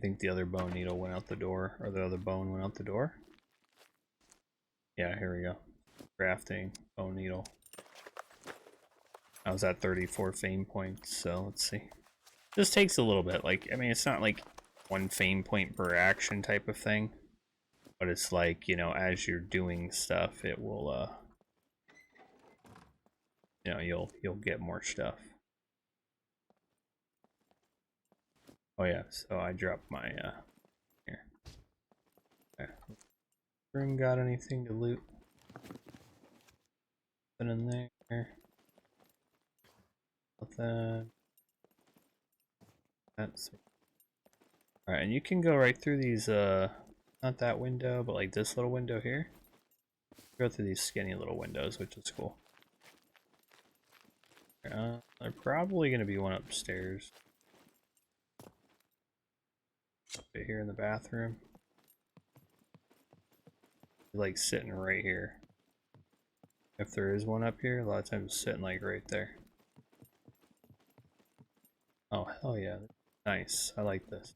think the other bone needle went out the door, or the other bone went out the door. Yeah, here we go. Crafting, bone needle. I was at 34 fame points, so let's see. This takes a little bit, like, I mean, it's not like 1 fame point per action type of thing, but it's like, you know, as you're doing stuff, it will, you know, you'll get more stuff. Oh yeah, so I dropped my, here. Okay. Room got anything to loot? Nothing in there. Nothing. That's alright, and you can go right through these, not that window, but like this little window here. Go through these skinny little windows, which is cool. There's probably gonna be one upstairs. Right here in the bathroom. Like sitting right here. If there is one up here, a lot of times it's sitting like right there. Oh, hell yeah. Nice. I like this.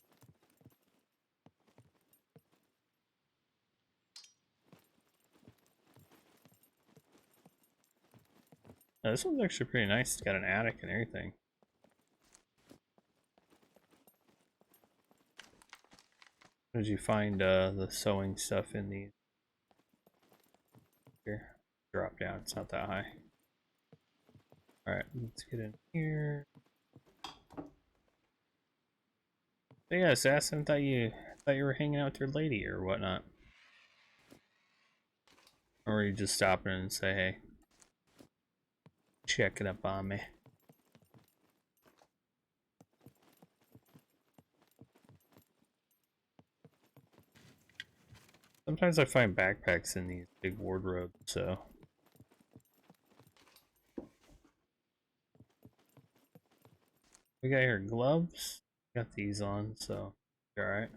Now, this one's actually pretty nice. It's got an attic and everything. Did you find the sewing stuff in these? Here. Drop down. It's not that high. Alright, let's get in here. So yeah, Assassin, thought you were hanging out with your lady or whatnot. Or you just stop in and say, hey, check it up on me. Sometimes I find backpacks in these big wardrobes, so. We got here gloves. Got these on, so alright.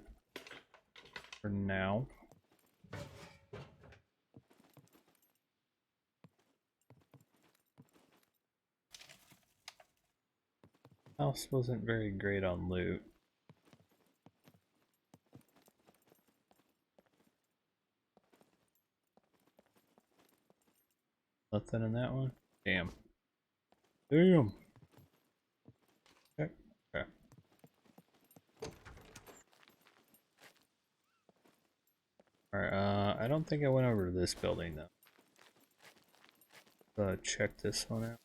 For now. House wasn't very great on loot. Nothing in that one? Damn. Damn. Okay. Okay. Alright, I don't think I went over to this building though. Check this one out.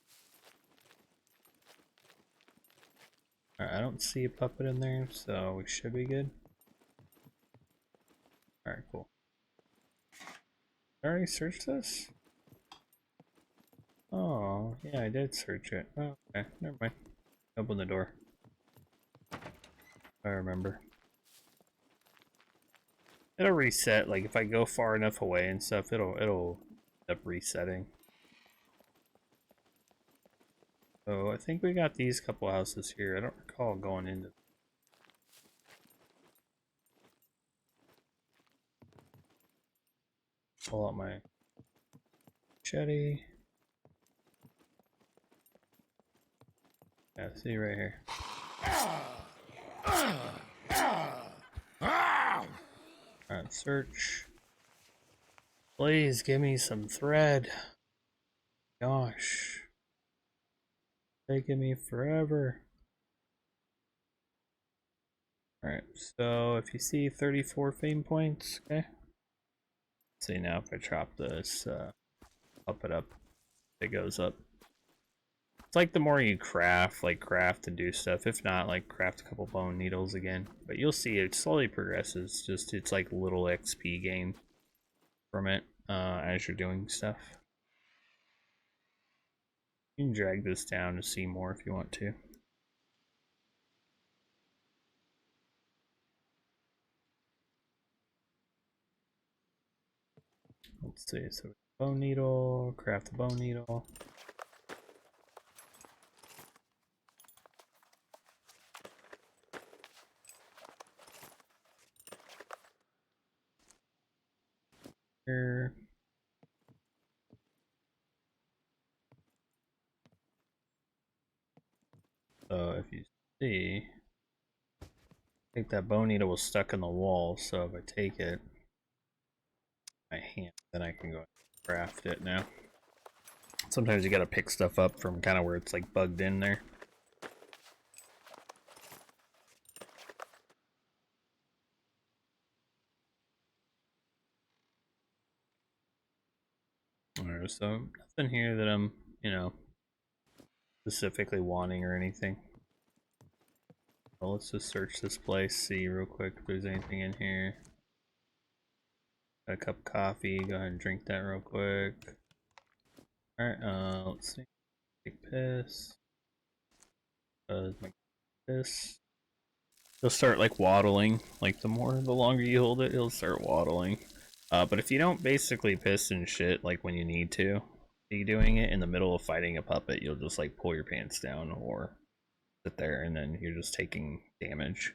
Alright, I don't see a puppet in there, so we should be good. Alright, cool. I already searched this? Oh, yeah, I did search it. Oh, okay, never mind. Open the door. I remember. It'll reset, like if I go far enough away and stuff, it'll end up resetting. So I think we got these couple houses here. I don't recall going into. Pull out my machete. Yeah, see right here. Alright, search. Please give me some thread. Gosh. Taking me forever. Alright, so if you see 34 fame points, okay. Let's see now if I chop this, up it up, it goes up. It's like the more you craft, like craft and do stuff. If not, like craft a couple bone needles again. But you'll see it slowly progresses. Just it's like little XP gain from it as you're doing stuff. You can drag this down to see more if you want to. Let's see, so bone needle, craft a bone needle. Here. So if you see, I think that bone needle was stuck in the wall, so if I take it, my hand, then I can go and craft it now. Sometimes you gotta pick stuff up from kind of where it's like bugged in there. Alright, so nothing here that I'm, you know, specifically wanting or anything. Well, let's just search this place, see real quick if there's anything in here. Got a cup of coffee, go ahead and drink that real quick. Alright, let's see. Take piss. My piss. He'll start like waddling. Like the longer you hold it, he'll start waddling. But if you don't basically piss and shit like when you need to be doing it in the middle of fighting a puppet, you'll just like pull your pants down or sit there and then you're just taking damage.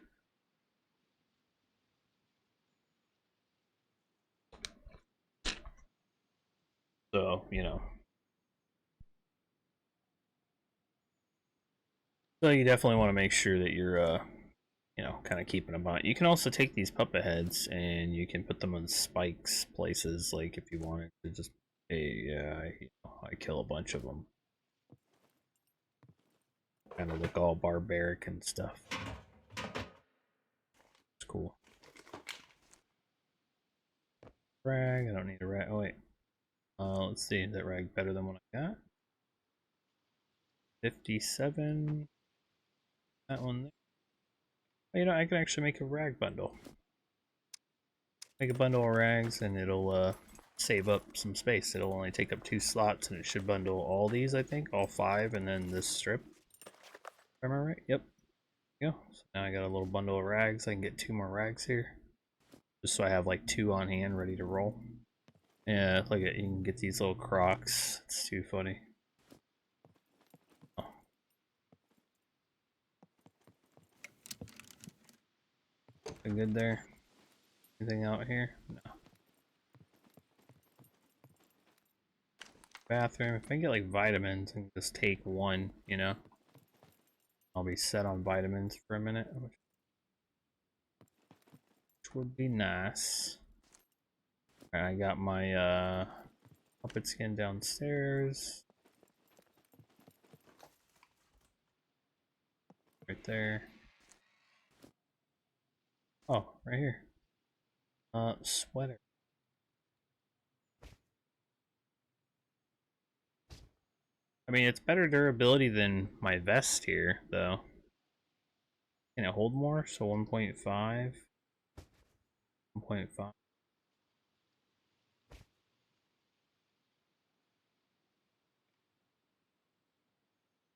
So, you know. So you definitely want to make sure that you're you know, kind of keeping them on. You can also take these puppet heads and you can put them on spikes places, like if you wanted to just, hey, yeah, I kill a bunch of them. Kind of look all barbaric and stuff. It's cool. Rag, I don't need a rag. Oh wait. Let's see, is that rag better than what I got? 57. That one there. You know, I can actually make a rag bundle. Make a bundle of rags and it'll save up some space. It'll only take up 2 slots and it should bundle all these, I think. All 5 and then this strip. If I remember right? Yep. There you go. So now I got a little bundle of rags. I can get 2 more rags here. Just so I have like 2 on hand ready to roll. Yeah, look at, you can get these little crocs. It's too funny. Oh. Good there. Anything out here? No. Bathroom. If I can get like vitamins and just take 1, you know, I'll be set on vitamins for a minute, which would be nice. Alright, I got my Puppet skin downstairs. Right there. Oh, right here. Sweater. I mean, it's better durability than my vest here, though. Can it hold more? So 1.5. 1.5.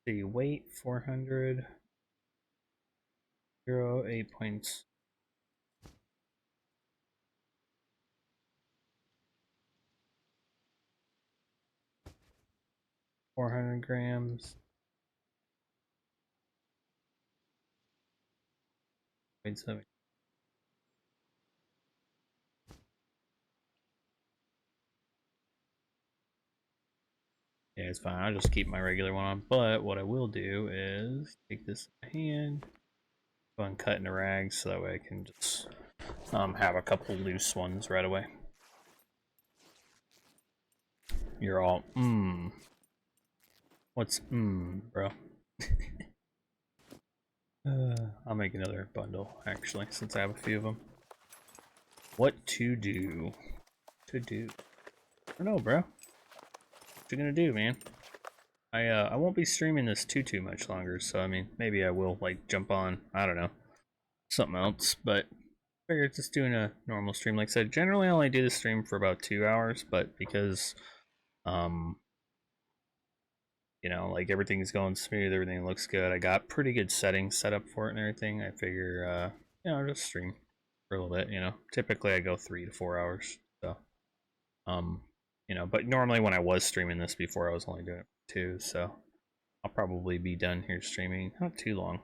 The weight 400. 8 points. $400. 0.7. Yeah, it's fine. I'll just keep my regular one on. But what I will do is take this in my hand, go and cut into rags so that way I can just have a couple loose ones right away. You're all, What's, bro? I'll make another bundle, actually, since I have a few of them. What to do? I don't know, bro. What you gonna do, man? I won't be streaming this too much longer, so I mean, maybe I will, like, jump on, I don't know, something else, but I figured just doing a normal stream. Like I said, generally I only do the stream for about 2 hours, but because, you know, like, everything's going smooth, everything looks good, I got pretty good settings set up for it and everything, I figure, you know, I'll just stream for a little bit, you know. Typically I go 3 to 4 hours, so, you know, but normally when I was streaming this before, I was only doing it for 2, so I'll probably be done here streaming not too long.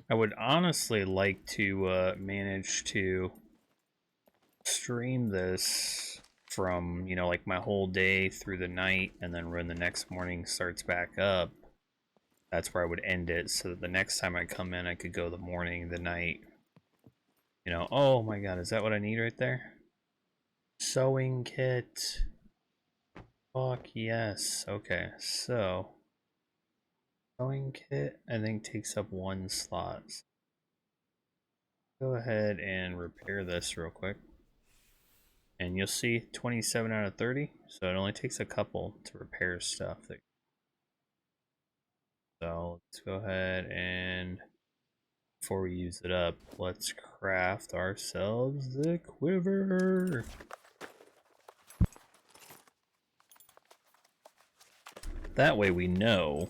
I would honestly like to manage to stream this from, you know, like my whole day through the night, and then when the next morning starts back up, that's where I would end it, so that the next time I come in I could go the morning, the night, you know. Oh my god, is that what I need right there? Sewing kit. Fuck yes. Okay, so sewing kit I think takes up 1 slot. Go ahead and repair this real quick. And you'll see 27 out of 30, so it only takes a couple to repair stuff. So let's go ahead and, before we use it up, let's craft ourselves the quiver. That way we know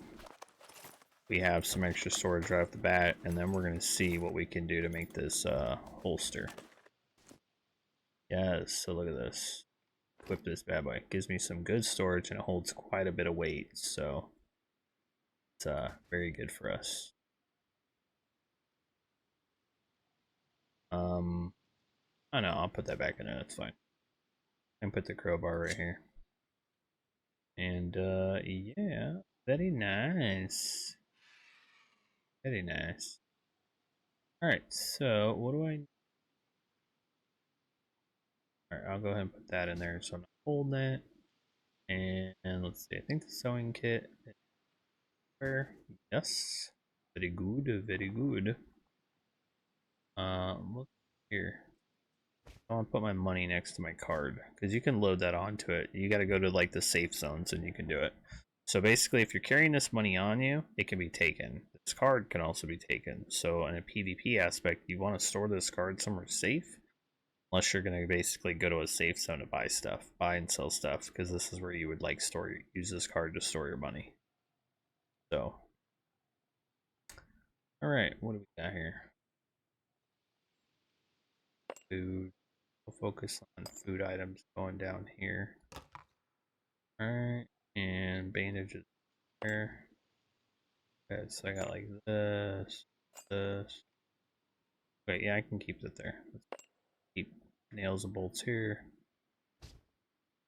we have some extra storage right off the bat, and then we're going to see what we can do to make this holster. Yes, so look at this. Equip this bad boy. It gives me some good storage, and it holds quite a bit of weight, so it's very good for us. I know, I'll put that back in there, that's fine. And put the crowbar right here. And yeah, very nice. Very nice. Alright, so what do I... Alright, I'll go ahead and put that in there so I'm not holding it. And let's see, I think the sewing kit is there. Yes. Very good, very good. Look here. I want to put my money next to my card, because you can load that onto it. You got to go to, like, the safe zones and you can do it. So basically, if you're carrying this money on you, it can be taken. This card can also be taken. So in a PvP aspect, you want to store this card somewhere safe, unless you're going to basically go to a safe zone to buy stuff, buy and sell stuff, because this is where you would, like, use this card to store your money. So, all right, what do we got here? Food. We'll focus on food items going down here. All right, and bandages there. Okay, so I got like this. Wait, yeah, I can keep it there. Let's keep nails and bolts here.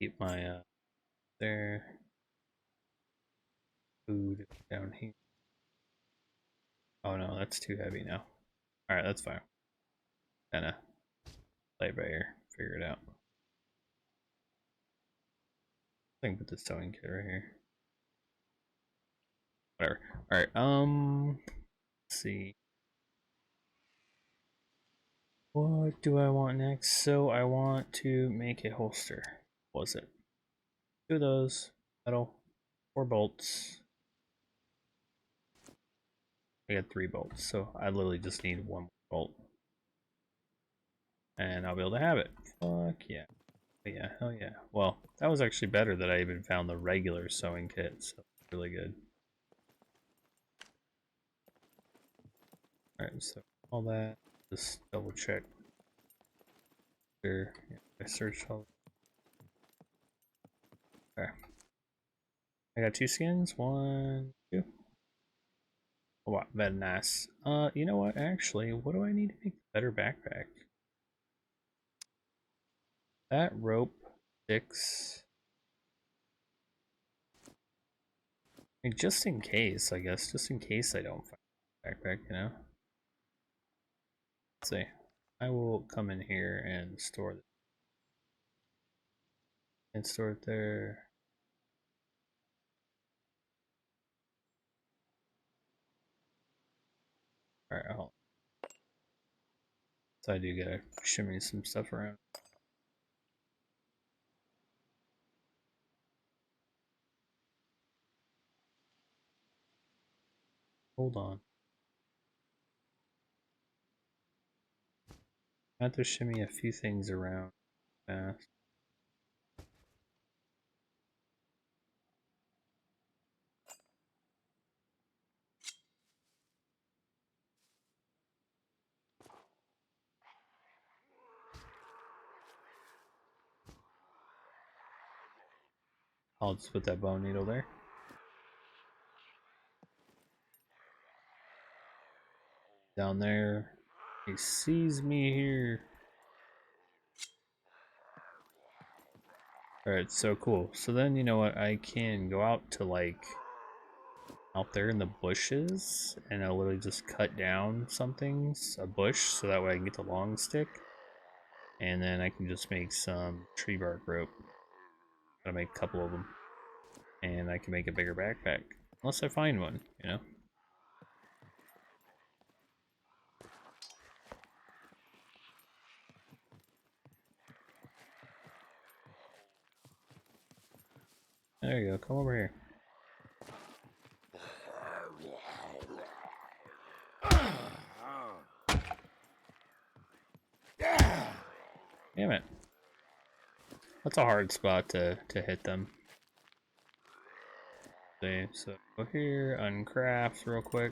Keep my there. Food down here. Oh no, that's too heavy now. Alright, that's fine. Kinda play by ear. Figure it out. I think put the sewing kit right here. Whatever. Alright, let's see. What do I want next? So I want to make a holster. What was it? 2 of those. Metal. 4 bolts. I got 3 bolts, so I literally just need 1 bolt. And I'll be able to have it. Fuck yeah. Yeah, hell yeah. Well, that was actually better that I even found the regular sewing kit, so really good. Alright, so all that, just double check. Sure, yeah, I searched all. Okay. I got 2 skins, 1, 2. Oh, wow, very nice. You know what, actually, what do I need to make a better backpack? That rope, 6. I mean, just in case, I guess, just in case I don't find a backpack, you know? Let's see. I will come in here and store this. And store it there. Alright, hold on. So I do gotta shimmy some stuff around. Hold on. I have to shimmy a few things around fast. I'll just put that bone needle there. Down there. He sees me here. Alright, so cool. So then, you know what? I can go out to, like, out there in the bushes, and I'll literally just cut down a bush, so that way I can get the long stick. And then I can just make some tree bark rope. Gotta make a couple of them. And I can make a bigger backpack. Unless I find one, you know? There you go, come over here. Damn it. That's a hard spot to hit them. See, so go here, uncraft real quick.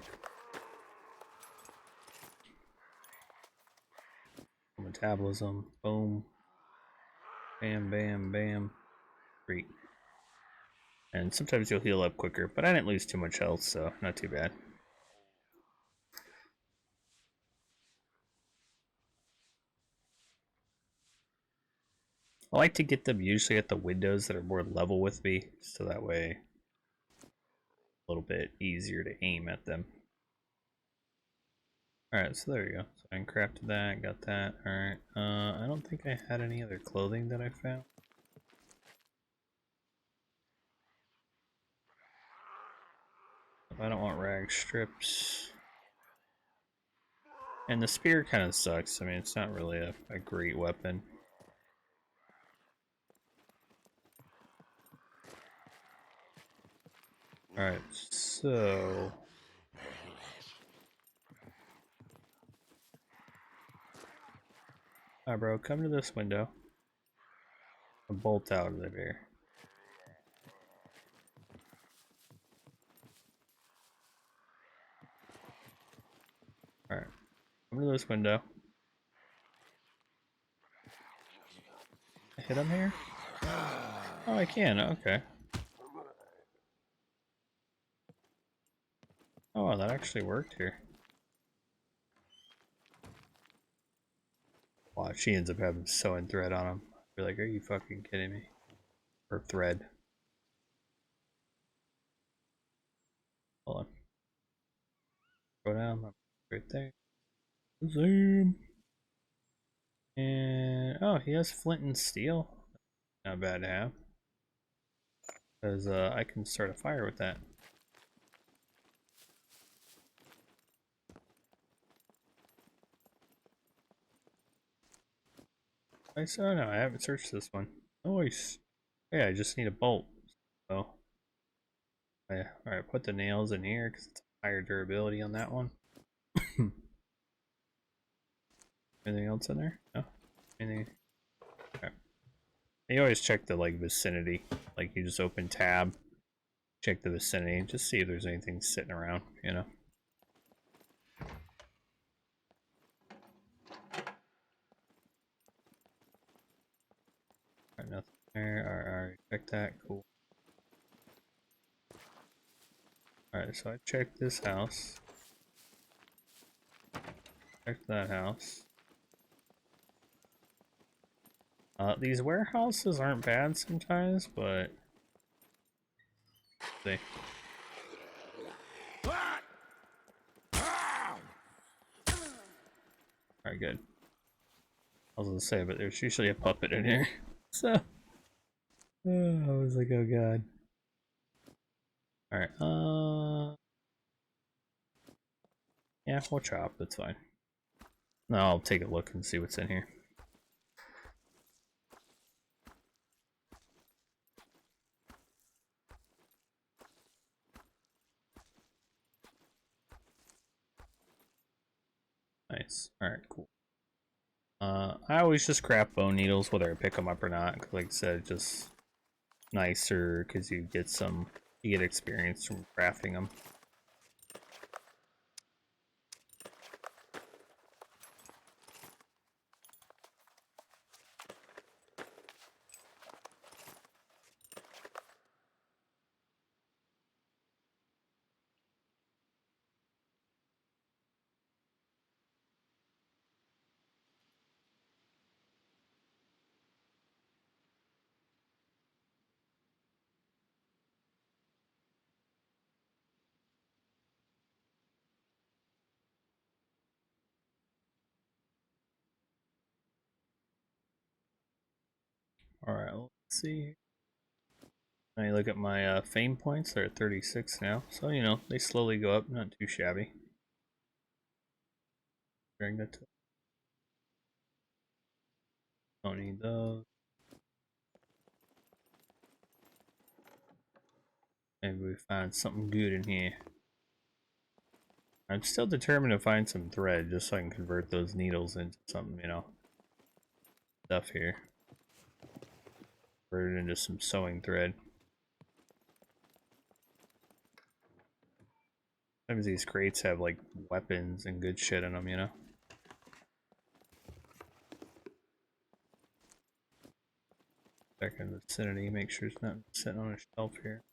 Metabolism, boom. Bam, bam, bam. Great. And sometimes you'll heal up quicker, but I didn't lose too much health, so not too bad. I like to get them usually at the windows that are more level with me, so that way a little bit easier to aim at them. Alright, so there you go. So I crafted that, got that. Alright, I don't think I had any other clothing that I found. I don't want rag strips. And the spear kind of sucks. I mean, it's not really a great weapon. Alright, so... Alright, bro, come to this window. A bolt out of there. Alright, come to this window. Hit him here? Oh, I can, okay. Oh, wow, that actually worked here. Wow, she ends up having sewing thread on him. I'd be like, are you fucking kidding me? Or thread. Hold on. Go down, right there. Zoom. And oh, he has flint and steel. Not bad to have. Because I can start a fire with that. I saw no, I haven't searched this one. Nice. Yeah, I just need a bolt. So yeah, alright, put the nails in here because it's higher durability on that one. Anything else in there? No? Anything? Okay. You always check the like vicinity. Like you just open tab, check the vicinity, and just see if there's anything sitting around, you know. Alright, nothing there. Alright, check that, cool. Alright, so I checked this house. Checked that house. These warehouses aren't bad sometimes, but see. Alright, good. I was gonna say, but there's usually a puppet in here. So I was like, oh god. Alright, yeah, we'll chop, that's fine. No, I'll take a look and see what's in here. Nice. Alright, cool. I always just craft bone needles, whether I pick them up or not. 'Cause like I said, just nicer because you get experience from crafting them. Alright, let's see. Now you look at my fame points, they're at 36 now. So, you know, they slowly go up, not too shabby. Bring that to. Don't need those. Maybe we find something good in here. I'm still determined to find some thread just so I can convert those needles into something, you know, stuff here. Convert it into some sewing thread. Sometimes these crates have like weapons and good shit in them, you know. Check in the vicinity, make sure it's not sitting on a shelf here.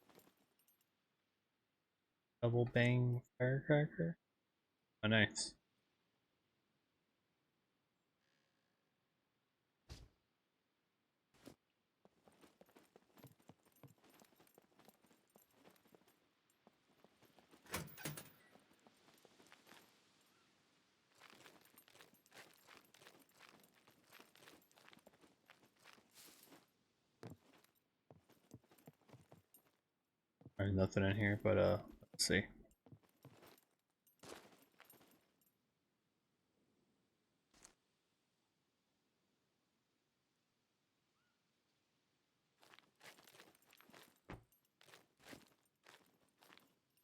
Double bang firecracker. Oh, nice. There's nothing in here, but let's see.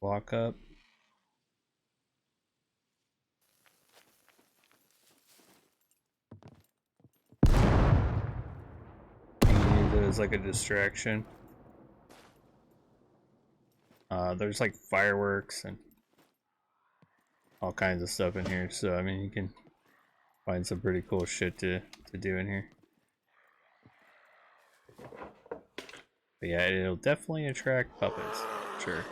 Walk up. Use it as like a distraction. There's like fireworks and all kinds of stuff in here, so I mean you can find some pretty cool shit to do in here. But yeah, it'll definitely attract puppets, sure.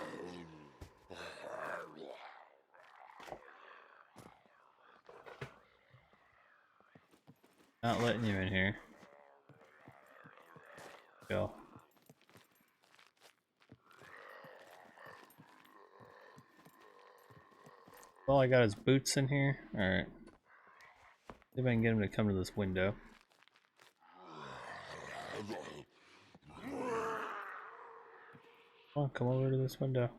Not letting you in here. Go. All I got is boots in here. Alright. See if I can get him to come to this window. Come on, come over to this window.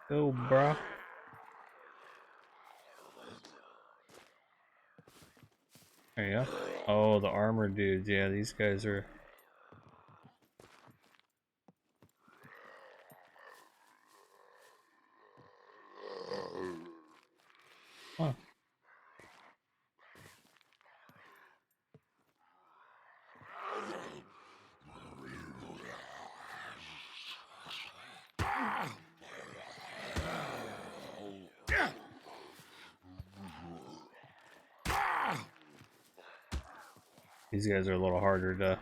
Go, bruh. There you go. Oh, the armor dudes. Yeah, these guys are... Huh. These guys are a little harder to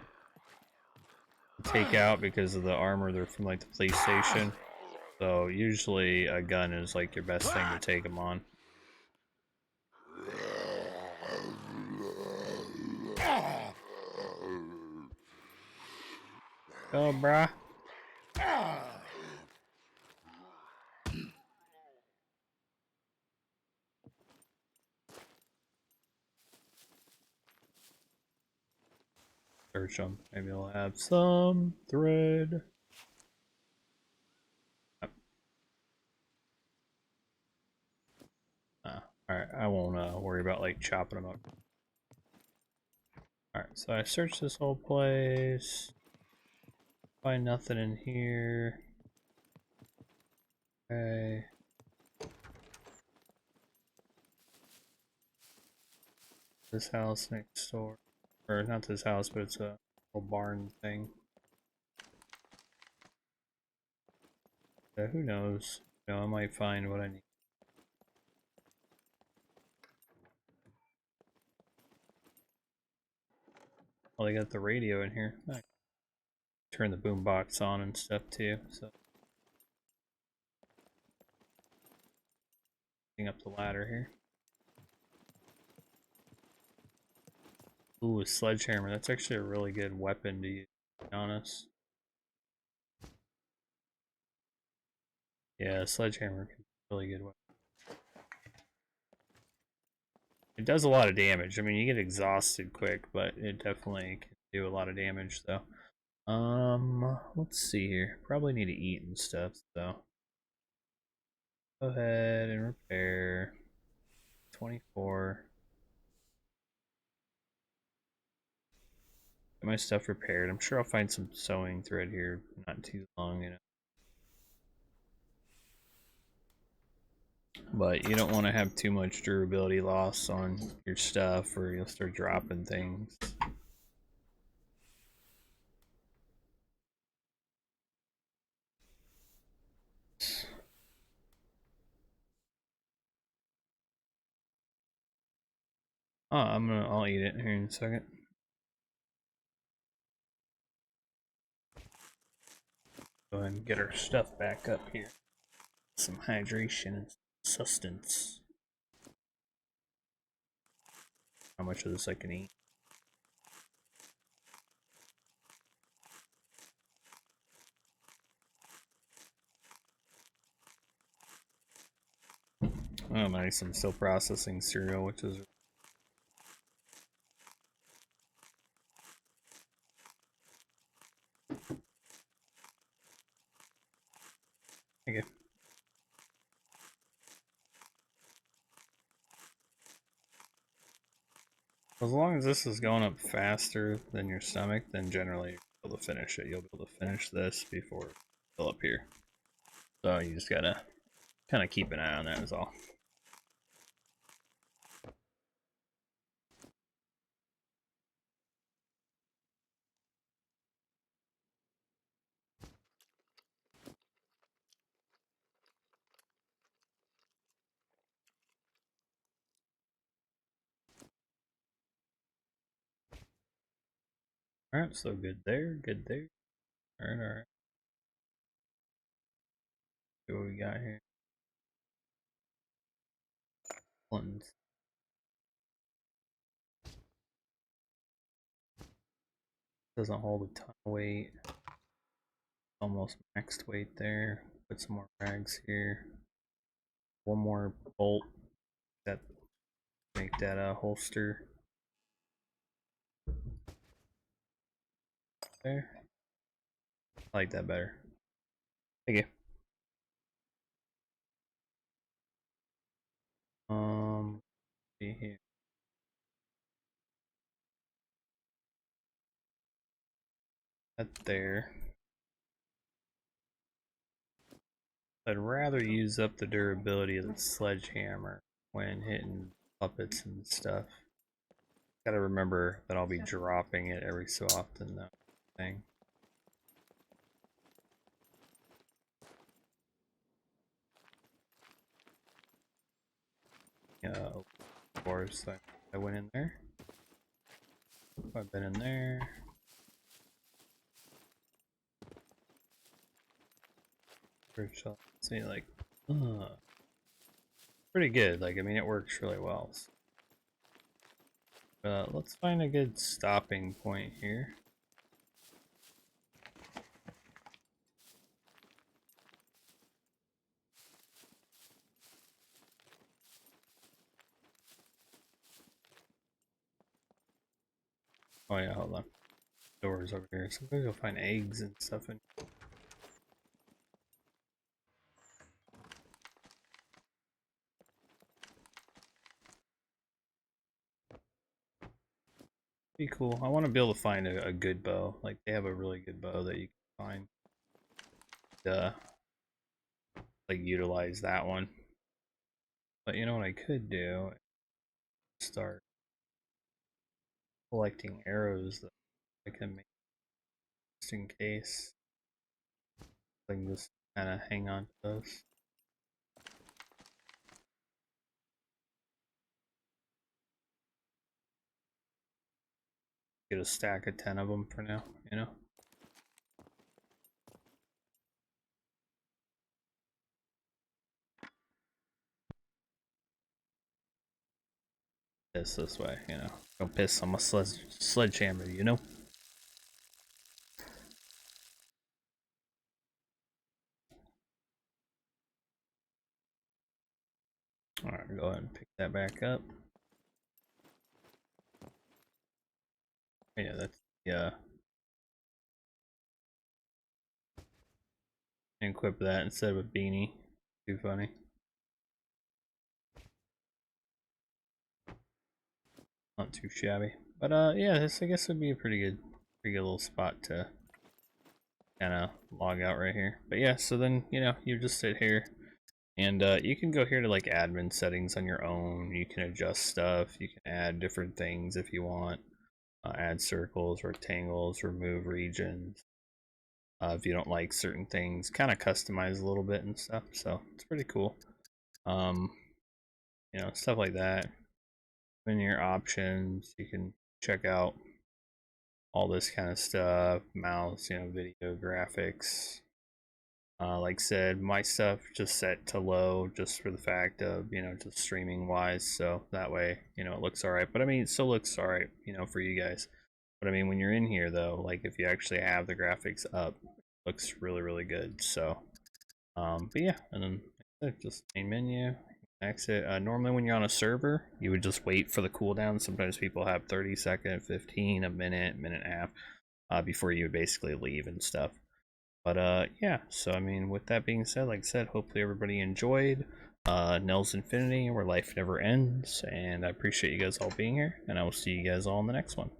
take out because of the armor. They're from like the PlayStation. So usually a gun is like your best thing to take them on. Go, bruh. Search them. Maybe they'll have some thread. Alright, I won't worry about like chopping them up. Alright, so I searched this whole place. Find nothing in here. Okay. This house next door. Or not this house, but it's a little barn thing. Who knows? You know, I might find what I need. Well, they got the radio in here. I turn the boombox on and stuff too, so. Up the ladder here. Ooh, a sledgehammer. That's actually a really good weapon to use, to be honest. Yeah, a sledgehammer can be a really good weapon. It does a lot of damage. I mean, you get exhausted quick, but it definitely can do a lot of damage, though. Let's see here. Probably need to eat and stuff, so. Go ahead and repair. 24. Get my stuff repaired. I'm sure I'll find some sewing thread here not too long, you know. But you don't want to have too much durability loss on your stuff or you'll start dropping things. Oh, I'll eat it here in a second. Go ahead and get our stuff back up here. Some hydration and sustenance. How much of this I can eat? Oh, nice. I'm still processing cereal, which is... Okay. As long as this is going up faster than your stomach, then generally you'll be able to finish it. You'll be able to finish this before it fill up here. So you just gotta kind of keep an eye on that is all. Alright, so good there, good there. Alright. See what we got here. Ones. Doesn't hold a ton of weight. almost maxed weight there. Put some more rags here. One more bolt. That make that a holster. There. I like that better. Thank you. See here. That there. I'd rather use up the durability of the sledgehammer when hitting puppets and stuff. Gotta remember that I'll be dropping it every so often though. Thing. Of course, I went in there. I've been in there. See, like, pretty good. Like, I mean, it works really well. Let's find a good stopping point here. Oh yeah, hold on. Doors over here. So maybe you'll find eggs and stuff in. Be cool. I want to be able to find a good bow. Like they have a really good bow that you can find. Like utilize that one. But you know what I could do? Start collecting arrows that I can make just in case. I can just kind of hang on to those. Get a stack of 10 of them for now, you know? This way, you know? Don't piss on my sledgehammer, you know? Alright, go ahead and pick that back up. Yeah, that's equip that instead of a beanie. Too funny. Not too shabby. But yeah, this I guess would be a pretty good little spot to kind of log out right here. But yeah, so then you know you just sit here, and you can go here to like admin settings on your own. You can adjust stuff. You can add different things if you want. Add circles, rectangles, remove regions. If you don't like certain things, kind of customize a little bit and stuff. So it's pretty cool. You know, stuff like that. In your options, you can check out all this kind of stuff, mouse, you know, video graphics. Like I said, my stuff just set to low just for the fact of, you know, just streaming wise. So that way, you know, it looks all right. But I mean, it still looks all right, you know, for you guys. But I mean, when you're in here though, like if you actually have the graphics up, it looks really, really good. So, but yeah, and then like just main menu, exit. Normally when you're on a server, you would just wait for the cooldown. Sometimes people have 30 second, 15, a minute, minute and a half, before you would basically leave and stuff. But yeah, so I mean, with that being said, like I said, hopefully everybody enjoyed Nels Infinity, where life never ends, and I appreciate you guys all being here, and I will see you guys all in the next one.